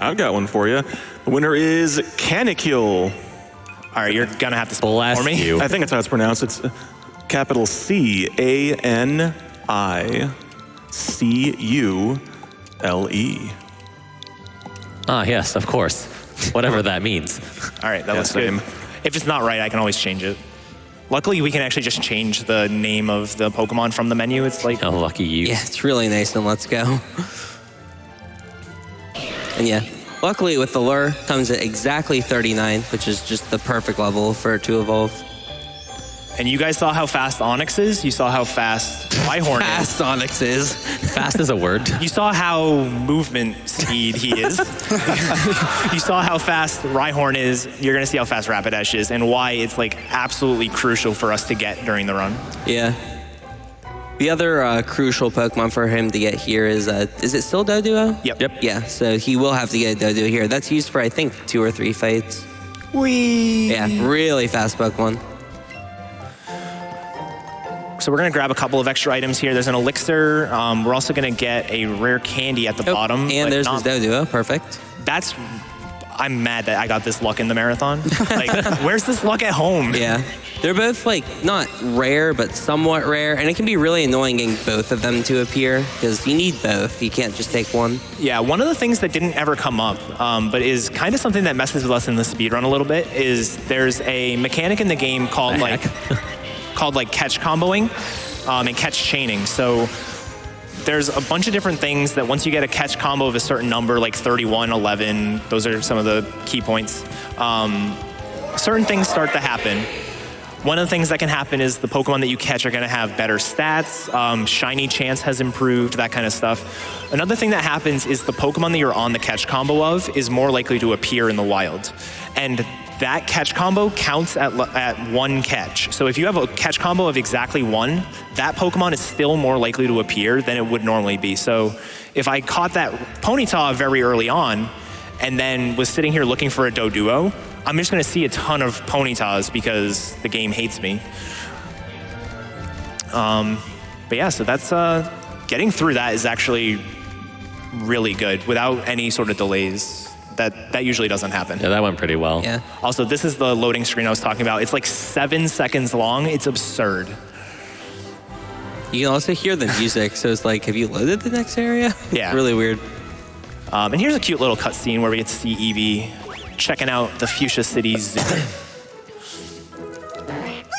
I've got one for you. The winner is Canicule. All right, you're going to have to spell it Bless for me. you. I think that's how it's pronounced. It's capital CANICULE. Ah, yes, of course. Whatever that means. All right, that Yeah, looks good. same. If it's not right, I can always change it. Luckily, we can actually just change the name of the Pokemon from the menu. It's like, Oh, lucky you. Yeah, it's really nice and let's go. And yeah, luckily with the lure comes at exactly 39, which is just the perfect level for it to evolve. and you guys saw how fast Onix is. You saw how fast Rhyhorn is. Fast Onix is. Fast is a word. You saw how movement speed he is. You saw how fast Rhyhorn is. You're going to see how fast Rapidash is and why it's like absolutely crucial for us to get during the run. Yeah. The other crucial Pokemon for him to get here is it still Doduo? Yep. Yeah, so he will have to get a Doduo here. That's used for, I think, 2 or 3 fights. Whee! Yeah, really fast Pokemon. So we're going to grab a couple of extra items here. There's an elixir. We're also going to get a rare candy at the bottom. And but there's not- his Doduo, perfect. I'm mad that I got this luck in the marathon. Like, where's this luck at home? Yeah. They're both, like, not rare, but somewhat rare. And it can be really annoying getting both of them to appear because you need both. You can't just take one. Yeah, one of the things that didn't ever come up, but is kind of something that messes with us in the speedrun a little bit, is there's a mechanic in the game called catch comboing and catch chaining. So there's a bunch of different things that once you get a catch combo of a certain number, like 31, 11, those are some of the key points, certain things start to happen. One of the things that can happen is the Pokemon that you catch are going to have better stats, shiny chance has improved, that kind of stuff. Another thing that happens is the Pokemon that you're on the catch combo of is more likely to appear in the wild. And that catch combo counts at one catch. So if you have a catch combo of exactly one, that Pokemon is still more likely to appear than it would normally be. So if I caught that Ponyta very early on and then was sitting here looking for a Doduo, I'm just going to see a ton of Ponytas because the game hates me. But yeah, so that's getting through that is actually really good without any sort of delays. That usually doesn't happen. Yeah, that went pretty well. Yeah. Also, this is the loading screen I was talking about. It's like 7 seconds long. It's absurd. You can also hear the music, so it's like, have you loaded the next area? Yeah. It's really weird. And here's a cute little cutscene where we get to see Eevee checking out the Fuchsia City Zoo.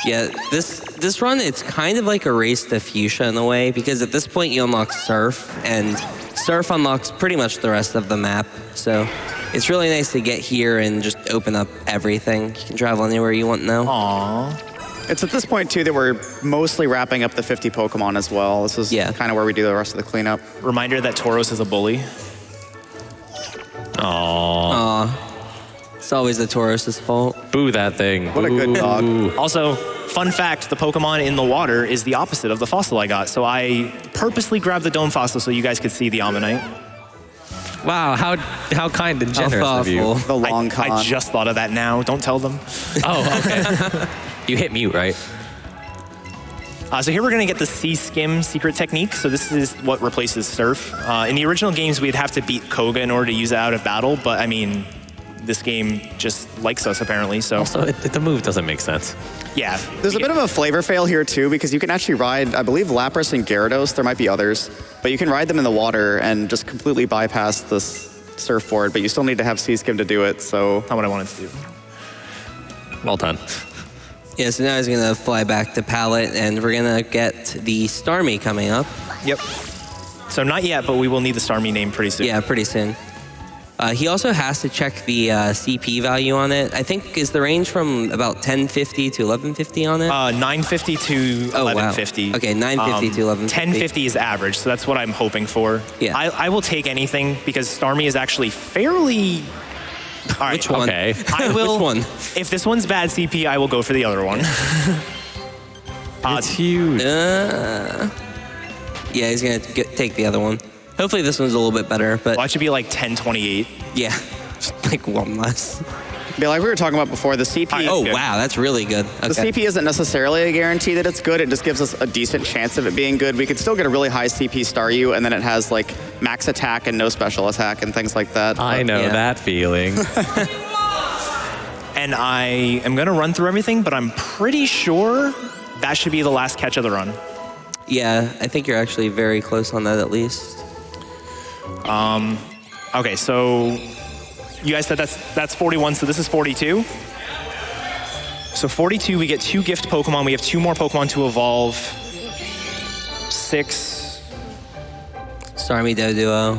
Yeah, this run, it's kind of like a race to Fuchsia in a way, because at this point you unlock Surf, and Surf unlocks pretty much the rest of the map. So it's really nice to get here and just open up everything. You can travel anywhere you want now. Aww. It's at this point, too, that we're mostly wrapping up the 50 Pokemon as well. This is kind of where we do the rest of the cleanup. Reminder that Tauros is a bully. It's always the Tauros' fault. Boo that thing. What a good dog. Also, fun fact, the Pokemon in the water is the opposite of the fossil I got. So I purposely grabbed the Dome Fossil so you guys could see the Ammonite. Wow, how kind and How generous of you. thoughtful. The long con. I just thought of that now. Don't tell them. Oh, okay. You hit mute, right? So here we're going to get the Sea Skim secret technique. So this is what replaces Surf. In the original games, we'd have to beat Koga in order to use it out of battle. But, I mean, this game just likes us, apparently. So Also, the move doesn't make sense. yeah. There's a bit of a flavor fail here, too, because you can actually ride, I believe, Lapras and Gyarados. There might be others. But you can ride them in the water and just completely bypass this surfboard. But you still need to have Sea Skim to do it, so... Not what I wanted to do. Well done. Yeah, so now he's going to fly back to Pallet, and we're going to get the Starmie coming up. Yep. So not yet, but we will need the Starmie name pretty soon. Yeah, pretty soon. He also has to check the CP value on it. I think is the range from about 1050 to 1150 on it? 950 to 1150. Okay, 950 to 1150. 1050 is average, so that's what I'm hoping for. Yeah. I will take anything because Starmie is actually fairly... All right. Which one? Okay. I will. Which one? If this one's bad CP, I will go for the other one. It's huge. Yeah, he's going to take the other one. Hopefully this one's a little bit better, but Well, that should be like 1028. yeah, just like one less. Yeah, like we were talking about before, the CP... Oh, good. wow, that's really good. The Okay. CP isn't necessarily a guarantee that it's good. It just gives us a decent chance of it being good. We could still get a really high CP Staryu, and then it has like max attack and no special attack and things like that. I know Yeah. that feeling. And I am going to run through everything, but I'm pretty sure that should be the last catch of the run. Yeah, I think you're actually very close on that at least. Okay, so you guys said that's 41, so this is 42. So 42, we get 2 gift Pokemon. We have 2 more Pokemon to evolve. 6 Starmie, Doduo,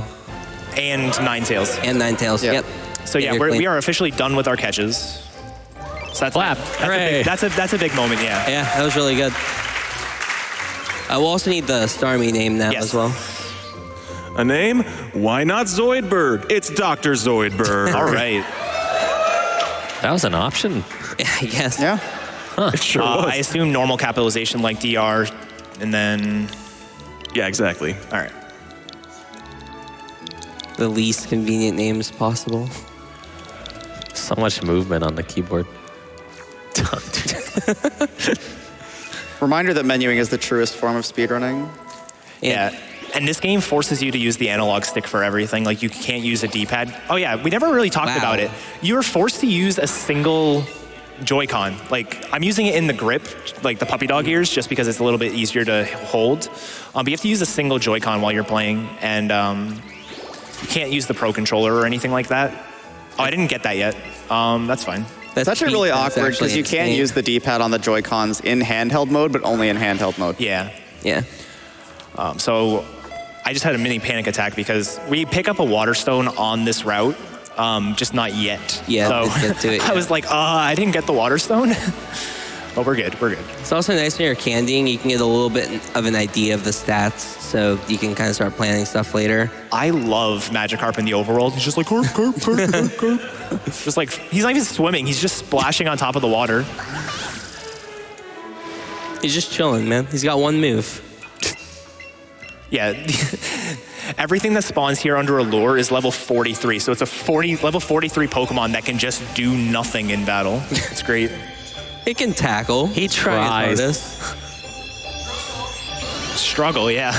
and Ninetales. and Ninetales. Yeah. Yep. So yeah, You're clean. we are officially done with our catches. So that's Clap. Hooray. that's a big moment, yeah. Yeah, that was really good. We'll also need the Starmie name now Yes. as well. A name? Why not Zoidberg? It's Dr. Zoidberg. All right. That was an option. Yeah, I guess. Yeah. It sure was. I assume normal capitalization like DR, and then Yeah, exactly. all right. The least convenient names possible. So much movement on the keyboard. Reminder that menuing is the truest form of speedrunning. Yeah. And this game forces you to use the analog stick for everything. Like, you can't use a D-pad. Oh, yeah, we never really talked Wow. about it. You're forced to use a single Joy-Con. Like, I'm using it in the grip, like the puppy dog ears, just because it's a little bit easier to hold. But you have to use a single Joy-Con while you're playing, and you can't use the Pro Controller or anything like that. Oh, I didn't get that yet. That's fine. It's actually really That's awkward actually because you can't insane. use the D-pad on the Joy-Cons in handheld mode, but only in handheld mode. Yeah. Yeah. So I just had a mini panic attack because we pick up a water stone on this route, just not yet. Yeah, so let's get to it, I yeah. was like, I didn't get the water stone. but we're good. We're good. It's also nice when you're candying, you can get a little bit of an idea of the stats, so you can kind of start planning stuff later. I love Magikarp in the overworld. He's just like, carp, carp, carp, carp, carp. Just like, he's not even swimming. He's just splashing on top of the water. He's just chilling, man. He's got one move. Yeah. Everything that spawns here under Allure is level 43. So it's a level 43 Pokemon that can just do nothing in battle. It's great. It can tackle. He Try his tries. hardest. Struggle, yeah.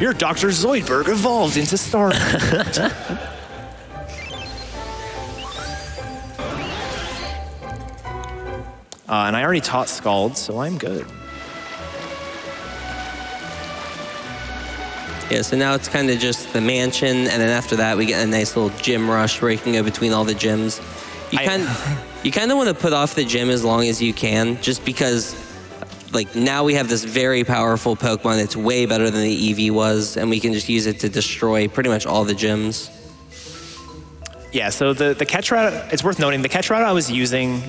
Your Dr. Zoidberg evolved into Star. And I already taught Scald, so I'm good. Yeah, so now it's kind of just the mansion, and then after that we get a nice little gym rush where you can go between all the gyms. You kind of want to put off the gym as long as you can, just because like now we have this very powerful Pokemon that's way better than the Eevee was, and we can just use it to destroy pretty much all the gyms. Yeah, so the catch route, it's worth noting, the catch route I was using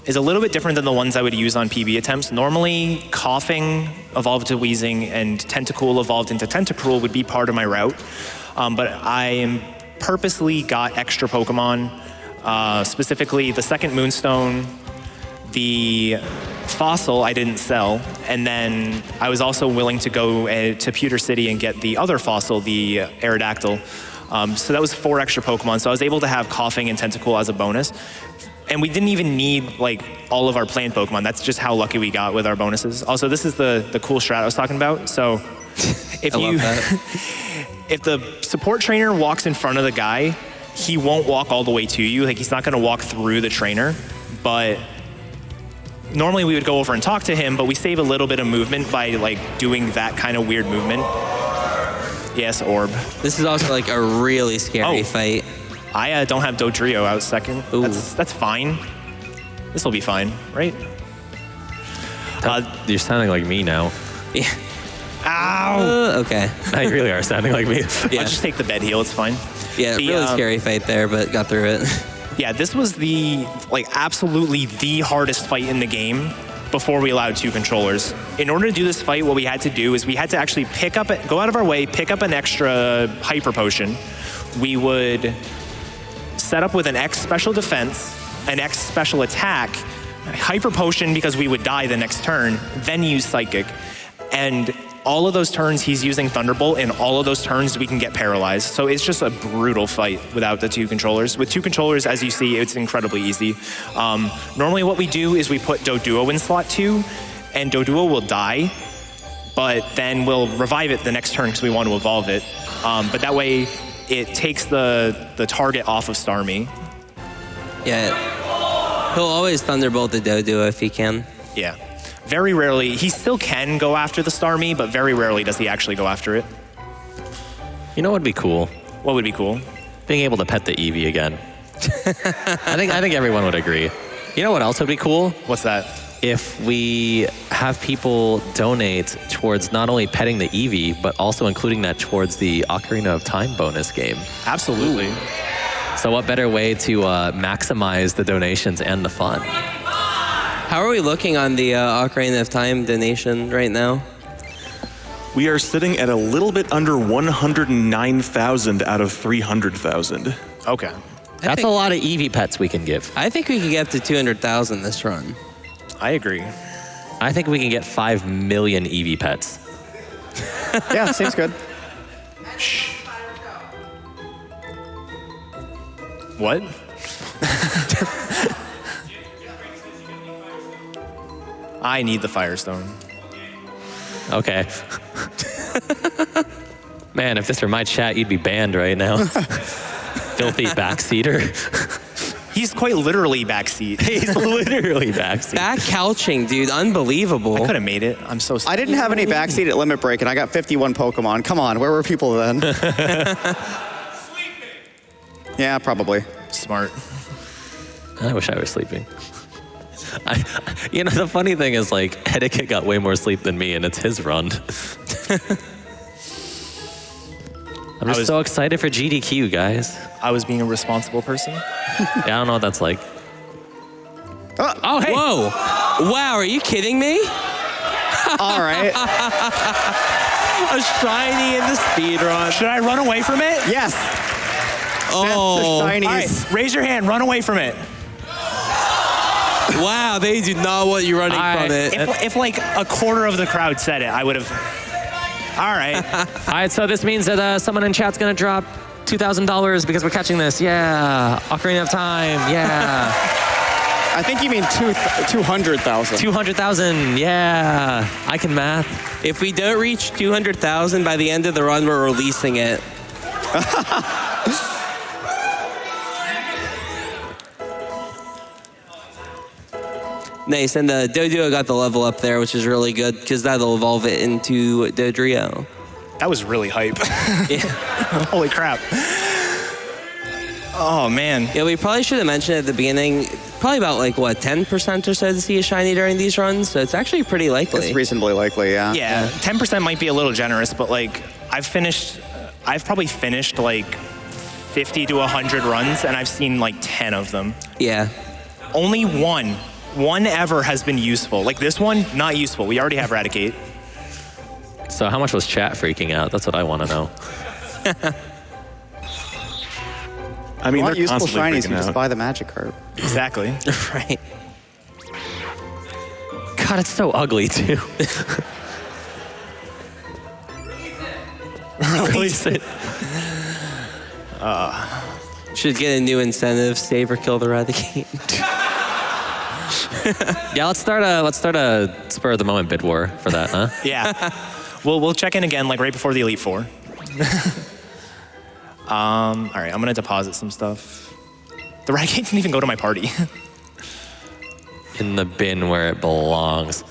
is a little bit different than the ones I would use on PB attempts. Normally, Coughing evolved to Wheezing and Tentacool evolved into Tentacruel would be part of my route. But I purposely got extra Pokemon, specifically the second Moonstone, the Fossil I didn't sell, and then I was also willing to go to Pewter City and get the other Fossil, the Aerodactyl. So that was 4 extra Pokemon, so I was able to have Coughing and Tentacool as a bonus. And we didn't even need like all of our planned Pokemon. That's just how lucky we got with our bonuses. Also, this is the cool strat I was talking about. So if if the support trainer walks in front of the guy, he won't walk all the way to you. Like he's not gonna walk through the trainer. But normally we would go over and talk to him, but we save a little bit of movement by like doing that kind of weird movement. Yes, Orb. This is also like a really scary fight. I don't have Dodrio out second. That's fine. This will be fine, right? You're sounding like me now. Yeah. Ow! Okay. Now you really are sounding like me. Yeah. I'll just take the bed heal, it's fine. Yeah, really scary fight there, but got through it. Yeah, this was absolutely the hardest fight in the game before we allowed 2 controllers. In order to do this fight, what we had to do is we had to actually go out of our way, pick up an extra Hyper Potion. We would set up with an X special defense, an X special attack, Hyper Potion because we would die the next turn, then use Psychic. And all of those turns he's using Thunderbolt, and all of those turns we can get paralyzed. So it's just a brutal fight without the 2 controllers. With 2 controllers, as you see, it's incredibly easy. Normally what we do is we put Doduo in slot 2, and Doduo will die, but then we'll revive it the next turn because we want to evolve it. But that way, it takes the target off of Starmie. Yeah. He'll always Thunderbolt the Doduo if he can. Yeah. Very rarely, he still can go after the Starmie, but very rarely does he actually go after it. You know what would be cool? What would be cool? Being able to pet the Eevee again. I think everyone would agree. You know what else would be cool? What's that? If we have people donate towards not only petting the Eevee, but also including that towards the Ocarina of Time bonus game. Absolutely. So what better way to maximize the donations and the fun? How are we looking on the Ocarina of Time donation right now? We are sitting at a little bit under 109,000 out of 300,000. Okay. That's a lot of Eevee pets we can give. I think we could get up to 200,000 this run. I agree. I think we can get 5 million Eevee pets. Yeah, seems good. What? I need the Firestone. Okay. Man, if this were my chat, you'd be banned right now. Filthy backseater. He's quite literally backseat. He's literally backseat. Back couching, dude, unbelievable. I could have made it. I'm so sorry. I didn't have any backseat at Limit Break, and I got 51 Pokemon. Come on, where were people then? Yeah, probably. Smart. I wish I was sleeping. The funny thing is, like, Eddaket got way more sleep than me, and it's his run. I'm just so excited for GDQ, guys. I was being a responsible person. Yeah, I don't know what that's like. Oh, hey. Whoa. Wow, are you kidding me? All right. A shiny in the speed run. Should I run away from it? Yes. Oh. The shinies. All right, raise your hand. Run away from it. Wow, they do not want you running from it. If like a quarter of the crowd said it, I would have. All right. All right, so this means that someone in chat's gonna drop $2,000 because we're catching this. Yeah. Ocarina of Time. Yeah. I think you mean 200,000. 200,000. Yeah. I can math. If we don't reach 200,000 by the end of the run, we're releasing it. Nice, and the Doduo got the level up there, which is really good because that'll evolve it into Dodrio. That was really hype. Yeah. Holy crap. Oh, man. Yeah, we probably should have mentioned at the beginning, probably about like, what, 10% or so to see a shiny during these runs, so it's actually pretty likely. It's reasonably likely, yeah. Yeah, 10% might be a little generous, but like I've probably finished like 50 to 100 runs, and I've seen like 10 of them. Yeah. Only one ever has been useful. Like this one, not useful. We already have Eradicate. So how much was chat freaking out? That's what I want to know. I mean, You want they're useful constantly shinies, freaking you just out. buy the magic card. Exactly. Right. God, it's so ugly too. Release it. Should get a new incentive, save or kill the Eradicate. Yeah, let's start a spur of the moment bid war for that, huh? Yeah. We'll check in again like right before the Elite Four. All right, I'm gonna deposit some stuff. The Eradicate didn't even go to my party. In the bin where it belongs.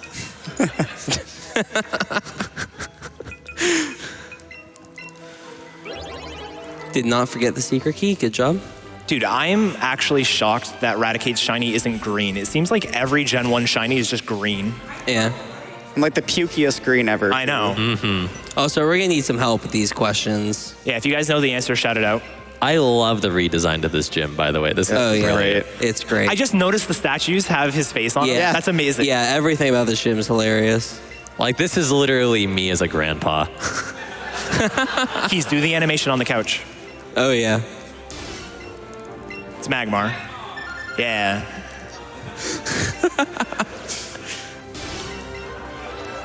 Did not forget the secret key. Good job. Dude, I'm actually shocked that Eradicate's shiny isn't green. It seems like every Gen 1 shiny is just green. Yeah. I'm like the pukiest green ever. I know. Also, we're gonna need some help with these questions. Yeah, if you guys know the answer, shout it out. I love the redesign to this gym, by the way. This is Oh yeah, great. It's great. I just noticed the statues have his face on them. Yeah. That's amazing. Yeah, everything about this gym is hilarious. like this is literally me as a grandpa. Keys, do the animation on the couch. Oh yeah. It's Magmar. Yeah.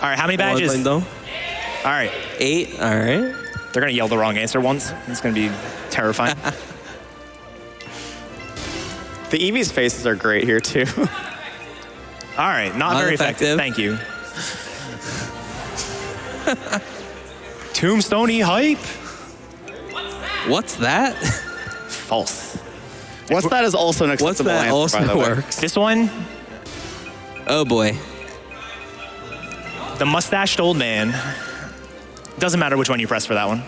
All right, how many badges? All right. 8. All right. They're gonna yell the wrong answer once. It's gonna be terrifying. The Eevee's faces are great here too. All right, not very effective. Thank you. Tombstone-y hype. What's that? False. What's that is also an What's acceptable that answer, also by the way. works? This one, Oh boy. the mustached old man. Doesn't matter which one you press for that one.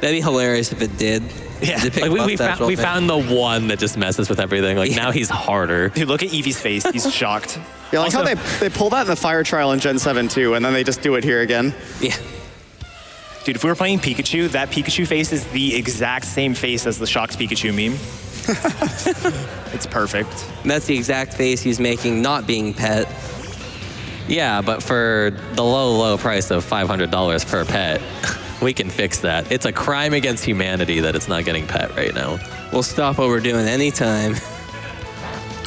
That'd be hilarious if it did. Yeah. They picked Like we Mustache found Old Man. the one that just messes with everything. Like now he's harder. Dude, look at Eevee's face. He's shocked. Yeah, like Also- how they pull that in the fire trial in Gen 7 too, and then they just do it here again. Yeah. Dude, if we were playing Pikachu, that Pikachu face is the exact same face as the Shocked Pikachu meme. It's perfect. And that's the exact face he's making not being pet. Yeah, but for the low price of $500 per pet, we can fix that. It's a crime against humanity that it's not getting pet right now. We'll stop what we're doing anytime.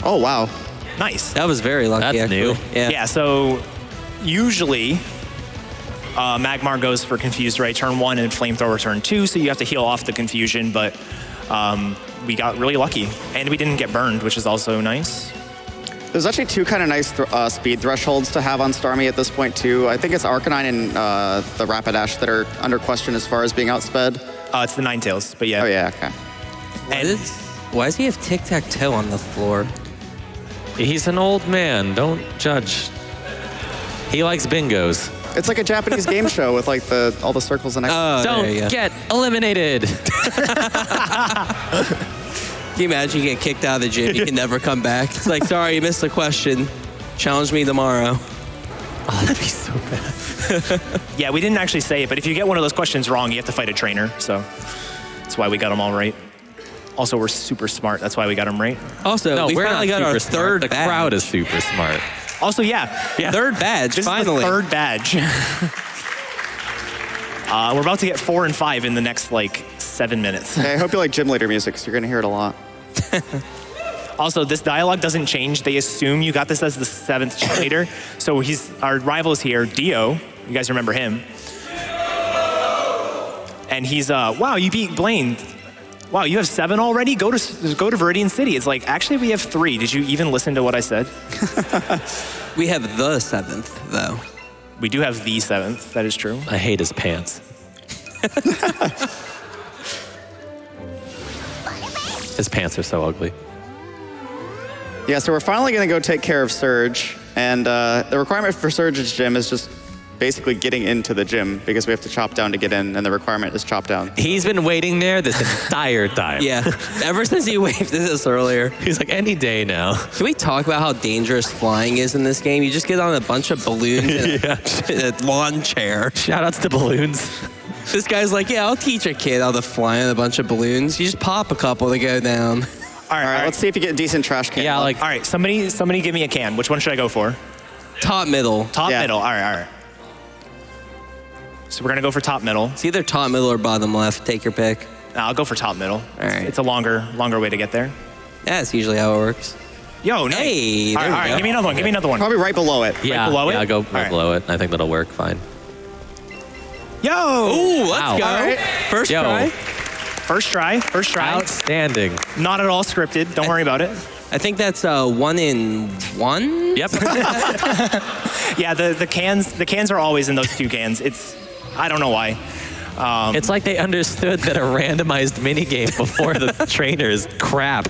Oh wow. Nice. That was very lucky. That's actually. new. Yeah. Yeah, so usually Magmar goes for Confused Ray turn 1 and Flamethrower turn 2, so you have to heal off the confusion, but we got really lucky. And we didn't get burned, which is also nice. There's actually two kind of nice speed thresholds to have on Starmie at this point too. I think it's Arcanine and the Rapidash that are under question as far as being outsped. It's the Ninetales, but yeah. Oh yeah, okay. Why does he have tic-tac-toe on the floor? He's an old man. Don't judge. He likes bingos. It's like a Japanese game show with like all the circles and X. Oh, there you go. Don't get eliminated. Can you imagine you get kicked out of the gym? You can never come back. It's like, sorry, you missed the question. Challenge me tomorrow. Oh, that'd be so bad. Yeah, we didn't actually say it, but if you get one of those questions wrong, you have to fight a trainer. So that's why we got them all right. Also, we're super smart. That's why we got them right. Also, No, we we're finally not got our super smart. third The badge. crowd is super smart. Also, yeah. Third badge, This finally. is the third badge. We're about to get 4 and 5 in the next, 7 minutes. Hey, I hope you like gym leader music, because you're going to hear it a lot. Also, this dialogue doesn't change. They assume you got this as the 7th cheerleader. So our rival is here, Dio. You guys remember him. And he's, wow, you beat Blaine. Wow, you have 7 already? Go to Viridian City. It's like, actually, we have 3. Did you even listen to what I said? We have the 7th, though. We do have the 7th. That is true. I hate his pants. His pants are so ugly. Yeah, so we're finally going to go take care of Surge. And the requirement for Surge's gym is just basically getting into the gym, because we have to chop down to get in, and the requirement is chop down. He's been waiting there this entire time. Yeah, ever since he waved at us earlier. He's like, any day now. Can we talk about how dangerous flying is in this game? You just get on a bunch of balloons in a lawn chair. Shout outs to balloons. This guy's like, yeah, I'll teach a kid how to fly on a bunch of balloons. You just pop a couple to go down. All right, Let's see if you get a decent trash can. Yeah, All right, somebody give me a can. Which one should I go for? Top, middle. Top, Yeah. middle. All right. So we're going to go for top, middle. It's either top, middle, or bottom left. Take your pick. I'll go for top, middle. All right. It's a longer way to get there. Yeah, that's usually how it works. Yo, nice. Hey, all there we right, go. give me another one. Give me another one. Probably right below it. Yeah, below it? yeah, go All right. below it. I think that'll work fine. Yo! Ooh, let's Wow. go. All right. First Yo. try. First try. Outstanding. Not at all scripted. Don't worry about it. I think that's 1 in 1. Yep. Yeah, the cans are always in those 2 cans. I don't know why. It's like they understood that a randomized minigame before the trainer is crap.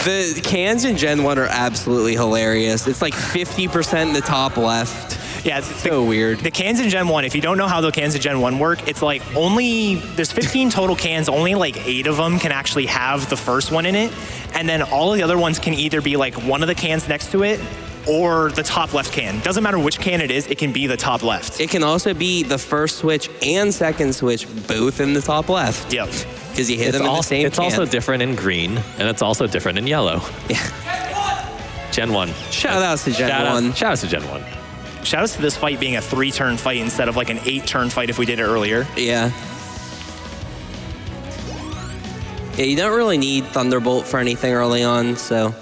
The cans in Gen 1 are absolutely hilarious. It's like 50% in the top left. Yeah, So weird. The cans in Gen 1, if you don't know how the cans in Gen 1 work, it's like there's 15 total cans, only like 8 of them can actually have the first one in it. And then all of the other ones can either be like one of the cans next to it or the top left can. Doesn't matter which can it is, it can be the top left. It can also be the first switch and second switch, both in the top left. Yep. Because you hit them in the same It's can. also different in green, and it's also different in yellow. Yeah. Gen 1. Shout outs to Gen 1. Shout outs to Gen 1. Shout outs to this fight being a 3-turn fight instead of like an 8-turn fight if we did it earlier. Yeah. Yeah, you don't really need Thunderbolt for anything early on, so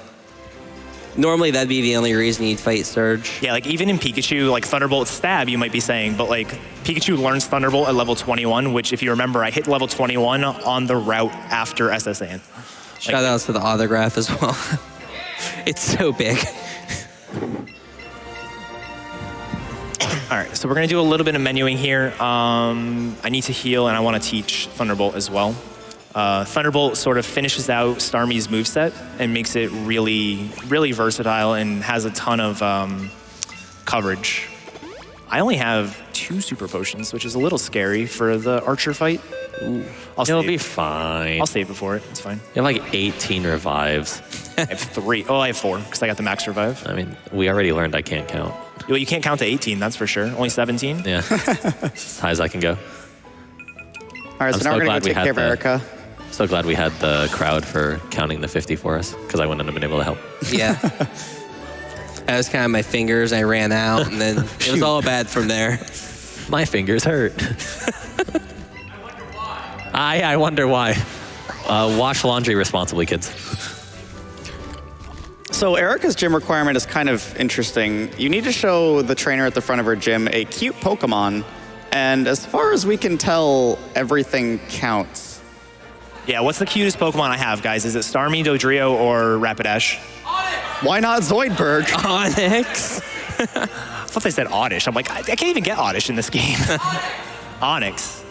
normally that'd be the only reason you'd fight Surge. Yeah, like even in Pikachu, like Thunderbolt stab, you might be saying, but like Pikachu learns Thunderbolt at level 21, which if you remember, I hit level 21 on the route after SSN. Shout outs to the autograph as well. It's so big. All right, so we're gonna do a little bit of menuing here. I need to heal and I wanna teach Thunderbolt as well. Thunderbolt sort of finishes out Starmie's moveset and makes it really, really versatile and has a ton of coverage. I only have 2 super potions, which is a little scary for the Archer fight. It'll be fine. I'll save it for it. It's fine. You have like 18 revives. I have 3. Oh, I have 4 because I got the max revive. I mean, we already learned I can't count. Well, you can't count to 18, that's for sure. Only 17. Yeah. As high as I can go. All right, I'm so now we're going to go take care of Erica. So glad we had the crowd for counting the 50 for us, because I wouldn't have been able to help. Yeah. That was kind of my fingers. I ran out, and then it was all bad from there. My fingers hurt. I wonder why. Wash laundry responsibly, kids. So Erica's gym requirement is kind of interesting. You need to show the trainer at the front of her gym a cute Pokemon, and as far as we can tell, everything counts. Yeah, what's the cutest Pokemon I have, guys? Is it Starmie, Dodrio, or Rapidash? Why not Zoidberg? Onyx. I thought they said Oddish. I'm like, I can't even get Oddish in this game. Onyx.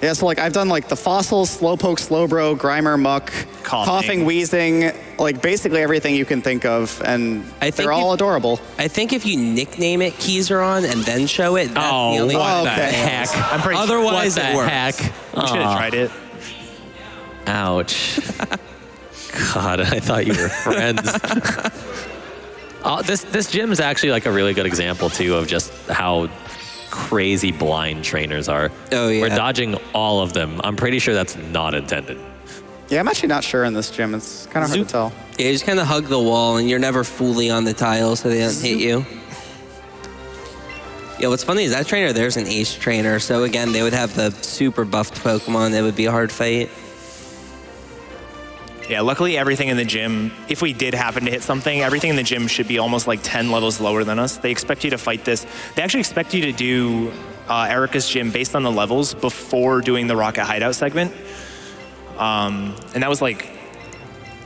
Yeah, so like I've done like the Fossils, Slowpoke, Slowbro, Grimer, Muck, Coughing, Wheezing, like basically everything you can think of, and they're all adorable. I think if you nickname it Keizaron and then show it, that's the only what one. the okay. heck? I'm pretty Otherwise, What it the works. heck? We should have tried it. Ouch. God, I thought you were friends. This gym is actually like a really good example too of just how crazy blind trainers are. Oh, yeah. We're dodging all of them. I'm pretty sure that's not intended. Yeah, I'm actually not sure in this gym. It's kind of hard to tell. Yeah, you just kind of hug the wall, and you're never fully on the tile, so they don't hit you. Yeah, what's funny is that trainer there's an ace trainer, so again, they would have the super buffed Pokemon. It would be a hard fight. Yeah, luckily everything in the gym, if we did happen to hit something, everything in the gym should be almost like 10 levels lower than us. They expect you to fight this. They actually expect you to do Erica's gym based on the levels before doing the Rocket Hideout segment. And that was like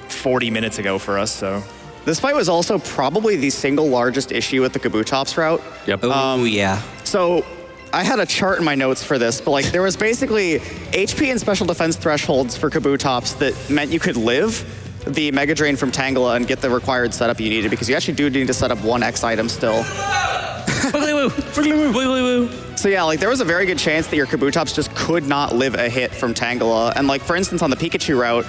40 minutes ago for us, so. This fight was also probably the single largest issue with the Kabutops route. Yep. Oh, yeah. So I had a chart in my notes for this, but like there was basically HP and special defense thresholds for Kabutops that meant you could live the Mega Drain from Tangela and get the required setup you needed, because you actually do need to set up one X item still. So yeah, like there was a very good chance that your Kabutops just could not live a hit from Tangela. And like for instance on the Pikachu route,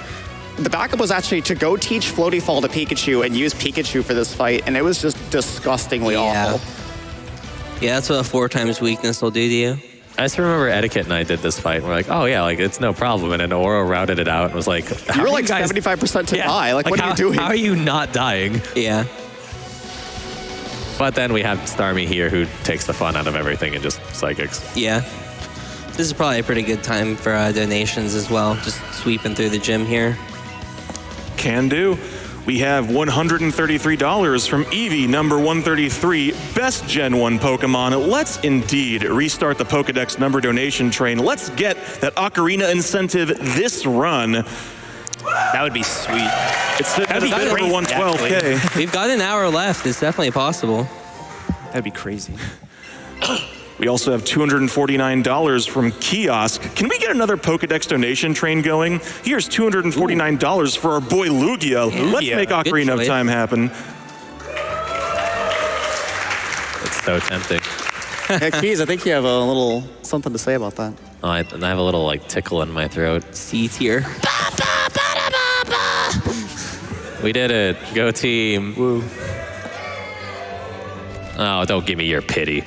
the backup was actually to go teach Floaty Fall to Pikachu and use Pikachu for this fight, and it was just disgustingly awful. Yeah, that's what a 4x weakness will do to you. I just remember Eddaket and I did this fight, and we're like, oh yeah, like it's no problem. And then Ouro routed it out and was like, You were like 75% to die. Like what are you doing? How are you not dying? Yeah. But then we have Starmie here who takes the fun out of everything and just psychics. Yeah. This is probably a pretty good time for donations as well. Just sweeping through the gym here. Can do. We have $133 from Eevee, number 133, best Gen 1 Pokemon. Let's indeed restart the Pokedex number donation train. Let's get that Ocarina incentive this run. That would be sweet. It's sitting at That'd be over great, 112K. We've got an hour left. It's definitely possible. That'd be crazy. We also have $249 from Kiosk. Can we get another Pokedex donation train going? Here's $249 for our boy Lugia. Let's make Ocarina of Time happen. It's so tempting. Yeah, Keys, I think you have a little something to say about that. Oh, I have a little like tickle in my throat. C tier. We did it. Go team. Woo. Oh, don't give me your pity.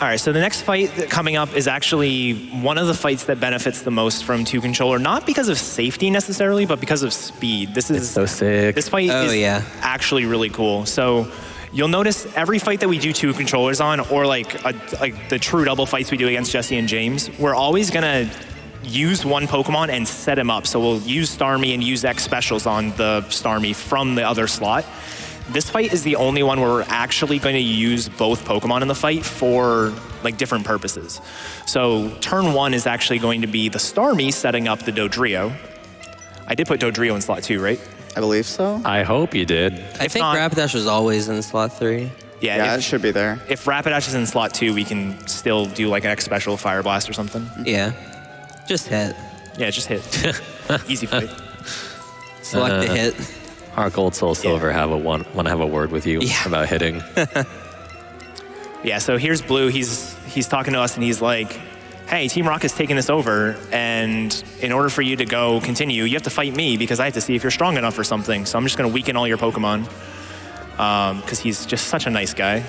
All right, so the next fight coming up is actually one of the fights that benefits the most from two controller, not because of safety necessarily, but because of speed. This is It's so sick. This fight is actually really cool. So you'll notice every fight that we do two controllers on, or like the true double fights we do against Jesse and James, we're always gonna use one Pokemon and set him up. So we'll use Starmie and use X specials on the Starmie from the other slot. This fight is the only one where we're actually going to use both Pokemon in the fight for like different purposes. So turn one is actually going to be the Starmie setting up the Dodrio. I did put Dodrio in slot 2, right? I believe so. I hope you did. I think Rapidash was always in slot 3. Yeah, it should be there. If Rapidash is in slot 2, we can still do like an X special Fire Blast or something. Yeah. Just hit. Yeah, just hit. Easy fight. Select the hit. Our Gold, Soul, Silver want to have a word with you about hitting. Yeah, so here's Blue. He's talking to us and he's like, hey, Team Rocket's taking this over, and in order for you to go continue, you have to fight me because I have to see if you're strong enough or something. So I'm just going to weaken all your Pokemon because he's just such a nice guy.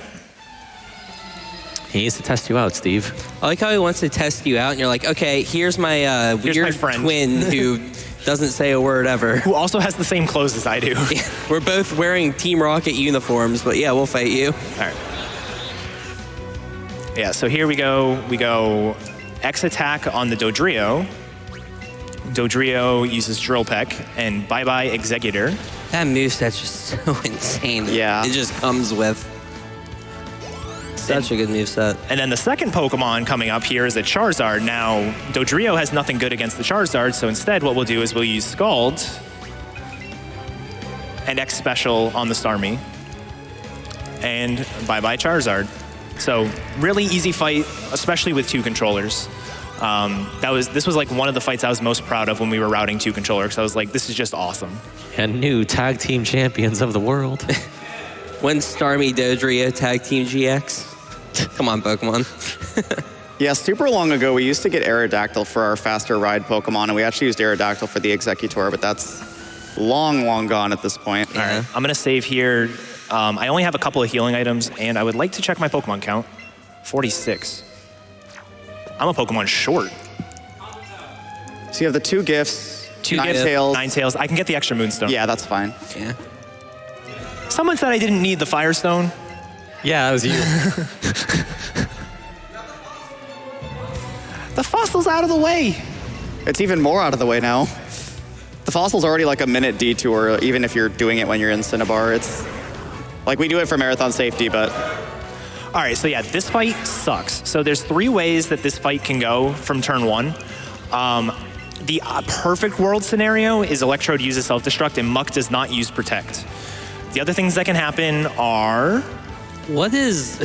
He needs to test you out, Steve. I like how he wants to test you out, and you're like, okay, here's my weird friend. twin who doesn't say a word ever. Who also has the same clothes as I do. Yeah, we're both wearing Team Rocket uniforms, but yeah, we'll fight you. All right. Yeah, so here we go. We go X attack on the Dodrio. Dodrio uses Drill Peck, and bye-bye Executor. That moveset's just so insane. Yeah. It just comes with such a good moveset. And then the second Pokemon coming up here is a Charizard. Now, Dodrio has nothing good against the Charizard, so instead what we'll do is we'll use Scald and X Special on the Starmie. And bye-bye Charizard. So really easy fight, especially with two controllers. This was like one of the fights I was most proud of when we were routing two controllers, because I was like, this is just awesome. And new tag team champions of the world. When Starmie Dodrio tag team GX. Come on, Pokemon. Yeah, super long ago, we used to get Aerodactyl for our faster ride Pokemon, and we actually used Aerodactyl for the Executor, but that's long gone at this point. All right, I'm gonna save here. I only have a couple of healing items, and I would like to check my Pokemon count. 46. I'm a Pokemon short. So you have the 2 gifts, 2 9 gifts, tails. 9 tails. I can get the extra Moonstone. Yeah, that's fine. Yeah. Someone said I didn't need the Firestone. Yeah, that was you. The fossil's out of the way. It's even more out of the way now. The fossil's already like a minute detour, even if you're doing it when you're in Cinnabar. It's like we do it for marathon safety, but All right, so yeah, this fight sucks. So there's 3 ways that this fight can go from turn 1. The perfect world scenario is Electrode uses self-destruct and Muck does not use protect. The other things that can happen are What is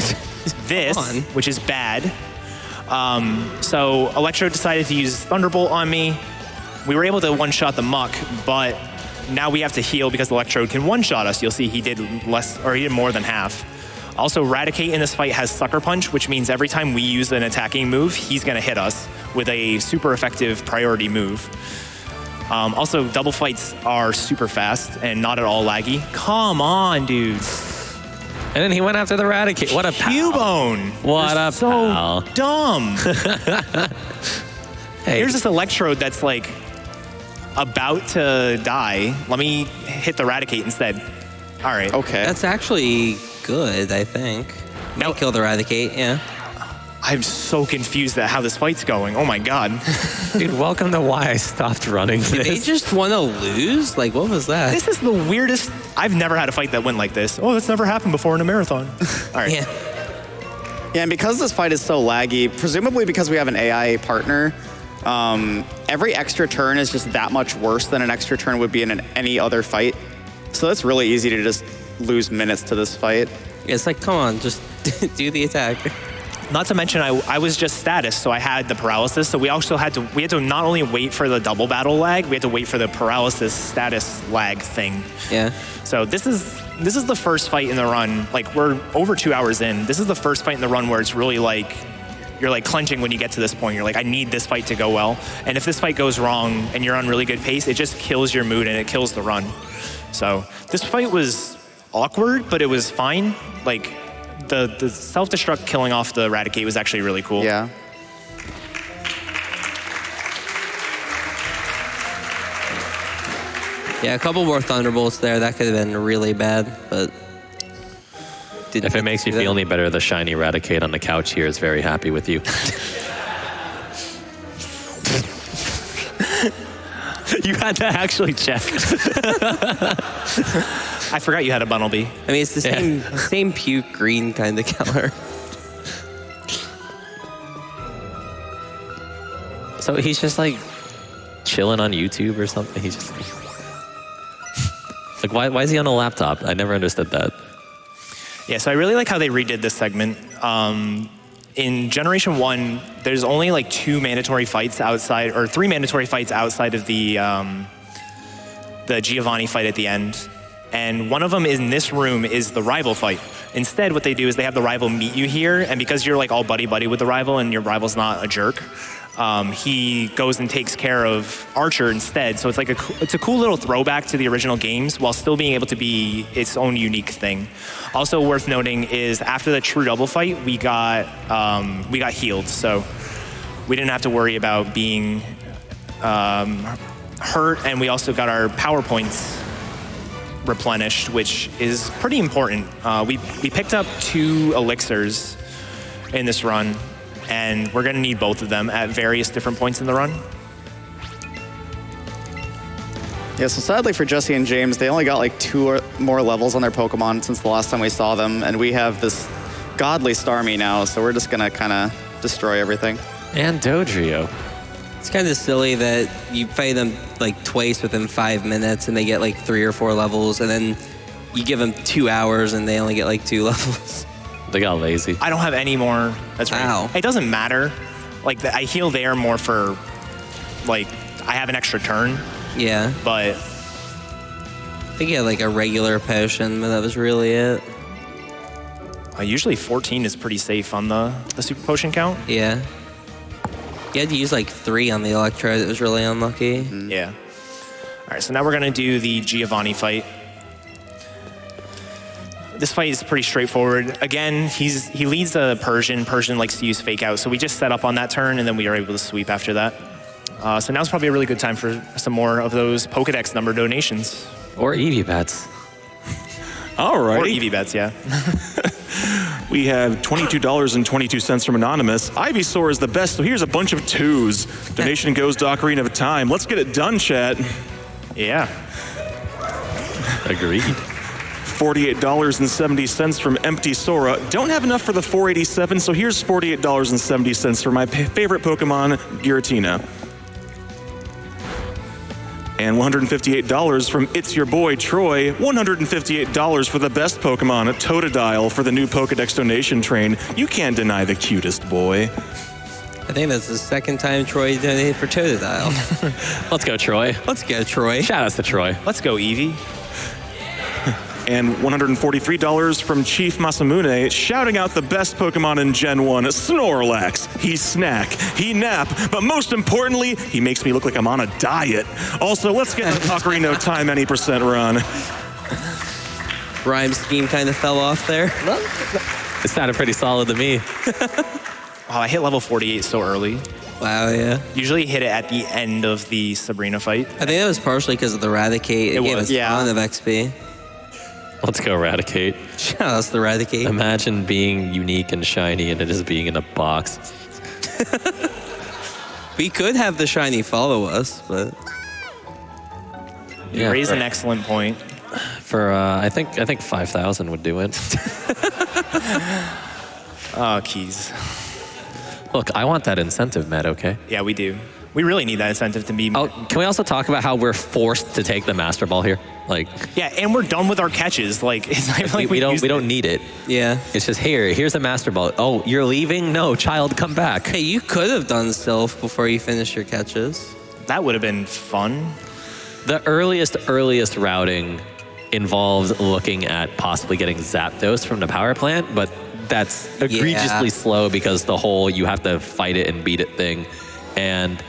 this, Come on. which is bad. So Electrode decided to use Thunderbolt on me. We were able to one-shot the Muck, but now we have to heal because Electrode can one-shot us. You'll see he did less, or he did more than half. Also, Raticate in this fight has Sucker Punch, which means every time we use an attacking move, he's gonna hit us with a super effective priority move. Also, double fights are super fast and not at all laggy. Come on, dude. And then he went after the Raticate. What a pal. Cubone. What You're a so pal. dumb. Hey, Here's this Electrode that's like about to die. Let me hit the Raticate instead. All right. okay. That's actually good, I think. Now- Might kill the Raticate, yeah. I'm so confused at how this fight's going. Oh my god. dude, welcome to why I stopped running Did they this. just want to lose? Like, what was that? This is the weirdest. I've never had a fight that went like this. Oh, that's never happened before in a marathon. All right. Yeah. Yeah, and because this fight is so laggy, presumably because we have an AI partner, every extra turn is just that much worse than an extra turn would be in any other fight. So it's really easy to just lose minutes to this fight. It's like, come on, just do the attack. Not to mention, I was just status, so I had the paralysis. So we also had to not only wait for the double battle lag, we had to wait for the paralysis status lag thing. Yeah. So this is the first fight in the run. Like, we're over 2 hours in. This is the first fight in the run where it's really like you're like clenching when you get to this point. You're like, I need this fight to go well. And if this fight goes wrong and you're on really good pace, it just kills your mood and it kills the run. So this fight was awkward, but it was fine. Like, the self-destruct killing off the Raticate was actually really cool. Yeah. Yeah, a couple more Thunderbolts there. That could have been really bad, but... If it makes you feel any better, the shiny Raticate on the couch here is very happy with you. You had to actually check. I forgot you had a Bunnelby. I mean, it's the same puke green kind of color. So he's just like chilling on YouTube or something. He's just like, why is he on a laptop? I never understood that. Yeah, so I really like how they redid this segment. In Generation 1, there's only like 2 mandatory fights outside, or 3 mandatory fights outside of the Giovanni fight at the end. And one of them in this room is the rival fight. Instead, what they do is they have the rival meet you here, and because you're like all buddy-buddy with the rival and your rival's not a jerk, he goes and takes care of Archer instead. So it's like it's a cool little throwback to the original games while still being able to be its own unique thing. Also worth noting is after the true double fight, we got healed, so we didn't have to worry about being hurt, and we also got our power points replenished, which is pretty important. We picked up 2 elixirs in this run, and we're going to need both of them at various different points in the run. Yeah, so sadly for Jesse and James, they only got like 2 or more levels on their Pokemon since the last time we saw them, and we have this godly Starmie now, so we're just gonna kind of destroy everything. And Dodrio. It's kind of silly that you fight them like twice within 5 minutes and they get like 3 or 4 levels, and then you give them 2 hours and they only get like 2 levels. They got lazy. I don't have any more. That's right. Ow. It doesn't matter. Like, I heal there more for, like, I have an extra turn, Yeah. but I think you had like a regular potion, but that was really it. usually 14 is pretty safe on the super potion count. Yeah. You had to use like 3 on the Electrode. It was really unlucky. Yeah. All right, so now we're going to do the Giovanni fight. This fight is pretty straightforward. Again, he leads a Persian. Persian likes to use Fake Out, so we just set up on that turn, and then we are able to sweep after that. So now's probably a really good time for some more of those Pokedex number donations. Or Eevee bets. All right. Or Eevee bets, yeah. We have $22.22 from Anonymous. Ivysaur is the best, so here's a bunch of 2s. Donation goes to Ocarina of Time. Let's get it done, chat. Yeah. Agreed. $48.70 from Empty Sora. Don't have enough for the 487, so here's $48.70 for my favorite Pokemon, Giratina. And $158 from It's Your Boy, Troy. $158 for the best Pokemon, Totodile, for the new Pokedex donation train. You can't deny the cutest boy. I think that's the second time Troy donated for Totodile. Let's go, Troy. Let's go, Troy. Shout outs to Troy. Let's go, Eevee. And $143 from Chief Masamune, shouting out the best Pokemon in Gen 1, Snorlax. He snack, he nap, but most importantly, he makes me look like I'm on a diet. Also, let's get the Ocarina of Time any % run. Rhyme scheme kind of fell off there. It sounded pretty solid to me. Wow, I hit level 48 so early. Wow, yeah. Usually hit it at the end of the Sabrina fight. I think that was partially because of the Raticate. It gave was, us a ton of XP. Let's go, Eradicate. Shout out to the Raticate. Imagine being unique and shiny and it just being in a box. We could have the shiny follow us, but You raise an excellent point. For I think 5,000 would do it. Oh, keys. Look, I want that incentive, Matt. Okay. Yeah, we do. We really need that incentive to be. Oh, can we also talk about how we're forced to take the Master Ball here? Like, Yeah, and we're done with our catches. Like, it's not like we used don't it. need it. yeah. It's just here's a Master Ball. Oh, you're leaving? No, child, come back. Hey, you could have done Sylph before you finished your catches. That would have been fun. The earliest routing involved looking at possibly getting Zapdos from the power plant, but that's egregiously slow because the whole you have to fight it and beat it thing. And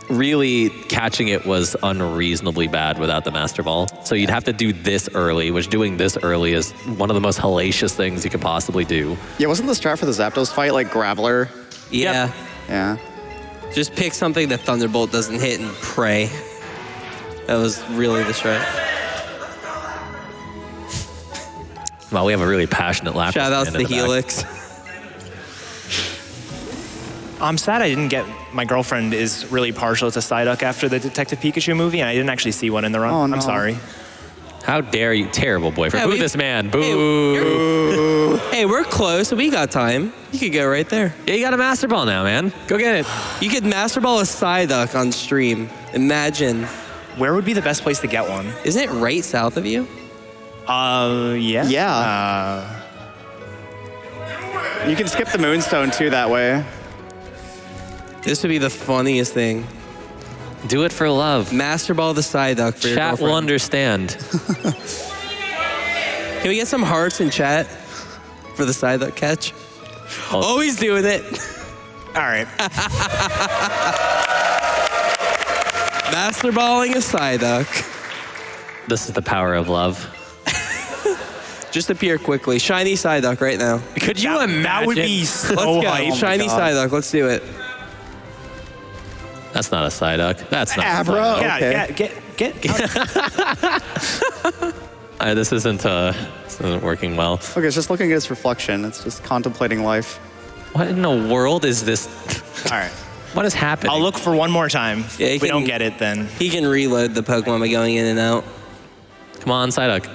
really catching it was unreasonably bad without the Master Ball. So you'd have to do this early, which doing this early is one of the most hellacious things you could possibly do. Yeah, wasn't the strat for the Zapdos fight like Graveler? Yeah. Yeah. Just pick something that Thunderbolt doesn't hit and pray. That was really the strat. Well, we have a really passionate Lapras. Shout outs fan to in the back. Helix. I'm sad I didn't get. My girlfriend is really partial to Psyduck after the Detective Pikachu movie, and I didn't actually see one in the run. Oh, no. I'm sorry. How dare you, terrible boyfriend. Yeah, Boo we- this man, boo. Hey, we're close. We got time. You could go right there. Yeah, you got a Master Ball now, man. Go get it. You could Master Ball a Psyduck on stream. Imagine. Where would be the best place to get one? Isn't it right south of you? Yeah. Yeah. You can skip the Moonstone too that way. This would be the funniest thing. Do it for love. Master Ball the Psyduck for your Chat will girlfriend. understand. Can we get some hearts in chat for the Psyduck catch? Oh, he's doing it. All right. Master Balling a Psyduck. This is the power of love. Just appear quickly. Shiny Psyduck right now. Could you imagine? That would be so Let's go. hype. Shiny Psyduck. Let's do it. That's not a Psyduck. That's not Ah, a bro. Psyduck. Yeah, Okay. get. This isn't working well. Okay, it's just looking at its reflection. It's just contemplating life. What in the world is this? All right. What is happening? I'll look for one more time. Yeah, if we don't get it, then. He can reload the Pokemon by going in and out. Come on, Psyduck.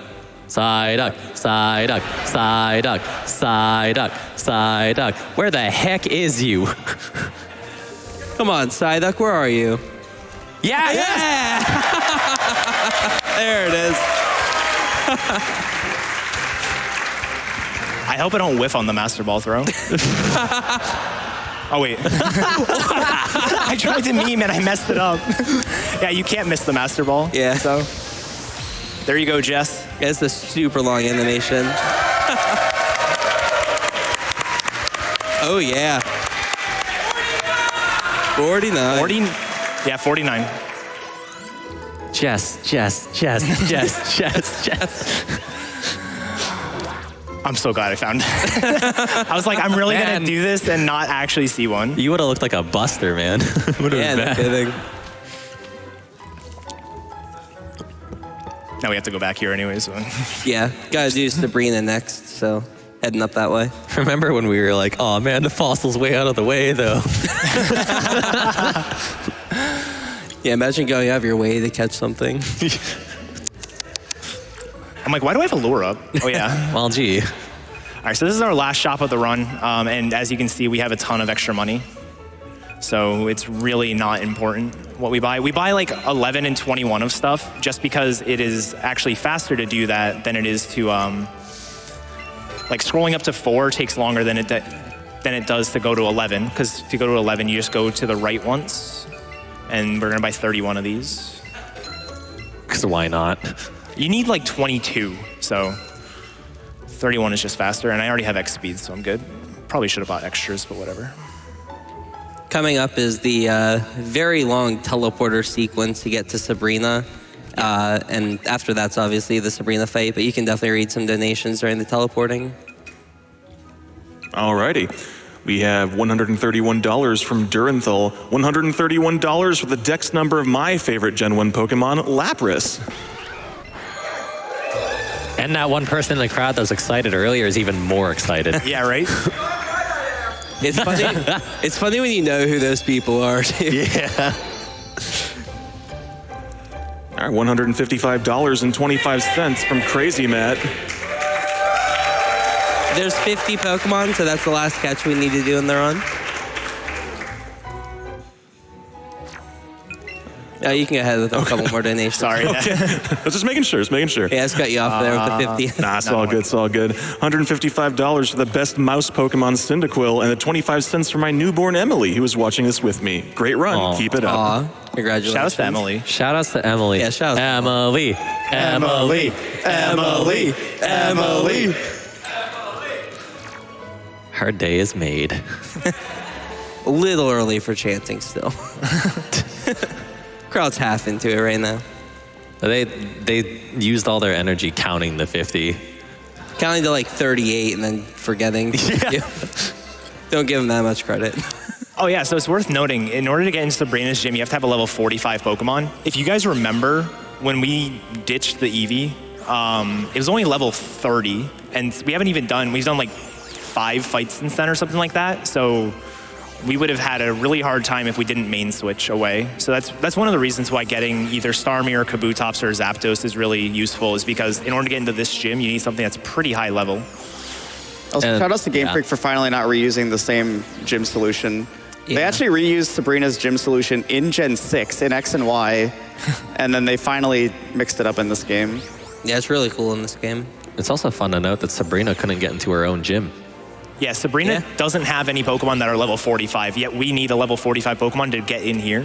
Psyduck, Psyduck, Psyduck, Psyduck, Psyduck. Where the heck is you? Come on, Psyduck, where are you? Yeah, Yeah! There it is. I hope I don't whiff on the Master Ball throw. Oh, wait. I tried to meme and I messed it up. Yeah, you can't miss the Master Ball. Yeah. So, there you go, Jess. It's a super long animation. Oh, yeah. 49. 49. Jess. I'm so glad I found it. I was like, I'm really going Man. to do this and not actually see one. You would have looked like a buster, man. Yeah, no kidding. Now we have to go back here anyway, so. Yeah, gotta do Sabrina next, so heading up that way. Remember when we were like, oh man, the fossil's way out of the way though. Yeah, imagine going out of your way to catch something. I'm like, why do I have a lure up? Oh, yeah. Well, gee. All right, so this is our last shop of the run. And as you can see, we have a ton of extra money. So it's really not important what we buy. We buy like 11 and 21 of stuff just because it is actually faster to do that than it is to, like scrolling up to 4 takes longer than it does to go to 11. Because if you go to 11, you just go to the right once. And we're gonna buy 31 of these. Because why not? You need like 22, so 31 is just faster. And I already have X speed, so I'm good. Probably should have bought extras, but whatever. Coming up is the very long teleporter sequence to get to Sabrina. And after that's obviously the Sabrina fight, but you can definitely read some donations during the teleporting. Alrighty. We have $131 from Duranthal, $131 for the dex number of my favorite Gen 1 Pokemon, Lapras. And that one person in the crowd that was excited earlier is even more excited. Yeah, right? It's funny. It's funny when you know who those people are. Too. Yeah. All right, $155.25 from Crazy Matt. There's 50 Pokemon, so that's the last catch we need to do in the run. Oh, you can go ahead with a couple more donations. Sorry. I was just making sure, Yeah, it's got you off there with the 50. Nah, it's all good, it's all good. $155 for the best mouse Pokemon, Cyndaquil, and the 25 cents for my newborn Emily, who was watching this with me. Great run, Aw. keep it up. Aw, congratulations. Shout out to Emily. Shout outs to Emily. Yeah, shout outs to Emily. Emily. Her day is made. A little early for chanting still. Crowd's half into it right now. They used all their energy counting the 50. Counting to like 38 and then forgetting. Yeah. Don't give them that much credit. Oh yeah, so it's worth noting, in order to get into Sabrina's gym, you have to have a level 45 Pokemon. If you guys remember, when we ditched the Eevee, it was only level 30, and we've done like 5 fights since then or something like that, so we would have had a really hard time if we didn't main switch away. So that's one of the reasons why getting either Starmie or Kabutops or Zapdos is really useful, is because in order to get into this gym, you need something that's pretty high level. Also, shout out to Game yeah. Freak for finally not reusing the same gym solution. They Yeah. actually reused Sabrina's gym solution in Gen 6 in X and Y, and then they finally mixed it up in this game. Yeah, it's really cool in this game. It's also fun to note that Sabrina couldn't get into her own gym. Yeah, Sabrina doesn't have any Pokemon that are level 45, yet we need a level 45 Pokemon to get in here.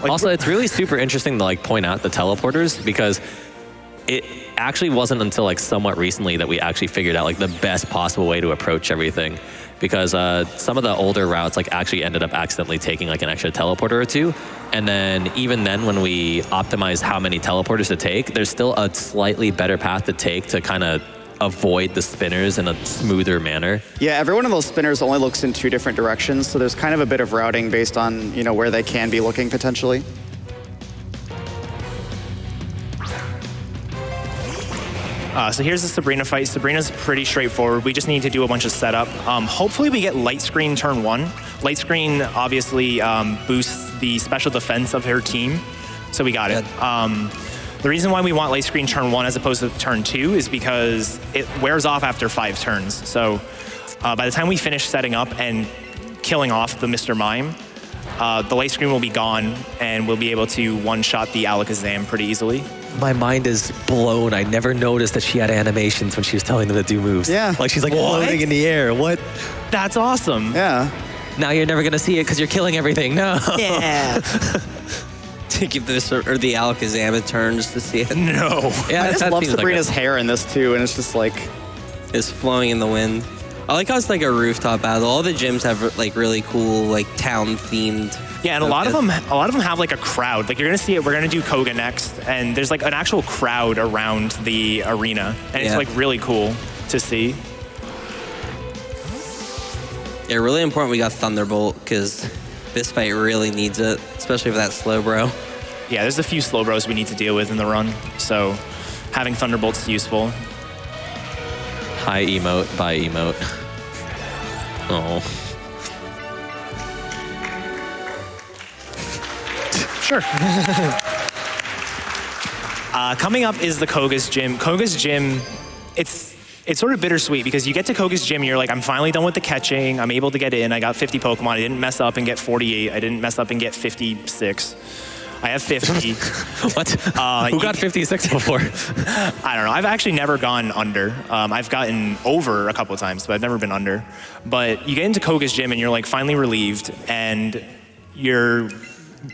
Like, Also, it's really super interesting to like point out the teleporters, because it actually wasn't until like somewhat recently that we actually figured out like the best possible way to approach everything. Because some of the older routes like actually ended up accidentally taking like an extra teleporter or two. And then even then when we optimized how many teleporters to take, there's still a slightly better path to take to kind of avoid the spinners in a smoother manner. Yeah, every one of those spinners only looks in 2 different directions, so there's kind of a bit of routing based on, you know, where they can be looking potentially. So here's the Sabrina fight. Sabrina's pretty straightforward. We just need to do a bunch of setup. Hopefully we get Light Screen turn 1. Light Screen obviously boosts the special defense of her team, so we got it. The reason why we want Light Screen turn 1 as opposed to turn 2 is because it wears off after 5 turns. So by the time we finish setting up and killing off the Mr. Mime, the Light Screen will be gone, and we'll be able to one-shot the Alakazam pretty easily. My mind is blown. I never noticed that she had animations when she was telling them to do moves. Yeah. Like she's like What? floating in the air. What? That's awesome. Yeah. Now you're never gonna see it because you're killing everything. No. Yeah. To give this or the Alakazam a turn just to see it. No. Yeah, I just that love seems like Sabrina's hair in this too, and it's just like, It's flowing in the wind. I like how it's like a rooftop battle. All the gyms have like really cool like town themed. Yeah, and a lot of them have like a crowd. Like you're gonna see it. We're gonna do Koga next, and there's like an actual crowd around the arena, and it's like really cool to see. Yeah, really important we got Thunderbolt because this fight really needs it, especially for that slow bro. Yeah, there's a few slow bros we need to deal with in the run, so having Thunderbolt's useful. High emote by emote. Oh. Sure. Coming up is the Koga's Gym. Koga's Gym, it's sort of bittersweet because you get to Koga's Gym and you're like, I'm finally done with the catching. I'm able to get in. I got 50 Pokemon. I didn't mess up and get 48. I didn't mess up and get 56. I have 50. What? Who got 56 before? I don't know. I've actually never gone under. I've gotten over a couple of times, but I've never been under. But you get into Koga's Gym and you're like finally relieved, and you're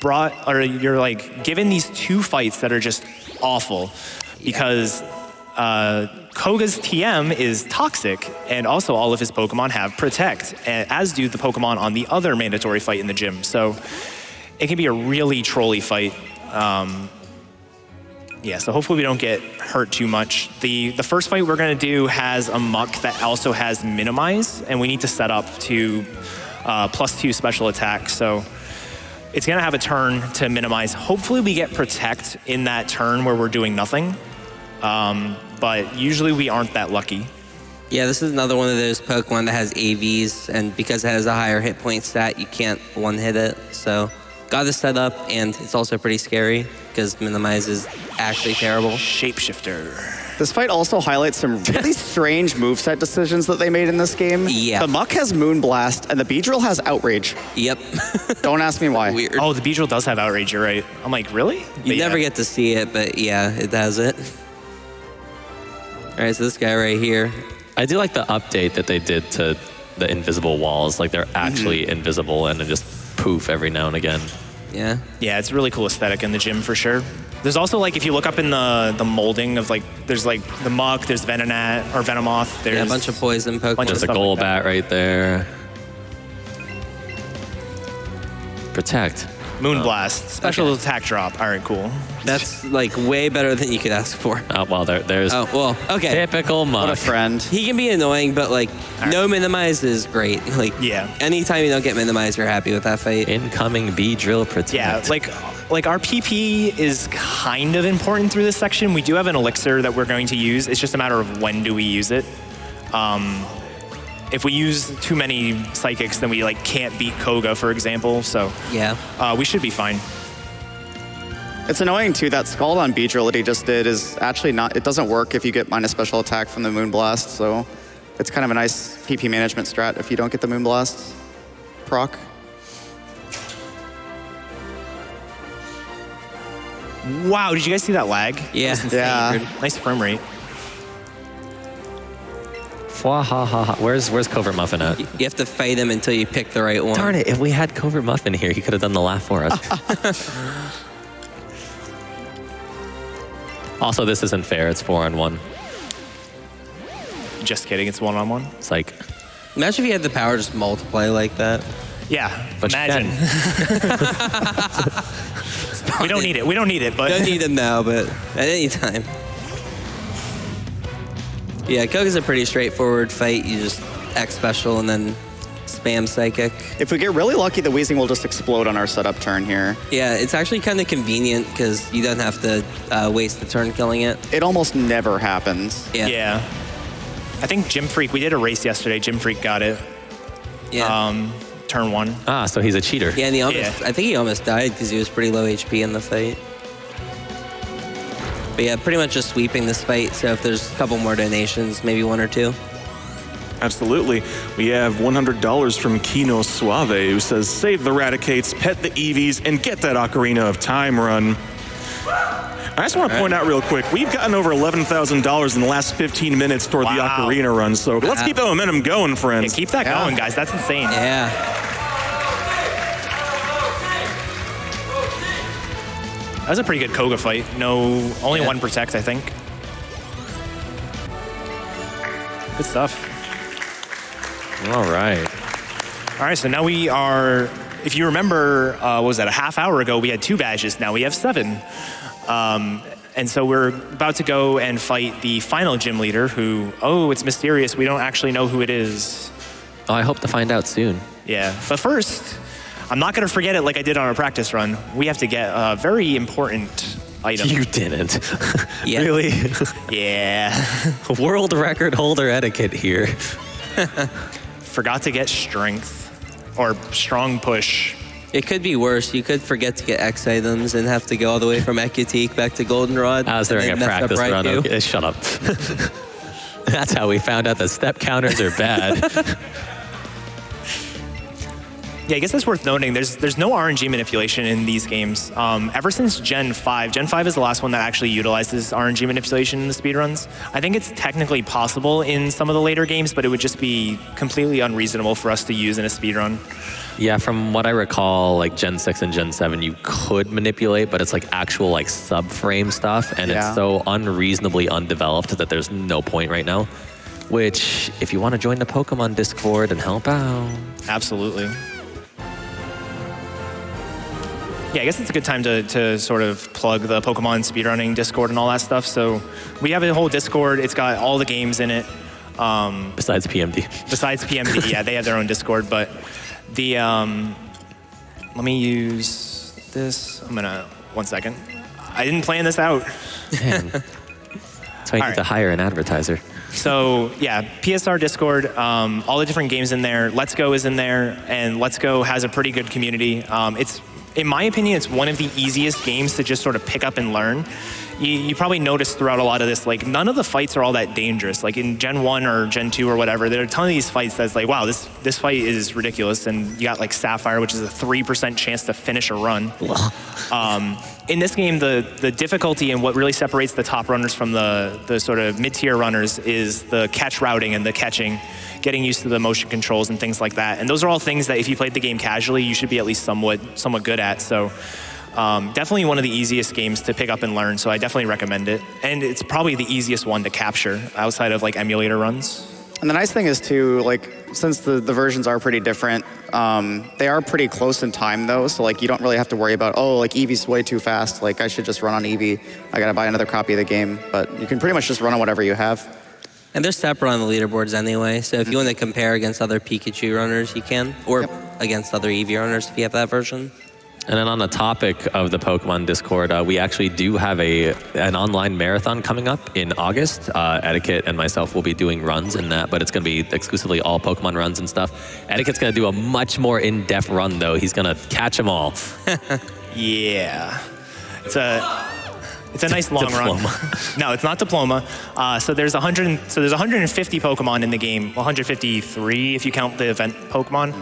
like given these 2 fights that are just awful because Koga's TM is toxic, and also all of his Pokemon have Protect, as do the Pokemon on the other mandatory fight in the gym. So it can be a really trolly fight. Yeah, so hopefully we don't get hurt too much. The first fight we're gonna do has a Muck that also has Minimize, and we need to set up to +2 special attack. So it's gonna have a turn to Minimize. Hopefully we get Protect in that turn where we're doing nothing. But usually we aren't that lucky. Yeah, this is another one of those Pokemon that has AVs, and because it has a higher hit point stat, you can't one-hit it. So got this set up, and it's also pretty scary because Minimize is actually terrible. Shapeshifter. This fight also highlights some really strange moveset decisions that they made in this game. Yeah. The Muck has Moonblast, and the Beedrill has Outrage. Yep. Don't ask me why. Weird. Oh, the Beedrill does have Outrage, you're right. I'm like, really? You never get to see it, but yeah, it has it. All right, so this guy right here. I do like the update that they did to the invisible walls. Like they're actually invisible and then just poof every now and again. Yeah. Yeah, it's a really cool aesthetic in the gym for sure. There's also like, if you look up in the molding of like, there's like the Muck, there's Venonat or Venomoth. There's Yeah, a bunch of poison Pokemon. There's a stuff like that. Golbat right there. Protect. Moonblast, special attack drop. All right, cool. That's like way better than you could ask for. Oh, well, there's Oh, well, okay. typical Muck. What a friend. He can be annoying, but like no Minimize is great. Like Yeah. anytime you don't get Minimize, you're happy with that fight. Incoming Beedrill Protect. Yeah, like our PP is kind of important through this section. We do have an elixir that we're going to use. It's just a matter of when do we use it. If we use too many psychics, then we like can't beat Koga, for example. So Yeah. we should be fine. It's annoying too, that Scald on Beedrill that he just did is actually not, it doesn't work if you get minus special attack from the Moonblast, so it's kind of a nice PP management strat if you don't get the Moonblast proc. Wow, did you guys see that lag? Yeah. Yeah. Nice frame rate. Fwahaha. Where's Covert Muffin at? You have to fight him until you pick the right one. Darn it, if we had Covert Muffin here, he could have done the laugh for us. Also, this isn't fair. It's 4-on-1. Just kidding, it's 1-on-1. It's like, Imagine if you had the power to just multiply like that. Yeah, But you imagine. We don't need it. We don't need it, but Don't need him now, but at any time. Yeah, Koga's a pretty straightforward fight. You just X special and then spam psychic. If we get really lucky, the Weezing will just explode on our setup turn here. Yeah, it's actually kind of convenient because you don't have to waste the turn killing it. It almost never happens. Yeah. yeah. I think Gym Freak, we did a race yesterday. Gym Freak got it. Yeah. Turn 1. so he's a cheater. Yeah, and he almost, Yeah. I think he almost died because he was pretty low HP in the fight. But yeah, pretty much just sweeping this fight. So if there's a couple more donations, maybe 1 or 2. Absolutely. We have $100 from Kino Suave, who says, save the Raticates, pet the Eevees, and get that Ocarina of Time run. I just want to point out real quick, we've gotten over $11,000 in the last 15 minutes toward the Wow. Ocarina run, so let's keep that momentum going, Yeah, friends. keep that going, guys. That's insane. Yeah. That was a pretty good Koga fight. Only 1 Protect, I think. Good stuff. All right. All right, so now we are, if you remember, what was that, a half hour ago, we had 2 badges. Now we have 7. And so we're about to go and fight the final gym leader who, it's mysterious. We don't actually know who it is. Oh, I hope to find out soon. Yeah, but first, I'm not going to forget it like I did on our practice run. We have to get a very important item. You didn't. Yeah. Really? Yeah. World record holder etiquette here. Forgot to get strength or strong push. It could be worse. You could forget to get X items and have to go all the way from Ekutique back to Goldenrod. I was during a and then mess up practice run. Raikou. Okay, shut up. That's how we found out the step counters are bad. Yeah, I guess that's worth noting. There's no RNG manipulation in these games. Ever since Gen 5, Gen 5 is the last one that actually utilizes RNG manipulation in the speedruns. I think it's technically possible in some of the later games, but it would just be completely unreasonable for us to use in a speedrun. Yeah, from what I recall, like Gen 6 and Gen 7, you could manipulate, but it's like actual like subframe stuff, and Yeah. it's so unreasonably undeveloped that there's no point right now. Which, if you want to join the Pokemon Discord and help out. Absolutely. Yeah, I guess it's a good time to sort of plug the Pokemon speedrunning Discord and all that stuff. So we have a whole Discord. It's got all the games in it. Besides PMD. Besides PMD, yeah, they have their own Discord. But the, let me use this. One second. I didn't plan this out. Man. So I need right. to hire an advertiser. So yeah, PSR Discord, all the different games in there. Let's Go is in there, and Let's Go has a pretty good community. It's, in my opinion, it's one of the easiest games to just sort of pick up and learn. You probably noticed throughout a lot of this, like none of the fights are all that dangerous. Like in Gen 1 or Gen 2 or whatever, there are a ton of these fights that's like, wow, this fight is ridiculous. And you got like Sapphire, which is a 3% chance to finish a run. In this game, the difficulty and what really separates the top runners from the sort of mid-tier runners is the catch routing and the catching, getting used to the motion controls and things like that. And those are all things that if you played the game casually, you should be at least somewhat good at. So definitely one of the easiest games to pick up and learn. So I definitely recommend it. And it's probably the easiest one to capture outside of like emulator runs. And the nice thing is too, like, since the versions are pretty different, they are pretty close in time though. So like, you don't really have to worry about, oh, like Eevee's way too fast. Like I should just run on Eevee. I gotta buy another copy of the game. But you can pretty much just run on whatever you have. And they're separate on the leaderboards anyway. So if you want to compare against other Pikachu runners, you can. Or against other Eevee runners if you have that version. And then on the topic of the Pokemon Discord, we actually do have an online marathon coming up in August. Eddaket and myself will be doing runs in that, but it's going to be exclusively all Pokemon runs and stuff. Eddaket's going to do a much more in-depth run, though. He's going to catch them all. Yeah. It's a nice long Diploma. run. No, it's not Diploma. So there's 150 Pokemon in the game. 153 if you count the event Pokemon.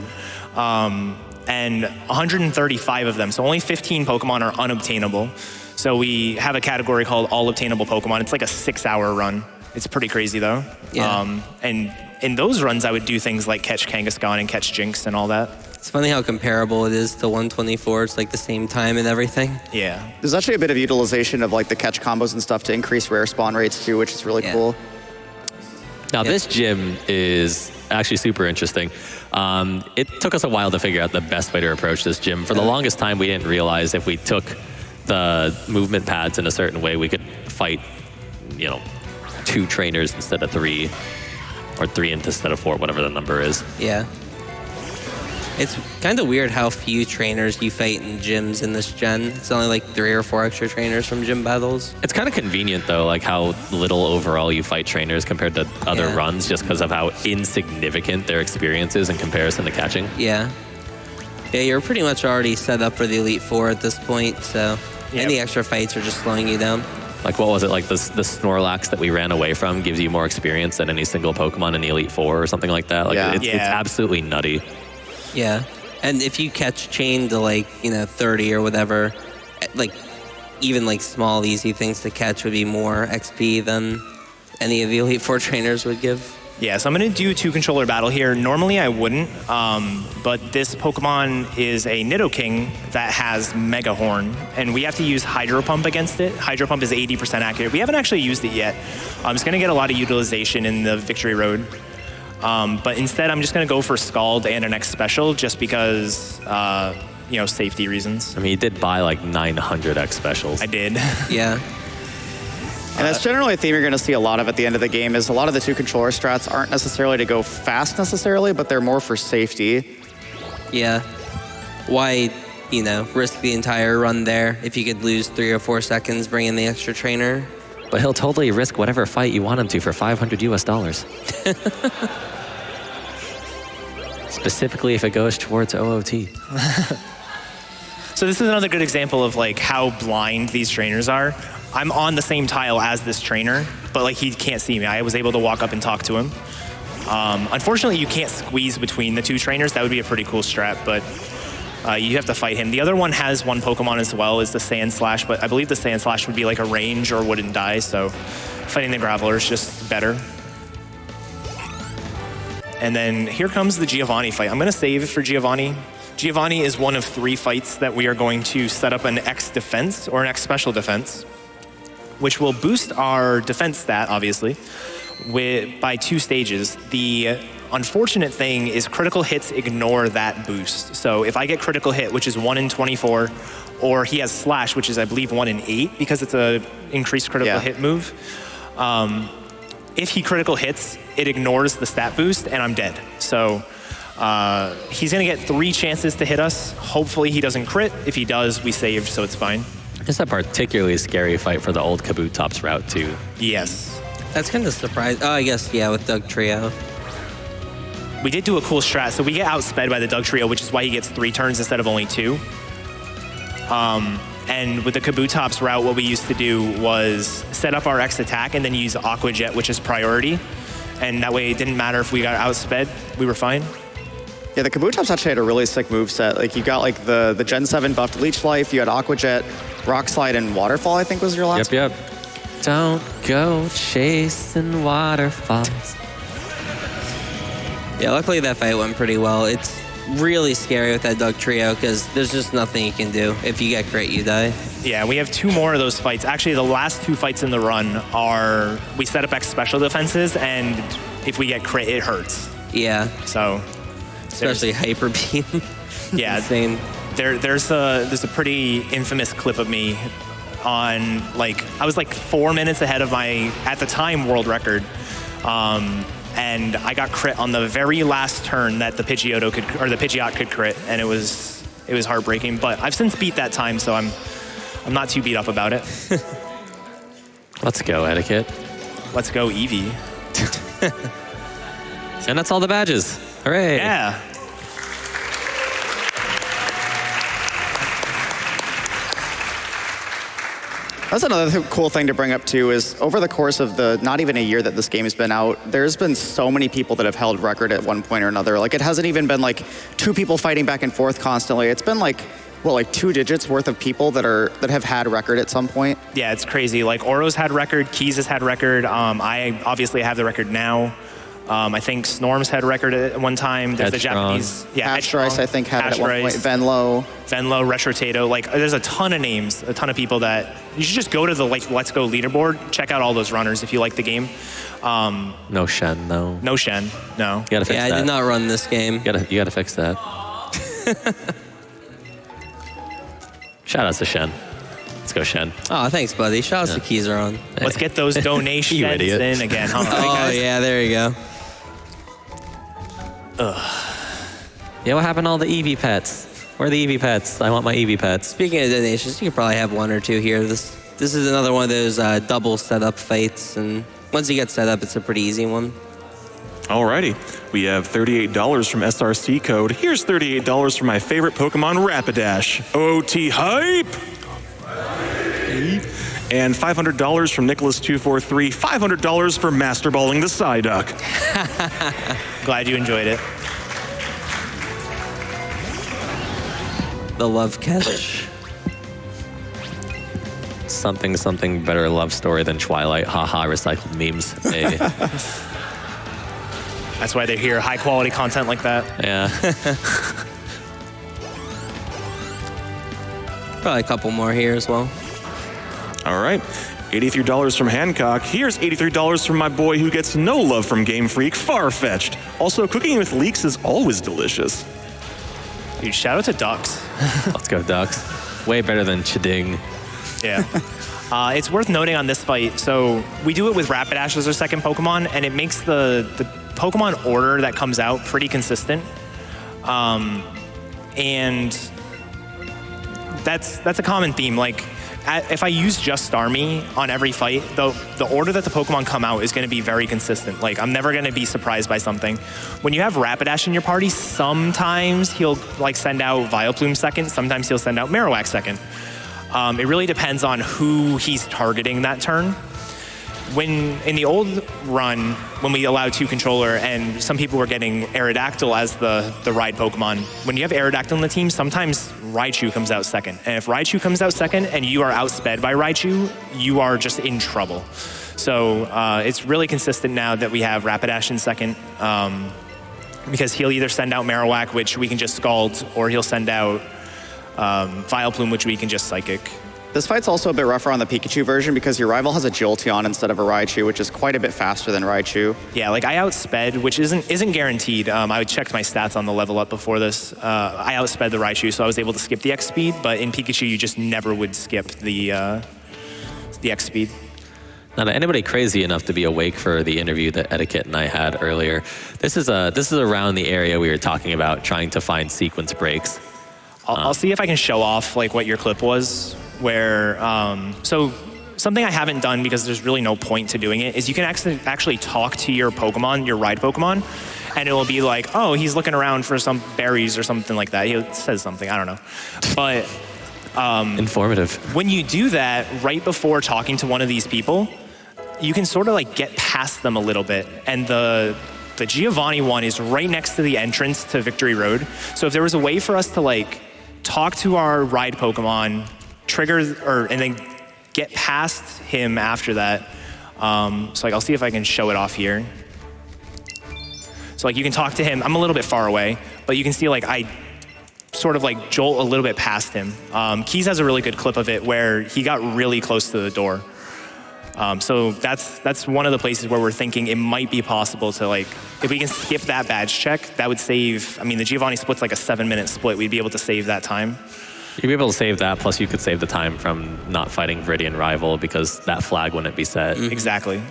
And 135 of them. So only 15 Pokemon are unobtainable. So we have a category called All Obtainable Pokemon. It's like a 6-hour run. It's pretty crazy though. Yeah. And in those runs, I would do things like catch Kangaskhan and catch Jinx and all that. It's funny how comparable it is to 124. It's like the same time and everything. Yeah. There's actually a bit of utilization of like the catch combos and stuff to increase rare spawn rates too, which is really cool. Now, this gym is actually super interesting. It took us a while to figure out the best way to approach this gym. For the longest time, we didn't realize if we took the movement pads in a certain way, we could fight, 2 trainers instead of 3, or 3 instead of 4, whatever the number is. Yeah. It's kind of weird how few trainers you fight in gyms in this gen. It's only like 3 or 4 extra trainers from gym battles. It's kind of convenient, though, like how little overall you fight trainers compared to other runs, just because of how insignificant their experience is in comparison to catching. Yeah. Yeah, you're pretty much already set up for the Elite Four at this point, so any extra fights are just slowing you down. Like, what was it? Like the Snorlax that we ran away from gives you more experience than any single Pokemon in the Elite Four or something like that. Like, it's absolutely nutty. Yeah. And if you catch chain to like, 30 or whatever, like even like small, easy things to catch would be more XP than any of the Elite Four trainers would give. Yeah, so I'm going to do 2-controller battle here. Normally I wouldn't, but this Pokemon is a Nidoking that has Mega Horn, and we have to use Hydro Pump against it. Hydro Pump is 80% accurate. We haven't actually used it yet. It's going to get a lot of utilization in the Victory Road. But instead, I'm just going to go for Scald and an X Special just because, safety reasons. I mean, you did buy like 900 X specials. I did. Yeah. And that's generally a theme you're going to see a lot of at the end of the game is a lot of the 2 controller strats aren't necessarily to go fast necessarily, but they're more for safety. Yeah. Why, risk the entire run there if you could lose 3 or 4 seconds, bring in the extra trainer? But he'll totally risk whatever fight you want him to for $500 US. Specifically if it goes towards OOT. So this is another good example of like how blind these trainers are. I'm on the same tile as this trainer, but like he can't see me. I was able to walk up and talk to him. Unfortunately, you can't squeeze between the 2 trainers. That would be a pretty cool strat, but you have to fight him. The other one has 1 Pokemon as well, is the Sand Slash, but I believe the Sand Slash would be like a range or wouldn't die, so fighting the Graveler is just better. And then here comes the Giovanni fight. I'm going to save for Giovanni. Giovanni is one of 3 fights that we are going to set up an X defense or an X special defense, which will boost our defense stat, obviously, by 2 stages. The unfortunate thing is critical hits ignore that boost. So if I get critical hit, which is 1 in 24, or he has Slash, which is, I believe, 1 in 8, because it's a increased critical hit move. If he critical hits, it ignores the stat boost, and I'm dead. So he's going to get 3 chances to hit us. Hopefully he doesn't crit. If he does, we saved, so it's fine. It's a particularly scary fight for the old Kabutops route, too. Yes. That's kind of surprising. Oh, I guess, yeah, with Doug Trio. We did do a cool strat. So we get outsped by the Doug Trio, which is why he gets 3 turns instead of only 2. And with the Kabutops route, what we used to do was set up our X attack and then use Aqua Jet, which is priority. And that way it didn't matter if we got outsped, we were fine. Yeah, the Kabutops actually had a really sick moveset. Like, you got, like, the Gen 7 buffed Leech Life, you had Aqua Jet, Rock Slide, and Waterfall, I think was your last Yep. Don't go chasing waterfalls. Yeah, luckily that fight went pretty well. It's really scary with that Doug Trio because there's just nothing you can do. If you get crit, you die. Yeah, we have 2 more of those fights. Actually, the last 2 fights in the run are we set up X special defenses, and if we get crit, it hurts. Yeah. So, especially Hyper Beam. Yeah, Insane. There's a pretty infamous clip of me on, like, I was like 4 minutes ahead of my, at the time, world record. And I got crit on the very last turn that the Pidgeot could crit, and it was heartbreaking. But I've since beat that time, so I'm not too beat up about it. Let's go, Eddaket. Let's go, Eevee. And that's all the badges. Hooray. Yeah. That's another cool thing to bring up too is over the course of the not even a year that this game has been out, there's been so many people that have held record at one point or another. Like, it hasn't even been like 2 people fighting back and forth constantly. It's been like, well, like 2 digits worth of people that have had record at some point. Yeah, it's crazy. Like, Ouro's had record, Keys has had record. I obviously have the record now. I think Snorm's had record at one time. There's the Japanese. Yeah, Ashtrice, I think, had it at one point. Venlo, Retrotato. Like, there's a ton of names, a ton of people that you should just go to the Let's Go leaderboard, check out all those runners if you like the game. No Shen, no. No Shen, no. You gotta fix that. I did not run this game. You gotta fix that. Shout out to Shen. Let's go, Shen. Oh, thanks, buddy. Shout out to Keizaron. Let's get those donations You idiot. in again, huh? Oh, yeah, there you go. Yeah, what happened to all the Eevee pets? Where are the Eevee pets? I want my Eevee pets. Speaking of donations, you could probably have 1 or 2 here. This is another one of those double setup fights, and once you get set up, it's a pretty easy one. Alrighty, we have $38 from SRC code. Here's $38 for my favorite Pokemon, Rapidash. OT hype! And $500 from Nicholas243. $500 for masterballing the Psyduck. Glad you enjoyed it. The love catch. Something better love story than Twilight. Haha, recycled memes. Hey. That's why they hear high quality content like that. Yeah. Probably a couple more here as well. All right. $83 from Hancock. Here's $83 from my boy who gets no love from Game Freak, Farfetched. Also, cooking with leeks is always delicious. Dude, shout out to Ducks. Let's go, Ducks. Way better than Chiding. Yeah. It's worth noting on this fight, so we do it with Rapidash as our second Pokemon, and it makes the Pokemon order that comes out pretty consistent. And that's a common theme. Like, if I use just Starmie on every fight, the order that the Pokemon come out is going to be very consistent. Like, I'm never going to be surprised by something. When you have Rapidash in your party, sometimes he'll like send out Vileplume second, sometimes he'll send out Marowak second. It really depends on who he's targeting that turn. When in the old run, when we allowed 2 controller and some people were getting Aerodactyl as the ride Pokemon, when you have Aerodactyl in the team, sometimes Raichu comes out second. And if Raichu comes out second and you are outsped by Raichu, you are just in trouble. So it's really consistent now that we have Rapidash in second, because he'll either send out Marowak, which we can just Scald, or he'll send out Vileplume, which we can just Psychic. This fight's also a bit rougher on the Pikachu version because your rival has a Jolteon instead of a Raichu, which is quite a bit faster than Raichu. Yeah, like I outsped, which isn't guaranteed. I checked my stats on the level up before this. I outsped the Raichu, so I was able to skip the X speed, but in Pikachu, you just never would skip the X speed. Now, to anybody crazy enough to be awake for the interview that Eddaket and I had earlier, this is around the area we were talking about trying to find sequence breaks. I'll see if I can show off like what your clip was. Where so something I haven't done because there's really no point to doing it is you can actually talk to your Pokemon, your ride Pokemon, and it will be like, oh, he's looking around for some berries or something like that. He says something, I don't know, but informative. When you do that right before talking to one of these people, you can sort of like get past them a little bit, and the Giovanni one is right next to the entrance to Victory Road. So if there was a way for us to like talk to our ride Pokemon, and then get past him after that. So like I'll see if I can show it off here. So like you can talk to him. I'm a little bit far away, but you can see like I sort of like jolt a little bit past him. Keys has a really good clip of it where he got really close to the door. So that's one of the places where we're thinking it might be possible to like, if we can skip that badge check, that would save, I mean, the Giovanni split's like a 7-minute split. We'd be able to save that time. You'd be able to save that, plus you could save the time from not fighting Viridian Rival because that flag wouldn't be set. Exactly.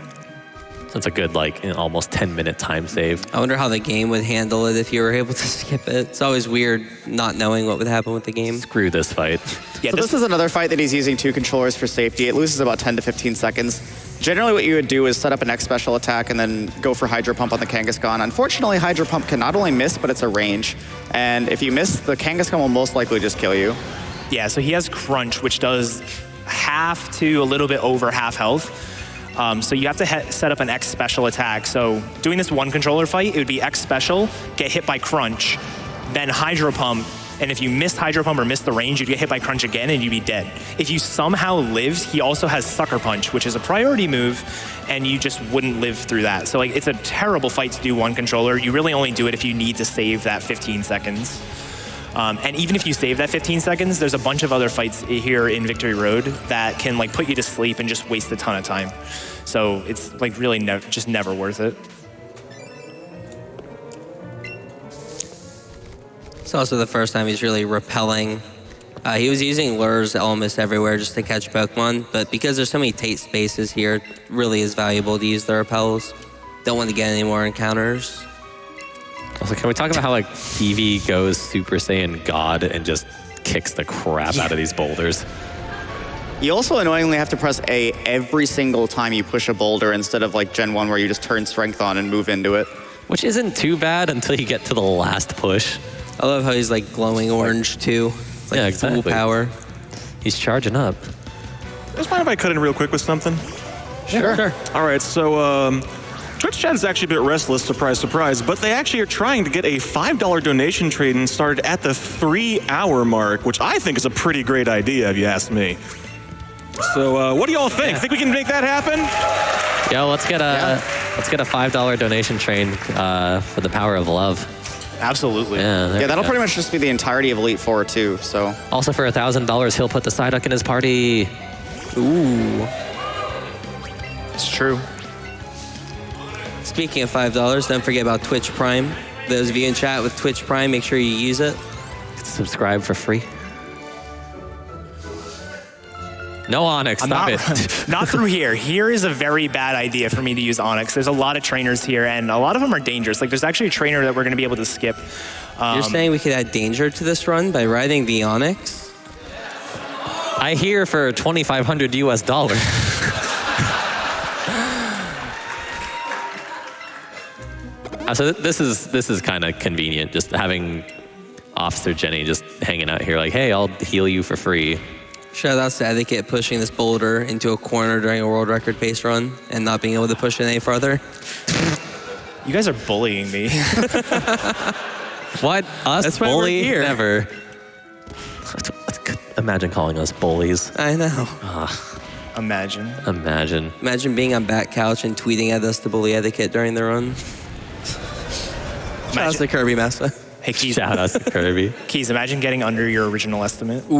So it's a good, like, almost 10-minute time save. I wonder how the game would handle it if you were able to skip it. It's always weird not knowing what would happen with the game. Screw this fight. Yeah, So this is another fight that he's using 2 controllers for safety. It loses about 10 to 15 seconds. Generally what you would do is set up an X special attack and then go for Hydro Pump on the Kangaskhan. Unfortunately, Hydro Pump can not only miss, but it's a range. And if you miss, the Kangaskhan will most likely just kill you. Yeah, so he has Crunch, which does half to a little bit over half health. So you have to set up an X special attack. So doing this 1 controller fight, it would be X special, get hit by Crunch, then Hydro Pump, and if you missed Hydro Pump or missed the range, you'd get hit by Crunch again and you'd be dead. If you somehow lived, he also has Sucker Punch, which is a priority move, and you just wouldn't live through that. So like, it's a terrible fight to do 1 controller. You really only do it if you need to save that 15 seconds. And even if you save that 15 seconds, there's a bunch of other fights here in Victory Road that can like put you to sleep and just waste a ton of time. So it's like really just never worth it. It's also the first time he's really repelling. He was using lures almost everywhere just to catch Pokemon, but because there's so many tight spaces here, it really is valuable to use the repels. Don't want to get any more encounters. Also, can we talk about how like Eevee goes Super Saiyan God and just kicks the crap out of these boulders? You also annoyingly have to press A every single time you push a boulder instead of like Gen 1 where you just turn strength on and move into it. Which isn't too bad until you get to the last push. I love how he's like glowing orange too. It's like Yeah, exactly. full power. He's charging up. Just mind if I cut in real quick with something? Sure. All right, so Twitch chat is actually a bit restless, surprise, surprise, but they actually are trying to get a $5 donation trade-in started at the 3-hour mark, which I think is a pretty great idea, if you ask me. So what do y'all think? Think we can make that happen? Yo, let's get a $5 donation train for the power of love. Absolutely. Yeah, that'll pretty much just be the entirety of Elite Four too, so. Also for $1,000, he'll put the Psyduck in his party. Ooh. It's true. Speaking of $5, don't forget about Twitch Prime. Those of you in chat with Twitch Prime, make sure you use it. Subscribe for free. No Onyx, stop it. Not through here. Here is a very bad idea for me to use Onyx. There's a lot of trainers here, and a lot of them are dangerous. Like, there's actually a trainer that we're going to be able to skip. You're saying we could add danger to this run by riding the Onyx? I hear for $2,500 US. So this is kind of convenient, just having Officer Jenny just hanging out here like, hey, I'll heal you for free. Shout outs to Eddaket pushing this boulder into a corner during a world record pace run and not being able to push it any farther. You guys are bullying me. What? Us? That's why we're bully? here. Never. Imagine calling us bullies. I know. Imagine. Imagine being on back couch and tweeting at us to bully Eddaket during the run. Shout outs to Kirby Massa. Hey, Keys. Shout out to Kirby. Keys, imagine getting under your original estimate. All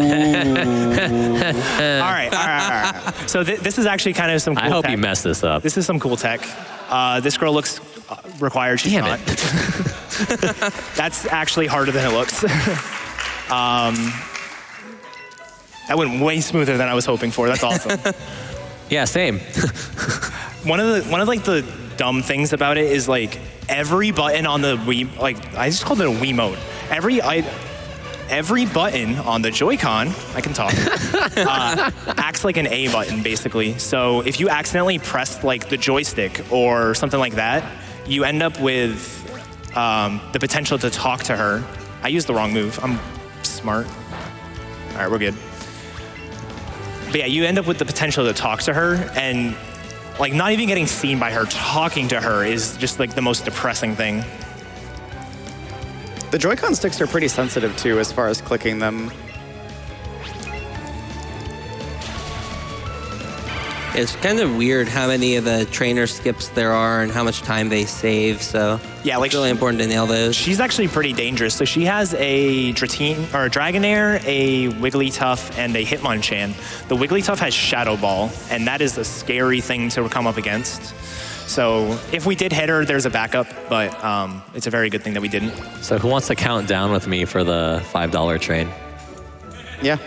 right. So this is actually kind of some cool I hope tech. you mess this up. This is some cool tech. This girl looks required. She's Damn not. it. That's actually harder than it looks. That went way smoother than I was hoping for. That's awesome. Yeah, same. One of like the dumb things about it is like every button on the Wii, like I just called it a Wiimote. Every button on the Joy-Con, I can talk, acts like an A button basically. So if you accidentally press like the joystick or something like that, you end up with the potential to talk to her. I used the wrong move. I'm smart. All right, we're good. But yeah, you end up with the potential to talk to her, and like not even getting seen by her, talking to her is just like the most depressing thing. The Joy-Con sticks are pretty sensitive too as far as clicking them. It's kind of weird how many of the trainer skips there are and how much time they save, so Yeah, like it's really important to nail those. she's actually pretty dangerous. So she has a Dratini, or a Dragonair, a Wigglytuff, and a Hitmonchan. The Wigglytuff has Shadow Ball, and that is a scary thing to come up against. So if we did hit her, there's a backup, but it's a very good thing that we didn't. So who wants to count down with me for the $5 train? Yeah.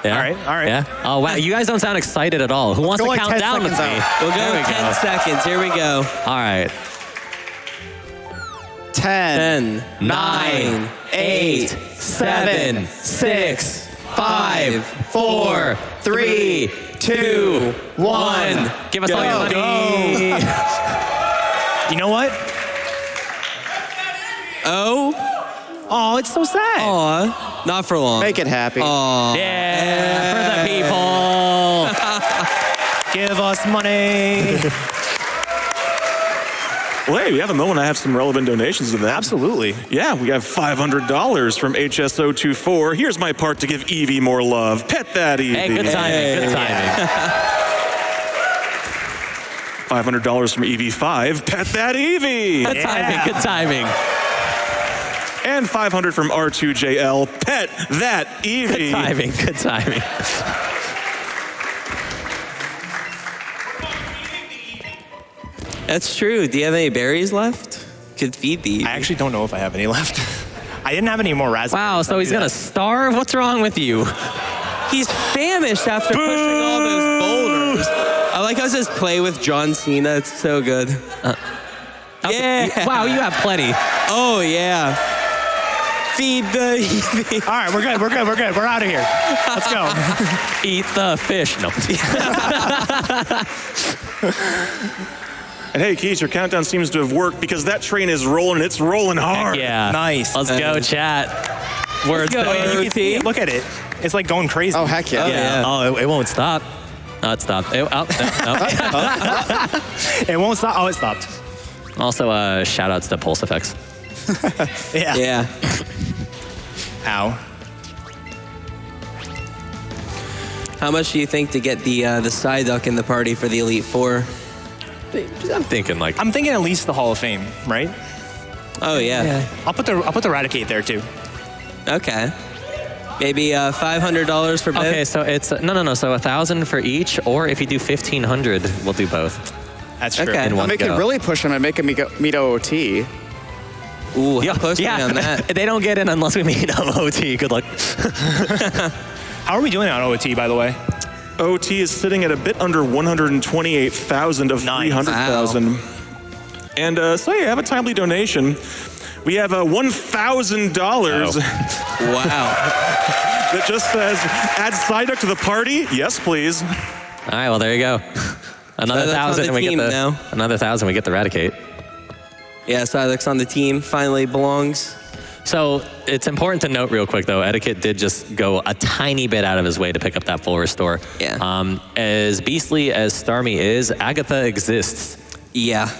Yeah? All right. Yeah? Oh, wow. You guys don't sound excited at all. Who wants Go to like count 10 down with me? seconds out. We'll go There we with 10 go. seconds. Here we go. All right. 10, 10, 9, 8, 7, 6, 5, 4, 3, 2, 1. Give us all your money. You know what? Oh, it's so sad. Aw, not for long. Make it happy. Yeah, for the people. Give us money. Well, hey, we have a moment. I have some relevant donations to that. Absolutely. Yeah, we have $500 from HSO24. Here's my part to give Eevee more love. Pet that Eevee. Hey, good timing. Good timing. $500 from Eevee5. Pet that Eevee. Good timing. Good timing. And $500 from R2JL. Pet that Eevee. Good timing. Good timing. That's true. Do you have any berries left? Could feed the. I actually don't know if I have any left. I didn't have any more raspberries. Wow, so he's gonna starve? What's wrong with you? He's famished after pushing all those boulders. I like how it says play with John Cena. It's so good. Yeah. Wow, you have plenty. Oh, yeah. Feed the Eevee. All right, we're good. We're out of here. Let's go. Eat the fish. No. And hey, Keys, your countdown seems to have worked because that train is rolling. It's rolling hard. Yeah. Nice. Let's go, chat. Words. go. Oh, yeah, you can see it. Look at it. It's like going crazy. Oh, heck yeah. Yeah. Oh, it won't stop. No, it stopped. No. It won't stop. Oh, it stopped. Also, shout outs to Pulse Effects. Yeah. Yeah. Ow. How much do you think to get the Psyduck in the party for the Elite Four? I'm thinking like. I'm thinking at least the Hall of Fame, right? Oh, yeah. I'll put the Raticate there too. Okay. Maybe $500 for both? Okay, so it's no. So 1,000 for each, or if you do 1,500, we'll do both. That's true. Okay. in one They could go. really push him and make him meet OOT. Ooh, how close are we yeah, on that? they don't get in unless we meet OT. Good luck. How are we doing on OT, by the way? OT is sitting at a bit under 128,000 of Nice. 300,000. And so yeah, have a timely donation. We have $1,000 Wow. that just says, add Psyduck to the party. Yes, please. All right, well, there you go. Another Psyduck's on 1,000 the and we get team the now. another 1,000 we get the Eradicate. Yeah, Psyduck's on the team. Finally belongs. So it's important to note real quick, though, Eddaket did just go a tiny bit out of his way to pick up that full restore. Yeah. As beastly as Starmie is, Agatha exists. Yeah.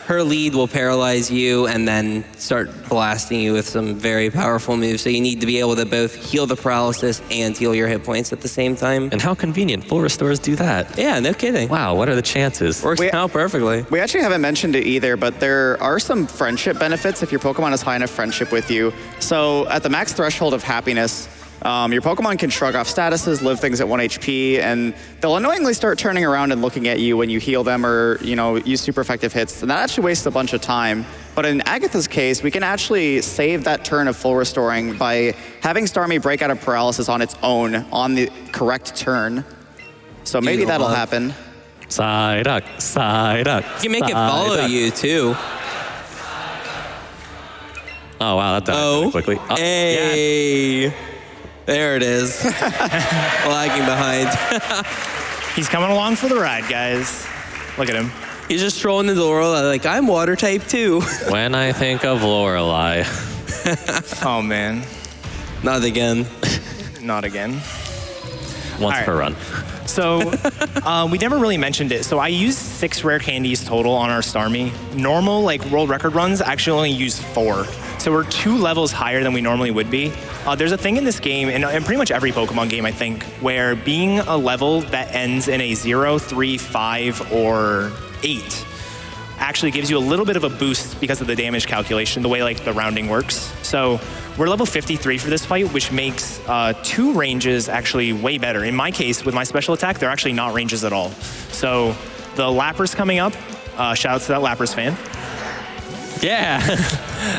Her lead will paralyze you and then start blasting you with some very powerful moves. So you need to be able to both heal the paralysis and heal your hit points at the same time. And how convenient. Full restores do that. Yeah, no kidding. Wow, what are the chances? Works out perfectly. We actually haven't mentioned it either, but there are some friendship benefits if your Pokemon has high enough friendship with you. So at the max threshold of happiness, your Pokemon can shrug off statuses, live things at 1 HP, and they'll annoyingly start turning around and looking at you when you heal them or, use super effective hits. And that actually wastes a bunch of time. But in Agatha's case, we can actually save that turn of full restoring by having Starmie break out of paralysis on its own on the correct turn. So maybe that'll happen. Psyduck, Psyduck. You can make it follow you, too. Oh, wow, that died really quickly. Oh, Hey. There it is. Lagging behind. He's coming along for the ride, guys. Look at him. He's just strolling into the world like, I'm water type too. When I think of Lorelei. Oh, man. Not again. Not again. Once right. per run. So we never really mentioned it. So I used 6 rare candies total on our Starmie. Normal, world record runs actually only use 4. So we're 2 levels higher than we normally would be. There's a thing in this game, and pretty much every Pokemon game, I think, where being a level that ends in a 0, 3, 5, or 8 actually gives you a little bit of a boost because of the damage calculation, the way the rounding works. So we're level 53 for this fight, which makes 2 ranges actually way better. In my case, with my special attack, they're actually not ranges at all. So the Lapras coming up, shout out to that Lapras fan. Yeah.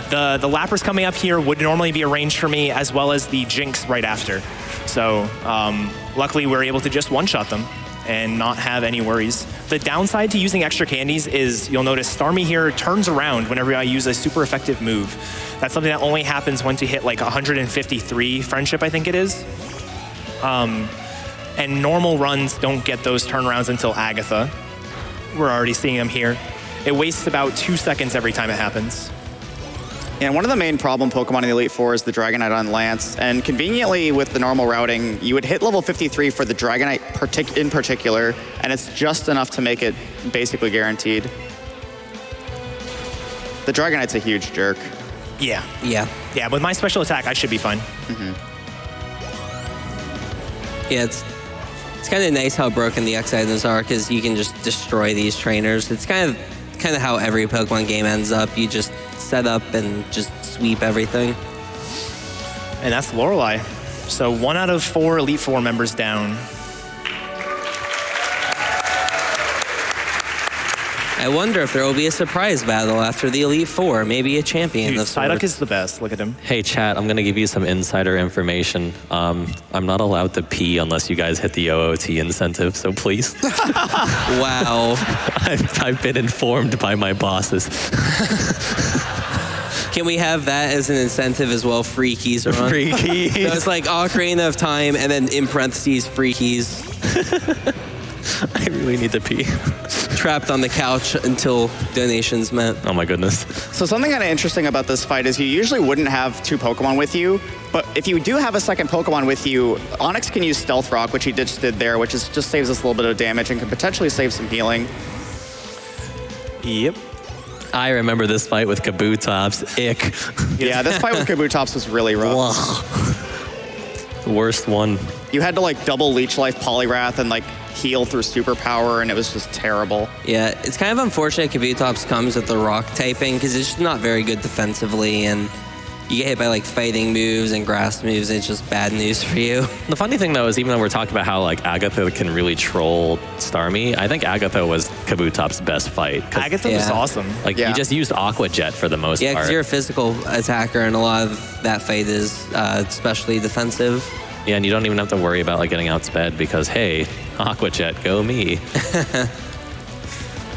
The Lapras coming up here would normally be a range for me, as well as the Jinx right after. So luckily we're able to just one-shot them and not have any worries. The downside to using extra candies is you'll notice Starmie here turns around whenever I use a super effective move. That's something that only happens once you hit 153 friendship, I think it is. And normal runs don't get those turnarounds until Agatha. We're already seeing them here. It wastes about 2 seconds every time it happens. And one of the main problem Pokemon in the Elite Four is the Dragonite on Lance. And conveniently, with the normal routing, you would hit level 53 for the Dragonite in particular, and it's just enough to make it basically guaranteed. The Dragonite's a huge jerk. Yeah. Yeah. Yeah, with my special attack, I should be fine. Yeah, it's kind of nice how broken the X items are because you can just destroy these trainers. It's kind of how every Pokemon game ends up. You just set up and just sweep everything. And that's Lorelei. So 1 out of 4 Elite Four members down. I wonder if there will be a surprise battle after the Elite Four, maybe a champion Dude, of Psyduck sorts. is the best. Look at him. Hey, chat, I'm going to give you some insider information. I'm not allowed to pee unless you guys hit the OOT incentive, so please. Wow. I've been informed by my bosses. Can we have that as an incentive as well? Free Keizaron. Free keys. So it's Ocarina of Time and then in parentheses, free keys. I really need to pee. Trapped on the couch until donations met. Oh my goodness. So something kind of interesting about this fight is you usually wouldn't have 2 Pokemon with you, but if you do have a second Pokemon with you, Onyx can use Stealth Rock, which he just did there, which just saves us a little bit of damage and can potentially save some healing. Yep. I remember this fight with Kabutops. Ick. Yeah, this fight with Kabutops was really rough. The worst one. You had to double Leech Life Poliwrath and heal through Superpower, and it was just terrible. Yeah, it's kind of unfortunate Kabutops comes with the rock typing because it's just not very good defensively, and you get hit by like fighting moves and grass moves, and it's just bad news for you. The funny thing though is even though we're talking about how like Agatha can really troll Starmie, I think Agatha was Kabutop's best fight. Agatha was awesome. Like Yeah. you just used Aqua Jet for the most Yeah, part. because you're a physical attacker, and a lot of that fight is especially defensive. Yeah, and you don't even have to worry about like getting outsped because hey, Aqua Jet, go me.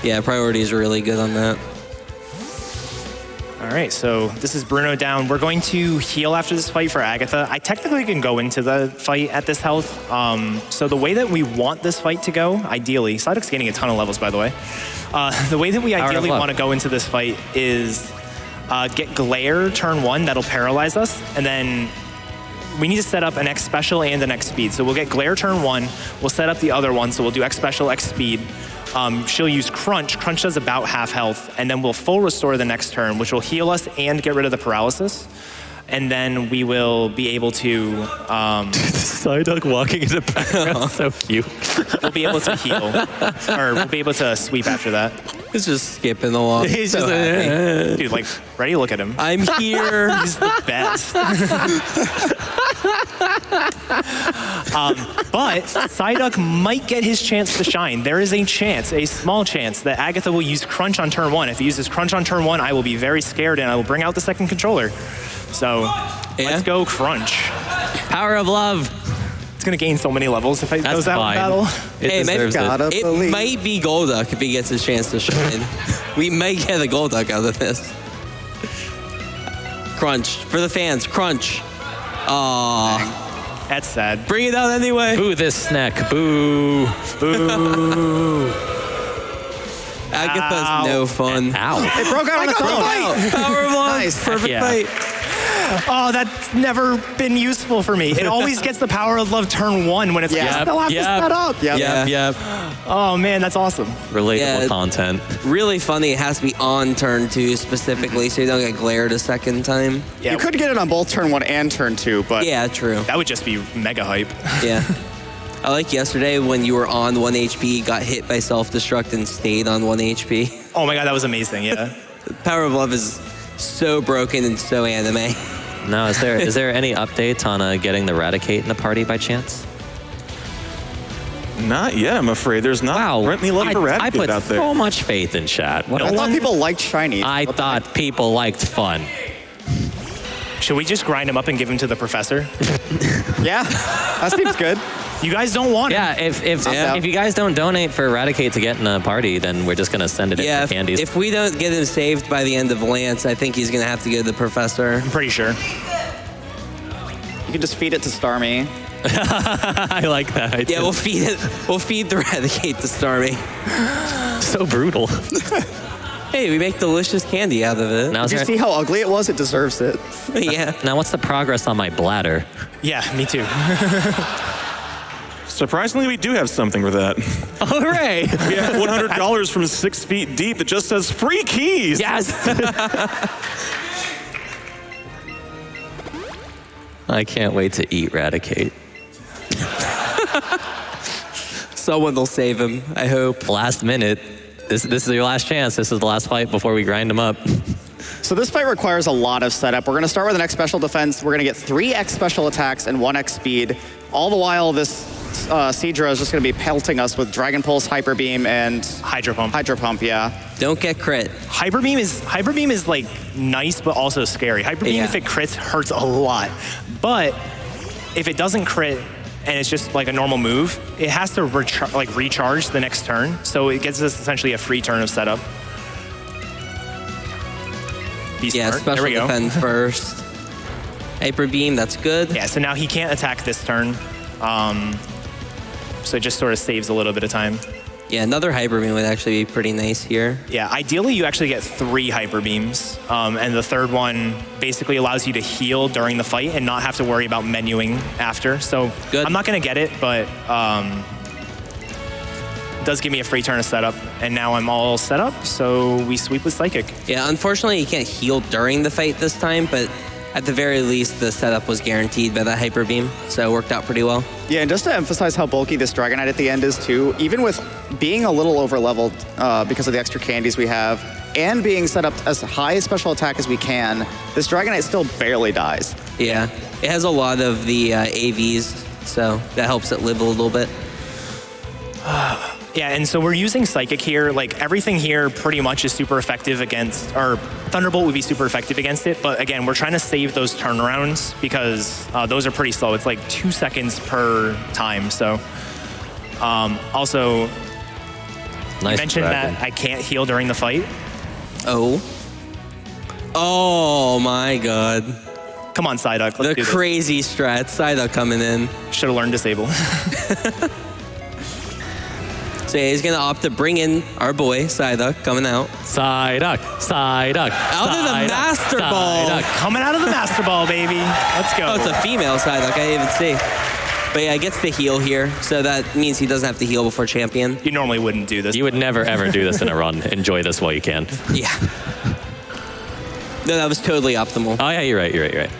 Yeah, priorities are really good on that. All right, so this is Bruno down. We're going to heal after this fight for Agatha. I technically can go into the fight at this health. So the way that we want this fight to go, ideally, Psyduck's gaining a ton of levels, by the way. The way that we ideally want to go into this fight is get Glare turn 1, that'll paralyze us, and then we need to set up an X special and an X speed. So we'll get Glare turn 1, we'll set up the other one, so we'll do X special, X speed. She'll use Crunch. Crunch does about half health, and then we'll full restore the next turn, which will heal us and get rid of the paralysis. And then we will be able to... Psyduck walking in the background, so cute. We'll be able to heal, or we'll be able to sweep after that. It's just skipping along. He's so just happy. Dude, like, ready? Look at him. I'm here. He's the best. But Psyduck might get his chance to shine. There is a chance, a small chance, that Agatha will use Crunch on turn 1. If he uses Crunch on turn 1, I will be very scared and I will bring out the second controller. So let's go Crunch. Power of love. It's going to gain so many levels if it That's goes out fine. in battle. It Hey, maybe deserves it. it might be Golduck if he gets his chance to shine. We might get a Golduck out of this. Crunch. For the fans, Crunch. Aww. That's sad. Bring it out anyway. Boo this snack. Boo. Boo. Agatha's Ow. no fun. Ow. It broke out on its own. Power of love. Nice. Perfect Yeah. fight. Oh, that's never been useful for me. It always gets the power of love turn 1 when it's like, Yep, I still have to set up. Yep. Yep. Oh man, that's awesome. Relatable Yeah. content. Really funny. It has to be on turn 2 specifically, so you don't get glared a second time. Yeah, You could get it on both turn 1 and turn 2, but Yeah, true. that would just be mega hype. Yeah. I like yesterday when you were on 1 HP, got hit by self-destruct and stayed on 1 HP. Oh my god, that was amazing. Yeah. Power of Love is so broken and so anime. Now, is there any updates on getting the Eradicate in the party by chance? Not yet, I'm afraid. There's not currently love for I Eradicate put out there. so much faith in chat. What I a thought people liked shinies. I thought people liked fun. Should we just grind him up and give him to the professor? Yeah, that seems good. You guys don't want him. Yeah, if you guys don't donate for Eradicate to get in a party, then we're just gonna send it in Yeah, for candies. if we don't get him saved by the end of Lance, I think he's going to have to go to the professor. I'm pretty sure. You can just feed it to Starmie. I like that idea. Yeah, we'll feed it. We'll feed the Eradicate to Starmie. So brutal. Hey, we make delicious candy out of it. Now, is Did you there- see how ugly it was? It deserves it. Yeah. now what's the progress on my bladder? Yeah, me too. Surprisingly, we do have something for that. Oh, hooray! We have $100 from 6 feet deep that just says free keys. Yes! I can't wait to eat Eradicate. Someone will save him, I hope. Last minute. This is your last chance. This is the last fight before we grind him up. So this fight requires a lot of setup. We're going to start with an X special defense. We're going to get 3 X special attacks and 1 X speed. All the while, this Seadra is just going to be pelting us with Dragon Pulse, Hyper Beam, and Hydro Pump. Hydro Pump. Yeah. Don't get crit. Hyper Beam is like nice but also scary. Hyper Beam, Yeah. if it crits, hurts a lot. But if it doesn't crit and it's just like a normal move, it has to recharge the next turn. So it gives us essentially a free turn of setup. Be Yeah, smart. special There we go. defend first. Hyper Beam, that's good. Yeah, so now he can't attack this turn. So it just sort of saves a little bit of time. Yeah, another Hyper Beam would actually be pretty nice here. Yeah, ideally you actually get 3 hyper beams, and the third one basically allows you to heal during the fight and not have to worry about menuing after. So Good. I'm not gonna get it, but it does give me a free turn of setup, and now I'm all set up. So we sweep with Psychic. Yeah, unfortunately, you can't heal during the fight this time, but at the very least, the setup was guaranteed by that Hyper Beam, so it worked out pretty well. Yeah, and just to emphasize how bulky this Dragonite at the end is too, even with being a little over leveled because of the extra candies we have, and being set up as high special attack as we can, this Dragonite still barely dies. Yeah, it has a lot of the AVs, so that helps it live a little bit. Yeah, and so we're using Psychic here. Like, everything here pretty much is super effective against, or Thunderbolt would be super effective against it, but again, we're trying to save those turnarounds because those are pretty slow. It's like 2 seconds per time, so. Also, Nice you mentioned dragon. that I can't heal during the fight. Oh. Oh my god. Come on, Psyduck, let's The do this. crazy strat. Psyduck coming in. Should have learned Disable. So yeah, he's going to opt to bring in our boy, Psyduck, coming out. Psyduck. Psyduck. Out of the Master Ball. Coming out of the Master Ball, baby. Let's go. Oh, it's a female Psyduck. I didn't even see. But yeah, gets the heal here, so that means he doesn't have to heal before champion. You normally wouldn't do this. You would never, ever do this in a run. Enjoy this while you can. Yeah. No, that was totally optimal. Oh, yeah, you're right.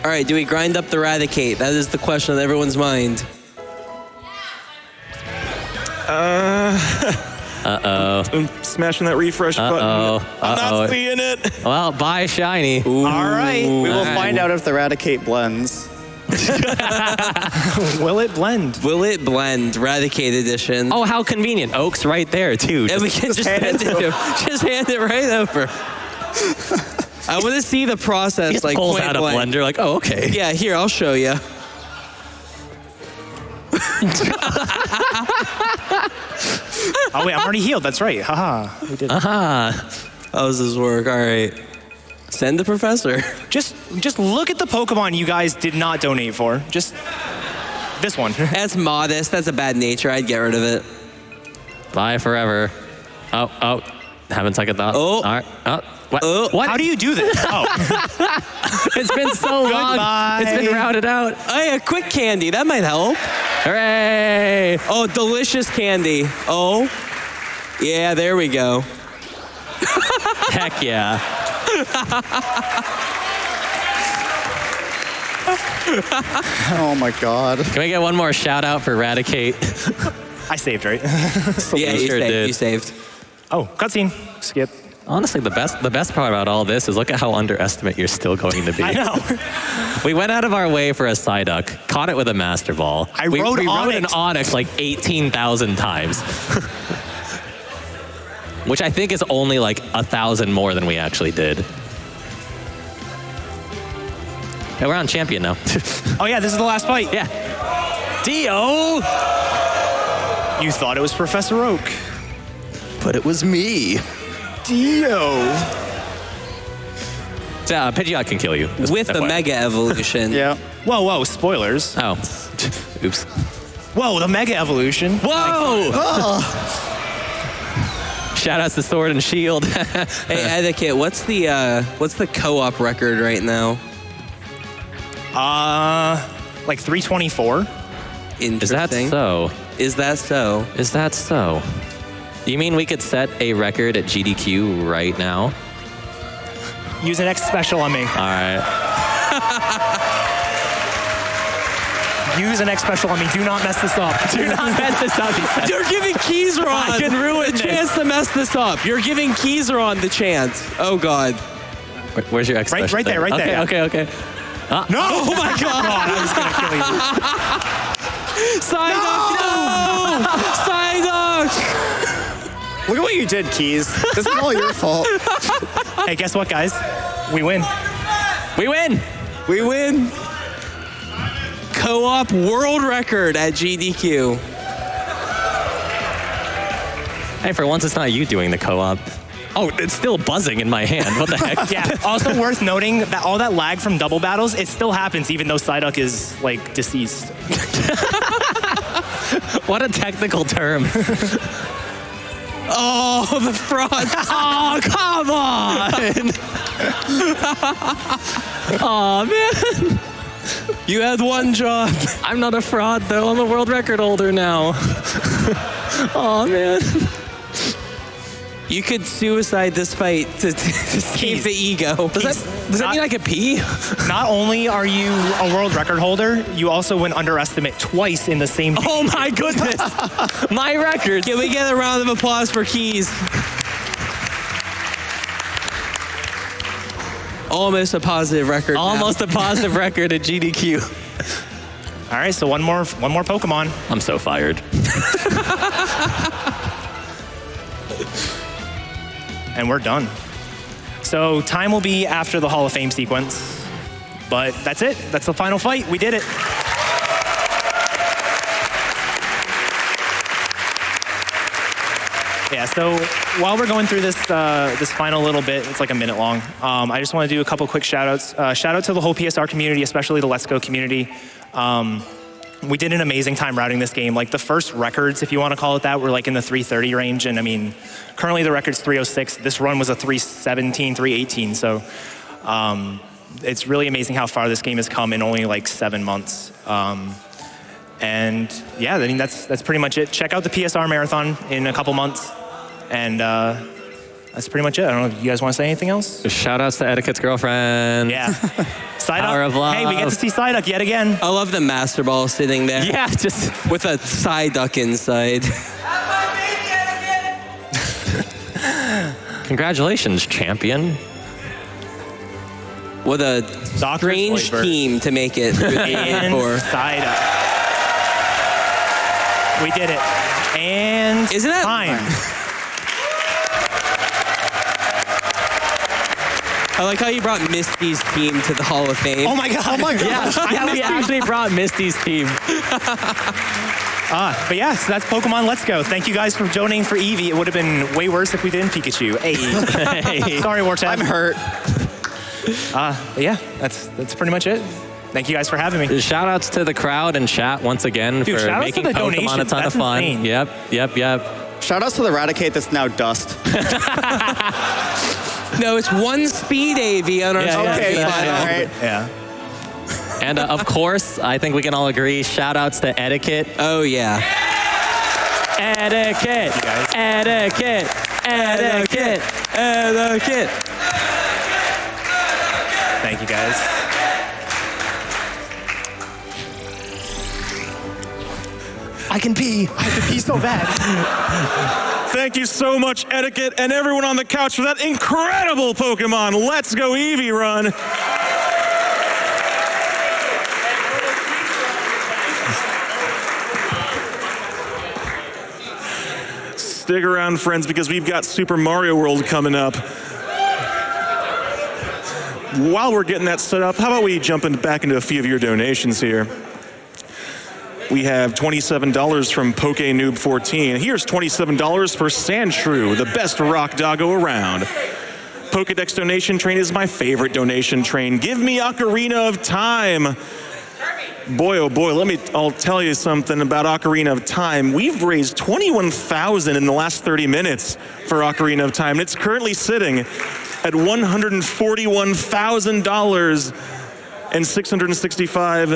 All right, do we grind up the Eradicate? That is the question on everyone's mind. I'm smashing that refresh button. I'm not seeing it. Well, bye, Shiny. All right. We will find out if the Eradicate blends. Will it blend? Will it blend? Eradicate edition. Oh, how convenient. Oak's right there, too. and we can just hand it to him. Just hand it right over. I want to see the process. He just like pulls point out a blank. blender, like, oh, okay. Yeah, here, I'll show you. Oh, wait, I'm already healed. That's right. Haha. We did. How does this work? All right. Send the professor. Just look at the Pokemon you guys did not donate for. Just this one. That's modest. That's a bad nature. I'd get rid of it. Bye forever. Oh. Haven't taken that. Oh. All right. Oh. What? Oh. What? How do you do this? Oh, It's been so long. Goodbye. It's been routed out. Oh, yeah, quick candy. That might help. Hooray! Oh, delicious candy. Oh. Yeah, there we go. Heck yeah. Oh my god. Can we get one more shout out for Eradicate? I saved, right? Yeah, you sure saved. did. You saved. Oh, cutscene. Skip. Honestly, the best part about all this is look at how underestimate you're still going to be. I know. We went out of our way for a Psyduck, caught it with a Master Ball. We rode an Onix like 18,000 times. Which I think is only like 1,000 more than we actually did. Yeah, we're on champion now. Oh yeah, this is the last fight. Yeah. Dio! You thought it was Professor Oak. But it was me. Dio. Pidgeot can kill you. With the FYI. Mega Evolution. Yeah. Whoa, spoilers. Oh. Oops. Whoa, the Mega Evolution. Whoa! Shout outs to Sword and Shield. Hey, Eddaket, what's the co-op record right now? Like 324. Is that Interesting. so? Is that so? Is that so? You mean we could set a record at GDQ right now? Use an X special on me. All right. Use an X special on me. Do not mess this up. Do not mess this up. You're giving Keizaron I can ruin the this. chance to mess this up. You're giving Keizaron the chance. Oh God. Where's your X Right- special right there, thing? right there. Okay. No! Oh my God! I was gonna kill you. Psyduck, no! Psyduck! Look at what you did, Keys. This is all your fault. Hey, guess what, guys? We win. We win. We win. Co-op world record at GDQ. Hey, for once it's not you doing the co-op. Oh, it's still buzzing in my hand. What the heck? Yeah. Also worth noting that all that lag from double battles, it still happens even though Psyduck is like deceased. What a technical term. Oh, the fraud. Oh, come on. Oh, man. You had one job. I'm not a fraud, though. I'm a world record holder now. Oh, man. You could suicide this fight to save the ego. Does that mean I could pee? Not only are you a world record holder, you also went underestimate twice in the same game. Oh, my goodness. My record. Can we get a round of applause for Keys? Almost a positive record. Almost a positive record at GDQ. All right, so one more Pokemon. I'm so fired. And we're done. So time will be after the Hall of Fame sequence. But that's it. That's the final fight. We did it. Yeah, so while we're going through this this final little bit, it's like a minute long, I just want to do a couple quick shout-outs. Shout out to the whole PSR community, especially the Let's Go community. We did an amazing time routing this game. Like the first records, if you want to call it that, were like in the 330 range. And I mean, currently the record's 306. This run was a 317, 318. So it's really amazing how far this game has come in only like 7 months. And yeah, I mean, that's pretty much it. Check out the PSR Marathon in a couple months. And that's pretty much it. I don't know if you guys want to say anything else? Shout outs to Eddaket's girlfriend. Yeah. Power of love. Hey, we get to see Psyduck yet again. I love the Master Ball sitting there. Yeah, just with a Psyduck inside. congratulations, champion. What a Doctor strange Flavor. team to make it through the And N4. Psyduck. We did it. And Isn't that time. I like how you brought Misty's team to the Hall of Fame. Oh my god. Oh my god. Yeah, we actually brought Misty's team. But yeah, so that's Pokemon Let's Go. Thank you guys for donating for Eevee. It would have been way worse if we didn't Pikachu. Hey. Sorry, Wartag. I'm hurt. But yeah, that's pretty much it. Thank you guys for having me. Shout outs to the crowd and chat once again Dude, for shout outs making to the Pokemon a donations. ton That's of fun. insane. Yep. Shout outs to the Eradicate that's now dust. No, it's one speed AV on our side. Okay, yeah, fine, yeah. all right. Yeah. And of course, I think we can all agree, shout outs to Eddaket. Oh, yeah. Eddaket. Eddaket. Eddaket. Eddaket. Thank you guys. I can pee. He's so bad. Thank you so much, Eddaket, and everyone on the couch for that incredible Pokemon Let's Go Eevee run. Stick around, friends, because we've got Super Mario World coming up. While we're getting that set up, how about we jump back into a few of your donations here? We have $27 from PokeNoob14. Here's $27 for Sandshrew, the best rock doggo around. Pokedex donation train is my favorite donation train. Give me Ocarina of Time. Boy, oh boy, I'll tell you something about Ocarina of Time. We've raised $21,000 in the last 30 minutes for Ocarina of Time. And it's currently sitting at $141,000 and 665.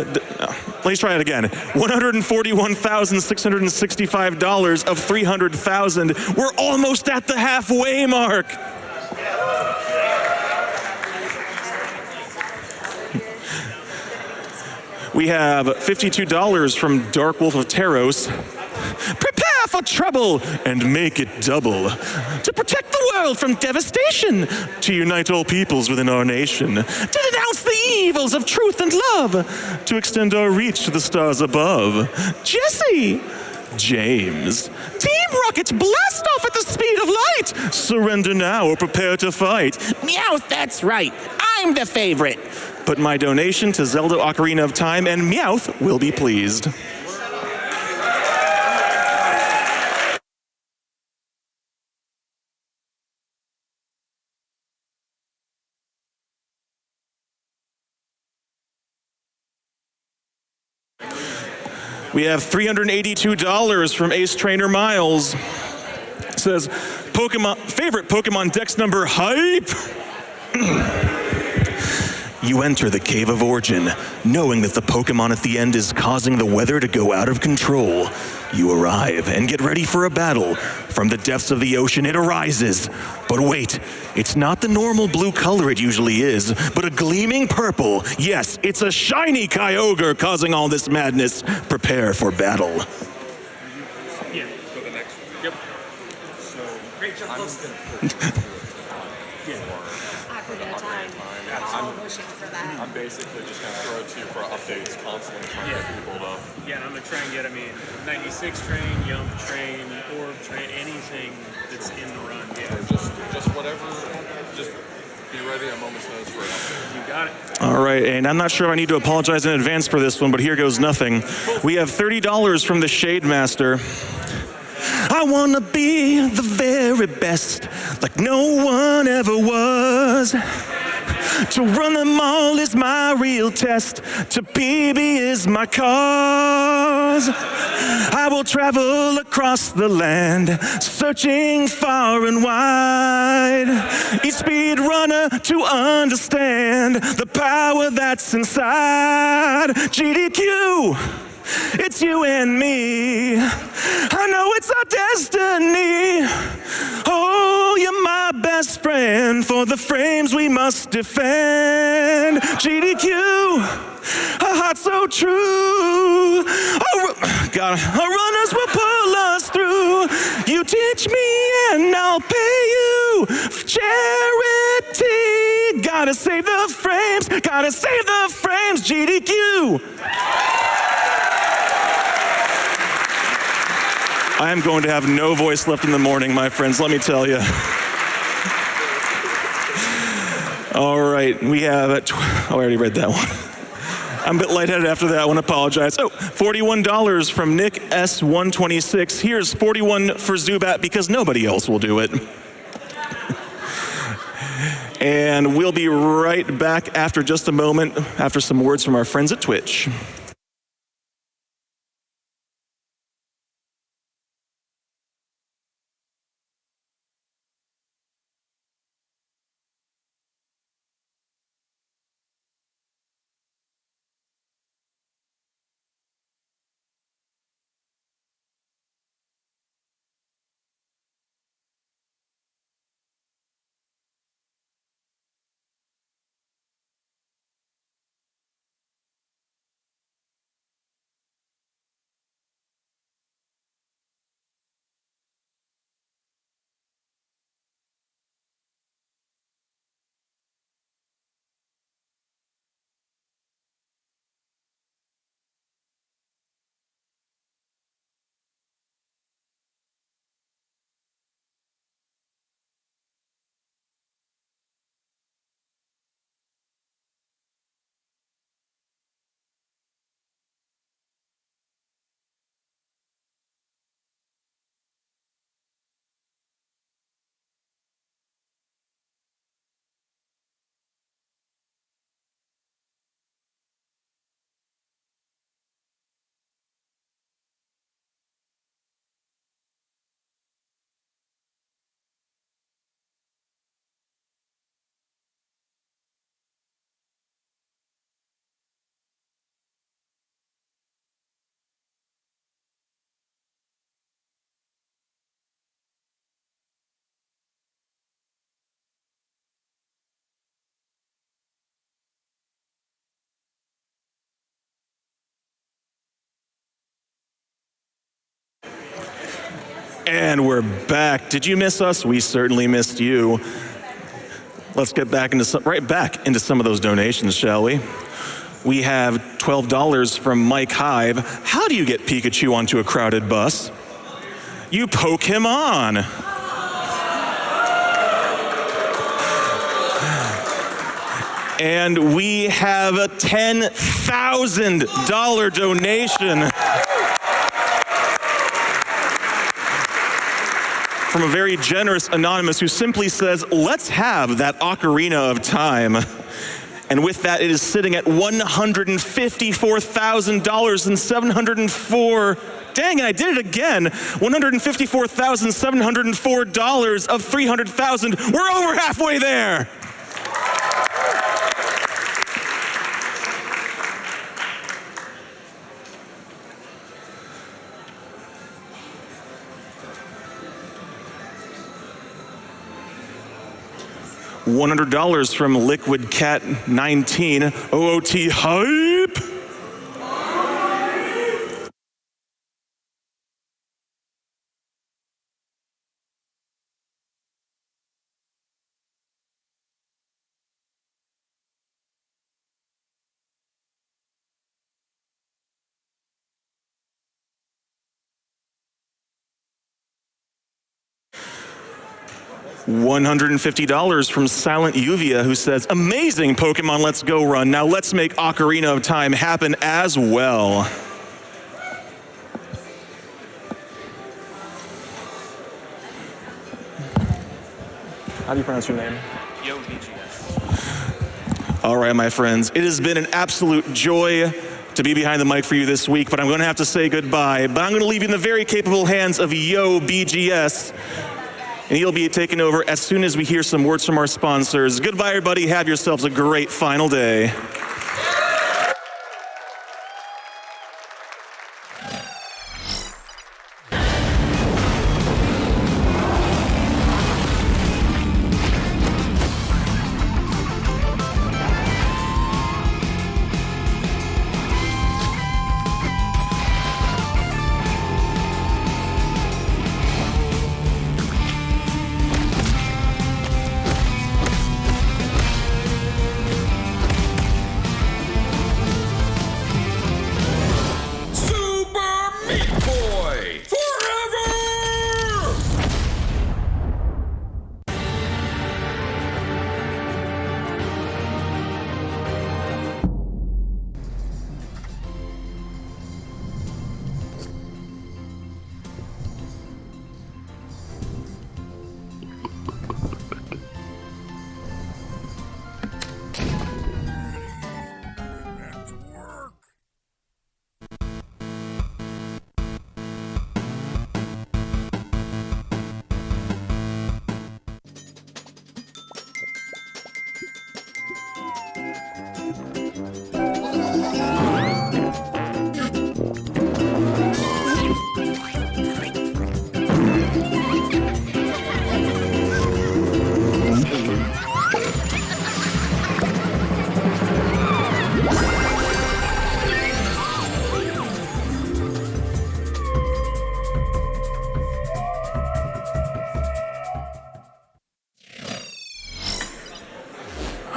Let's try it again. $141,665 of 300,000. We're almost at the halfway mark. We have $52 from Dark Wolf of Taros. Prepare for trouble and make it double. To protect the world from devastation. To unite all peoples within our nation. To denounce the evils of truth and love. To extend our reach to the stars above. Jesse. James. Team Rocket blast off at the speed of light. Surrender now or prepare to fight. Meowth, that's right. I'm the favorite. But my donation to Zelda Ocarina of Time and Meowth will be pleased. We have $382 from Ace Trainer Miles. It says, favorite Pokemon Dex number hype. You enter the Cave of Origin, knowing that the Pokemon at the end is causing the weather to go out of control. You arrive and get ready for a battle. From the depths of the ocean it arises. But wait, it's not the normal blue color it usually is, but a gleaming purple. Yes, it's a shiny Kyogre causing all this madness. Prepare for battle. Yeah, go the next one. Yep. So, great job, Austin. pushing for that. I'm basically just going to throw it to you for updates constantly trying to get people to... Yeah, and I'm going to try and get, 96 train, Yump train, Orb train, anything that's in the run. Yeah. Or just whatever, just be ready at a moment's notice for an update. You got it. All right, and I'm not sure if I need to apologize in advance for this one, but here goes nothing. We have $30 from the Shade Master. I want to be the very best, like no one ever was. To run them all is my real test. To PB is my cause. I will travel across the land, searching far and wide. Each speed runner to understand the power that's inside. GDQ, it's you and me. I know it's our destiny. Oh, you're my best friend. For the frames we must defend. GDQ, a heart so true. God, our runners will pull us through. You teach me and I'll pay you. Charity, gotta save the frames. Gotta save the frames. GDQ. I am going to have no voice left in the morning, my friends, let me tell you. All right, we have, I already read that one. I'm a bit lightheaded after that one, apologize. Oh, $41 from Nick S126. Here's 41 for Zubat because nobody else will do it. And we'll be right back after just a moment, after some words from our friends at Twitch. And we're back. Did you miss us? We certainly missed you. Let's get back into right back into some of those donations, shall we? We have $12 from Mike Hive. How do you get Pikachu onto a crowded bus? You poke him on. And we have a $10,000 donation from a very generous anonymous who simply says, let's have that Ocarina of Time. And with that, it is sitting at $154,704. Dang it, I did it again. $154,704 of 300,000. We're over halfway there. $100 from Liquid Cat 19. OOT hype. $150 from Silent Uvia, who says, amazing Pokemon Let's Go run. Now let's make Ocarina of Time happen as well. How do you pronounce your name? Yo, BGS. All right, my friends, it has been an absolute joy to be behind the mic for you this week, but I'm going to have to say goodbye. But I'm going to leave you in the very capable hands of Yo BGS, and he'll be taking over as soon as we hear some words from our sponsors. Goodbye, everybody. Have yourselves a great final day.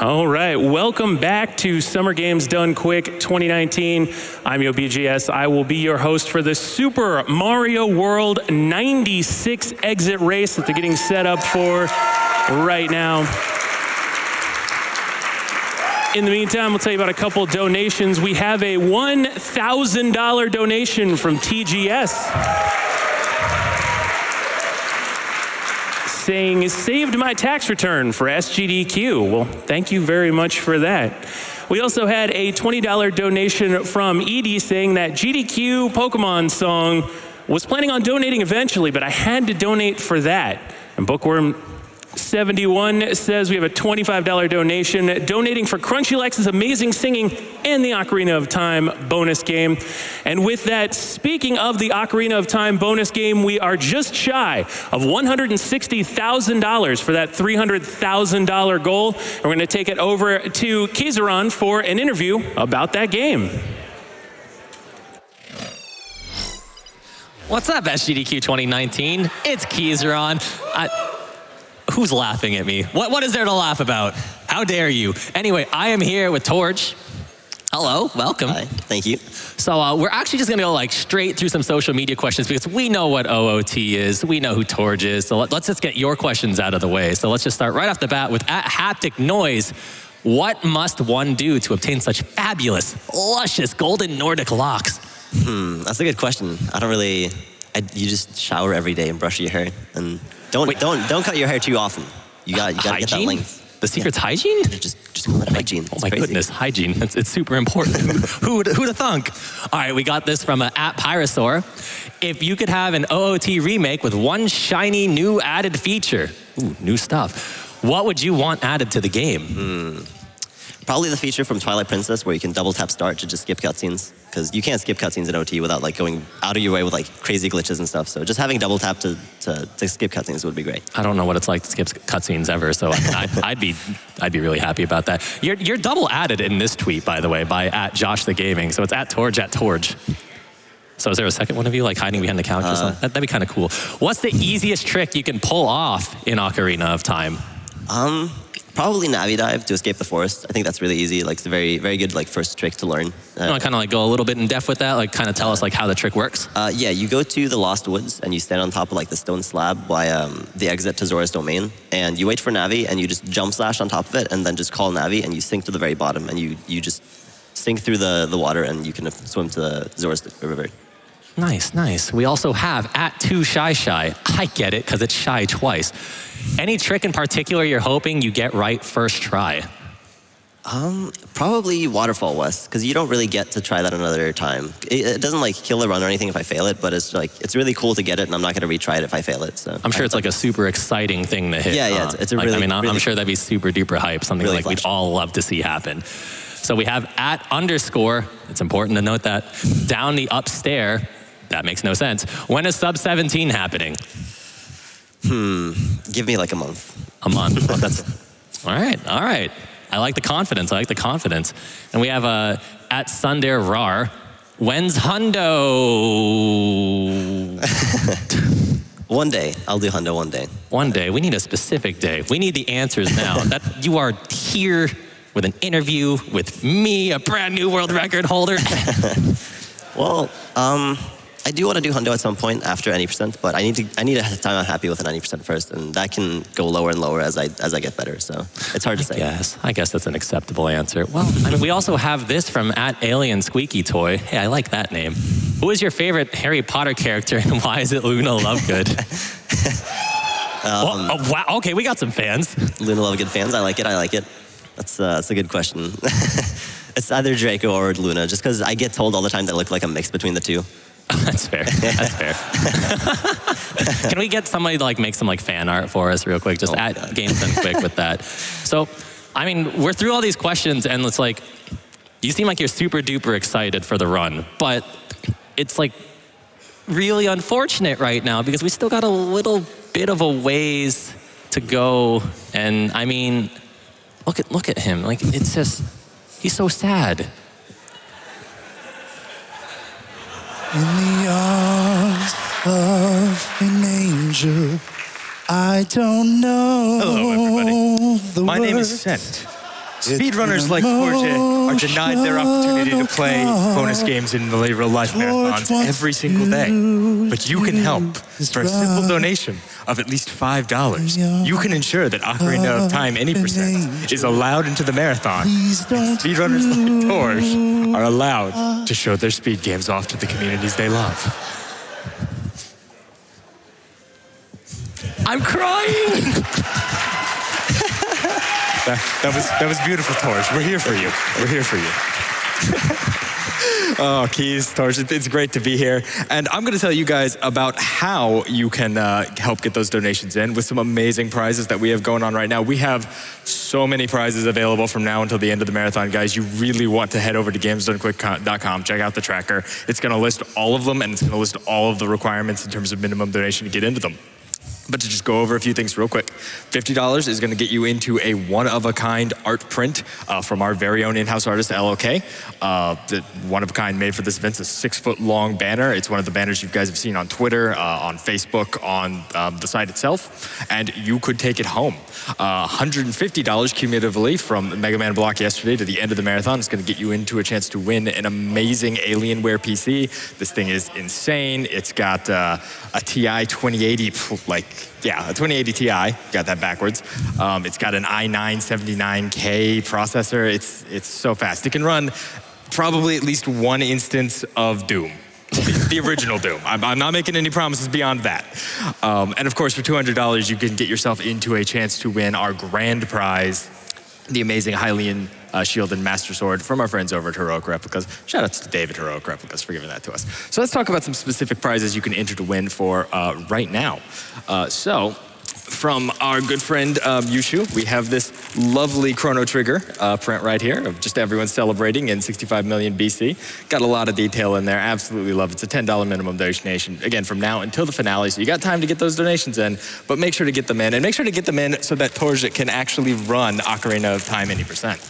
All right, welcome back to Summer Games Done Quick 2019. I'm Yo BGS. I will be your host for the Super Mario World 96 exit race that they're getting set up for right now. In the meantime, we'll tell you about a couple donations. We have a $1,000 donation from TGS. Saying, saved my tax return for SGDQ. Well, thank you very much for that. We also had a $20 donation from Eevee saying that GDQ Pokemon song was planning on donating eventually, but I had to donate for that. And Bookworm71 says we have a $25 donation donating for KrunchyLex's amazing singing and the Ocarina of Time bonus game. And with that, speaking of the Ocarina of Time bonus game, we are just shy of $160,000 for that $300,000 goal. And we're going to take it over to Keizaron for an interview about that game. What's up, SGDQ 2019? It's Keizaron. Who's laughing at me? What is there to laugh about? How dare you? Anyway, I am here with Torge. Hello, welcome. Hi, thank you. So we're actually just gonna go like straight through some social media questions because we know what OOT is. We know who Torge is. So let's just get your questions out of the way. So let's just start right off the bat with @Haptic Noise. What must one do to obtain such fabulous, luscious golden Nordic locks? That's a good question. You just shower every day and brush your hair, and don't cut your hair too often. You gotta get that length. The secret's hygiene? Just hygiene. Oh my goodness, hygiene. It's super important. Who'd have thunk? All right, we got this from @Pyrosaur. If you could have an OOT remake with one shiny new added feature, new stuff, what would you want added to the game? Probably the feature from Twilight Princess where you can double tap start to just skip cutscenes, because you can't skip cutscenes in OT without like going out of your way with like crazy glitches and stuff. So just having double tap to skip cutscenes would be great. I don't know what it's like to skip cutscenes ever, so I'd be really happy about that. You're double added in this tweet, by the way, by @JoshTheGaming. So it's @Torge. So is there a second one of you like hiding behind the couch or something? That'd be kind of cool. What's the easiest trick you can pull off in Ocarina of Time? Probably Navi Dive to escape the forest. I think that's really easy. Like, it's a very, very good like first trick to learn. You want to kind of like go a little bit in depth with that? Like, kind of tell us like how the trick works? Yeah, you go to the Lost Woods and you stand on top of like the stone slab by the exit to Zora's domain, and you wait for Navi and you just jump slash on top of it and then just call Navi and you sink to the very bottom and you just sink through the water and you can swim to Zora's river. Nice, nice. We also have @2shy. I get it because it's shy twice. Any trick in particular you're hoping you get right first try? Probably Waterfall West, because you don't really get to try that another time. It doesn't like kill the run or anything if I fail it, but it's like it's really cool to get it, and I'm not going to retry it if I fail it. So I'm sure it's like a super exciting thing to hit. Yeah, it's a like, really. I mean, really I'm sure that'd be super duper hype. Something really like flashy. we'd all love to see happen. So we have @_. It's important to note that down the up stair. That makes no sense. When is sub 17 happening? Give me like a month. A month. Well, that's all right. All right. I like the confidence. I like the confidence. And we have @SundareRar. When's Hundo? One day. I'll do Hundo one day. One day. We need a specific day. We need the answers now. That you are here with an interview with me, a brand new world record holder. Well, I do want to do Hundo at some point after any percent, but I need a time I'm happy with an 90% first, and that can go lower and lower as I get better. So it's hard to say. I guess that's an acceptable answer. Well, I mean, we also have this from @AlienSqueakyToy. Hey, I like that name. Who is your favorite Harry Potter character, and why is it Luna Lovegood? Wow. Okay, we got some fans. Luna Lovegood fans. I like it. That's a good question. It's either Draco or Luna, just because I get told all the time that I look like a mix between the two. That's fair. That's fair. Can we get somebody to like make some like fan art for us real quick? Just Games Done Quick with that. So, I mean, we're through all these questions and it's like, you seem like you're super duper excited for the run, but it's like really unfortunate right now because we still got a little bit of a ways to go. And I mean, look at him. Like, it's just, he's so sad. In the arms of an angel, I don't know. Hello, everybody. The My name is Sent. Speedrunners like Torje are denied their opportunity to play bonus games in the real life marathons every single day. But you can help. For a simple donation of at least $5, you can ensure that Ocarina of Time any percent is allowed into the marathon. And speedrunners like Torje are allowed to show their speed games off to the communities they love. I'm crying! That was beautiful, Torj. We're here for you. We're here for you. Oh, Keys, Torj, it's great to be here. And I'm going to tell you guys about how you can help get those donations in with some amazing prizes that we have going on right now. We have so many prizes available from now until the end of the marathon, guys. You really want to head over to gamesdonequick.com, check out the tracker. It's going to list all of them, and it's going to list all of the requirements in terms of minimum donation to get into them. But to just go over a few things real quick, $50 is going to get you into a one-of-a-kind art print from our very own in-house artist, LOK. The one-of-a-kind made for this event is a 6-foot-long banner. It's one of the banners you guys have seen on Twitter, on Facebook, on the site itself, and you could take it home. $150 cumulatively from Mega Man Block yesterday to the end of the marathon is going to get you into a chance to win an amazing Alienware PC. This thing is insane. It's got a TI 2080, a 2080 Ti, got that backwards. It's got an i9-79K processor. It's so fast. It can run probably at least one instance of Doom. The original Doom. I'm not making any promises beyond that. And of course, for $200, you can get yourself into a chance to win our grand prize, the amazing Hylian shield and master sword from our friends over at Heroic Replicas. Shout outs to David Heroic Replicas for giving that to us. So let's talk about some specific prizes you can enter to win for right now. So from our good friend Yushu, we have this lovely Chrono Trigger print right here of just everyone celebrating in 65 million BC. Got a lot of detail in there. Absolutely love it. It's a $10 minimum donation, again, from now until the finale. So you got time to get those donations in, but make sure to get them in. And make sure to get them in so that Torj can actually run Ocarina of Time any percent.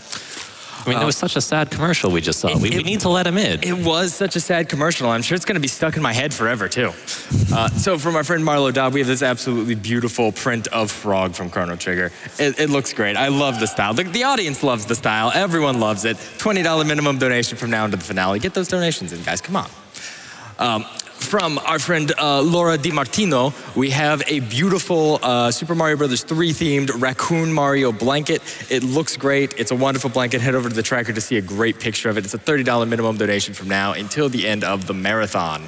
I mean, it was such a sad commercial we just saw. We need to let him in. It was such a sad commercial. I'm sure it's going to be stuck in my head forever, too. So from our friend Marlo Dobb, we have this absolutely beautiful print of Frog from Chrono Trigger. It looks great. I love the style. The audience loves the style. Everyone loves it. $20 minimum donation from now into the finale. Get those donations in, guys. Come on. From our friend Laura DiMartino, we have a beautiful Super Mario Bros. 3 themed Raccoon Mario blanket. It looks great. It's a wonderful blanket. Head over to the tracker to see a great picture of it. It's a $30 minimum donation from now until the end of the marathon.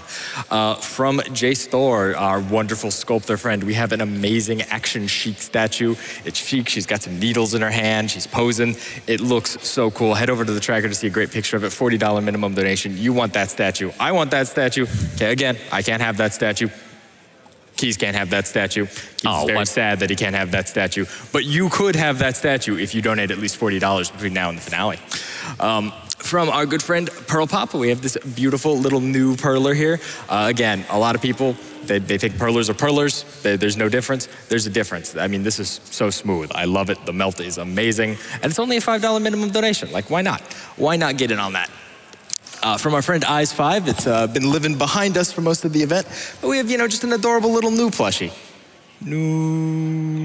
From Jay Thor, our wonderful sculptor friend, we have an amazing Action Chic statue. It's chic. She's got some needles in her hand. She's posing. It looks so cool. Head over to the tracker to see a great picture of it. $40 minimum donation. You want that statue. I want that statue. Okay, again, I can't have that statue. Keys can't have that statue. He's very sad that he can't have that statue. But you could have that statue if you donate at least $40 between now and the finale. From our good friend Pearl Papa, we have this beautiful little new perler here. Again, a lot of people, they think perlers are perlers. There's no difference. There's a difference. I mean, this is so smooth. I love it. The melt is amazing. And it's only a $5 minimum donation. Like, why not? Why not get in on that? From our friend Eyes5, it's been living behind us for most of the event. But we have, just an adorable little new plushie. New.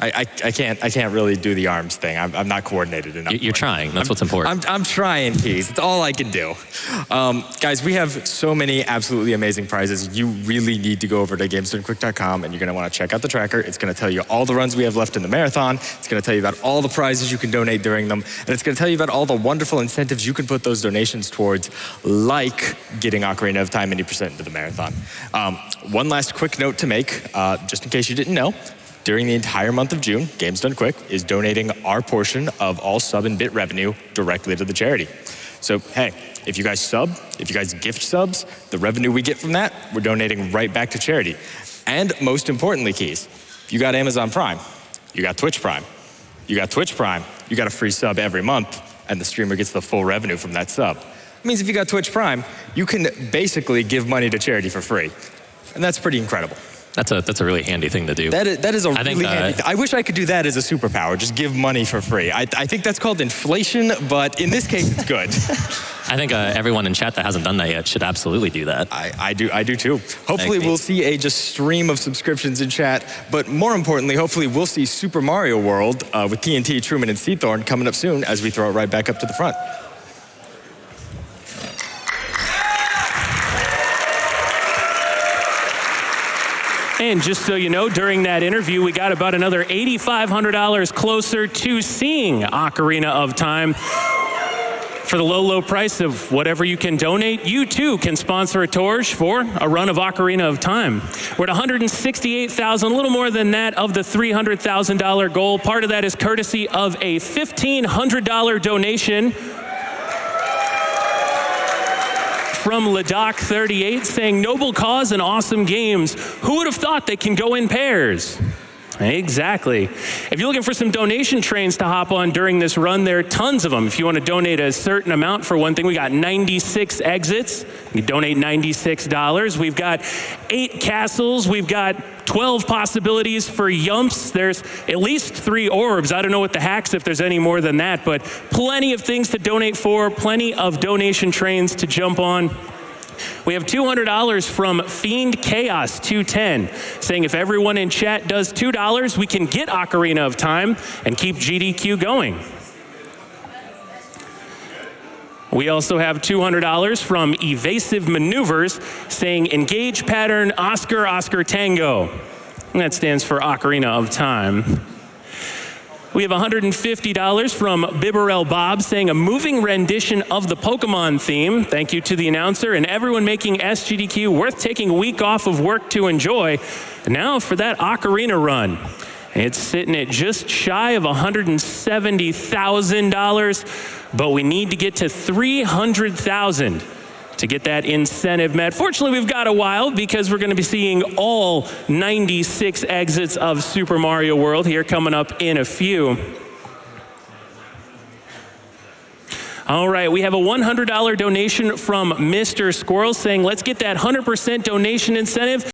I can't really do the arms thing. I'm not coordinated enough. You're trying. That's what's important. I'm trying, Keys. It's all I can do. Guys, we have so many absolutely amazing prizes. You really need to go over to gamesdonequick.com and you're going to want to check out the tracker. It's going to tell you all the runs we have left in the marathon. It's going to tell you about all the prizes you can donate during them. And it's going to tell you about all the wonderful incentives you can put those donations towards, like getting Ocarina of Time 80% into the marathon. One last quick note to make, just in case you didn't know. During the entire month of June, Games Done Quick is donating our portion of all sub and bit revenue directly to the charity. So, hey, if you guys sub, if you guys gift subs, the revenue we get from that, we're donating right back to charity. And most importantly, Keys, you got Amazon Prime, you got Twitch Prime, you got Twitch Prime, you got a free sub every month, and the streamer gets the full revenue from that sub. It means if you got Twitch Prime, you can basically give money to charity for free. And that's pretty incredible. That's a really handy thing to do. That is a really handy thing. I wish I could do that as a superpower, just give money for free. I think that's called inflation, but in this case, it's good. I think everyone in chat that hasn't done that yet should absolutely do that. I do too. Hopefully we'll see a just stream of subscriptions in chat, but more importantly, hopefully we'll see Super Mario World with TNT, Truman, and Seathorn coming up soon as we throw it right back up to the front. And just so you know, during that interview, we got about another $8,500 closer to seeing Ocarina of Time. For the low, low price of whatever you can donate, you too can sponsor a Torch for a run of Ocarina of Time. We're at $168,000, a little more than that of the $300,000 goal. Part of that is courtesy of a $1,500 donation from Ladakh38 saying, noble cause and awesome games. Who would have thought they can go in pairs? Exactly. If you're looking for some donation trains to hop on during this run, there are tons of them. If you want to donate a certain amount for one thing, we got 96 exits. You donate $96. We've got 8 castles. We've got 12 possibilities for yumps. There's at least 3 orbs. I don't know what the hacks if there's any more than that, but plenty of things to donate for, plenty of donation trains to jump on. We have $200 from Fiend Chaos 210 saying if everyone in chat does $2, we can get Ocarina of Time and keep GDQ going. We also have $200 from Evasive Maneuvers saying engage pattern Oscar Oscar Tango. And that stands for Ocarina of Time. We have $150 from Bibberell Bob saying a moving rendition of the Pokemon theme. Thank you to the announcer and everyone making SGDQ worth taking a week off of work to enjoy. And now for that Ocarina run. It's sitting at just shy of $170,000, but we need to get to $300,000 to get that incentive met. Fortunately, we've got a while because we're going to be seeing all 96 exits of Super Mario World here coming up in a few. All right, we have a $100 donation from Mr. Squirrel saying, let's get that 100% donation incentive.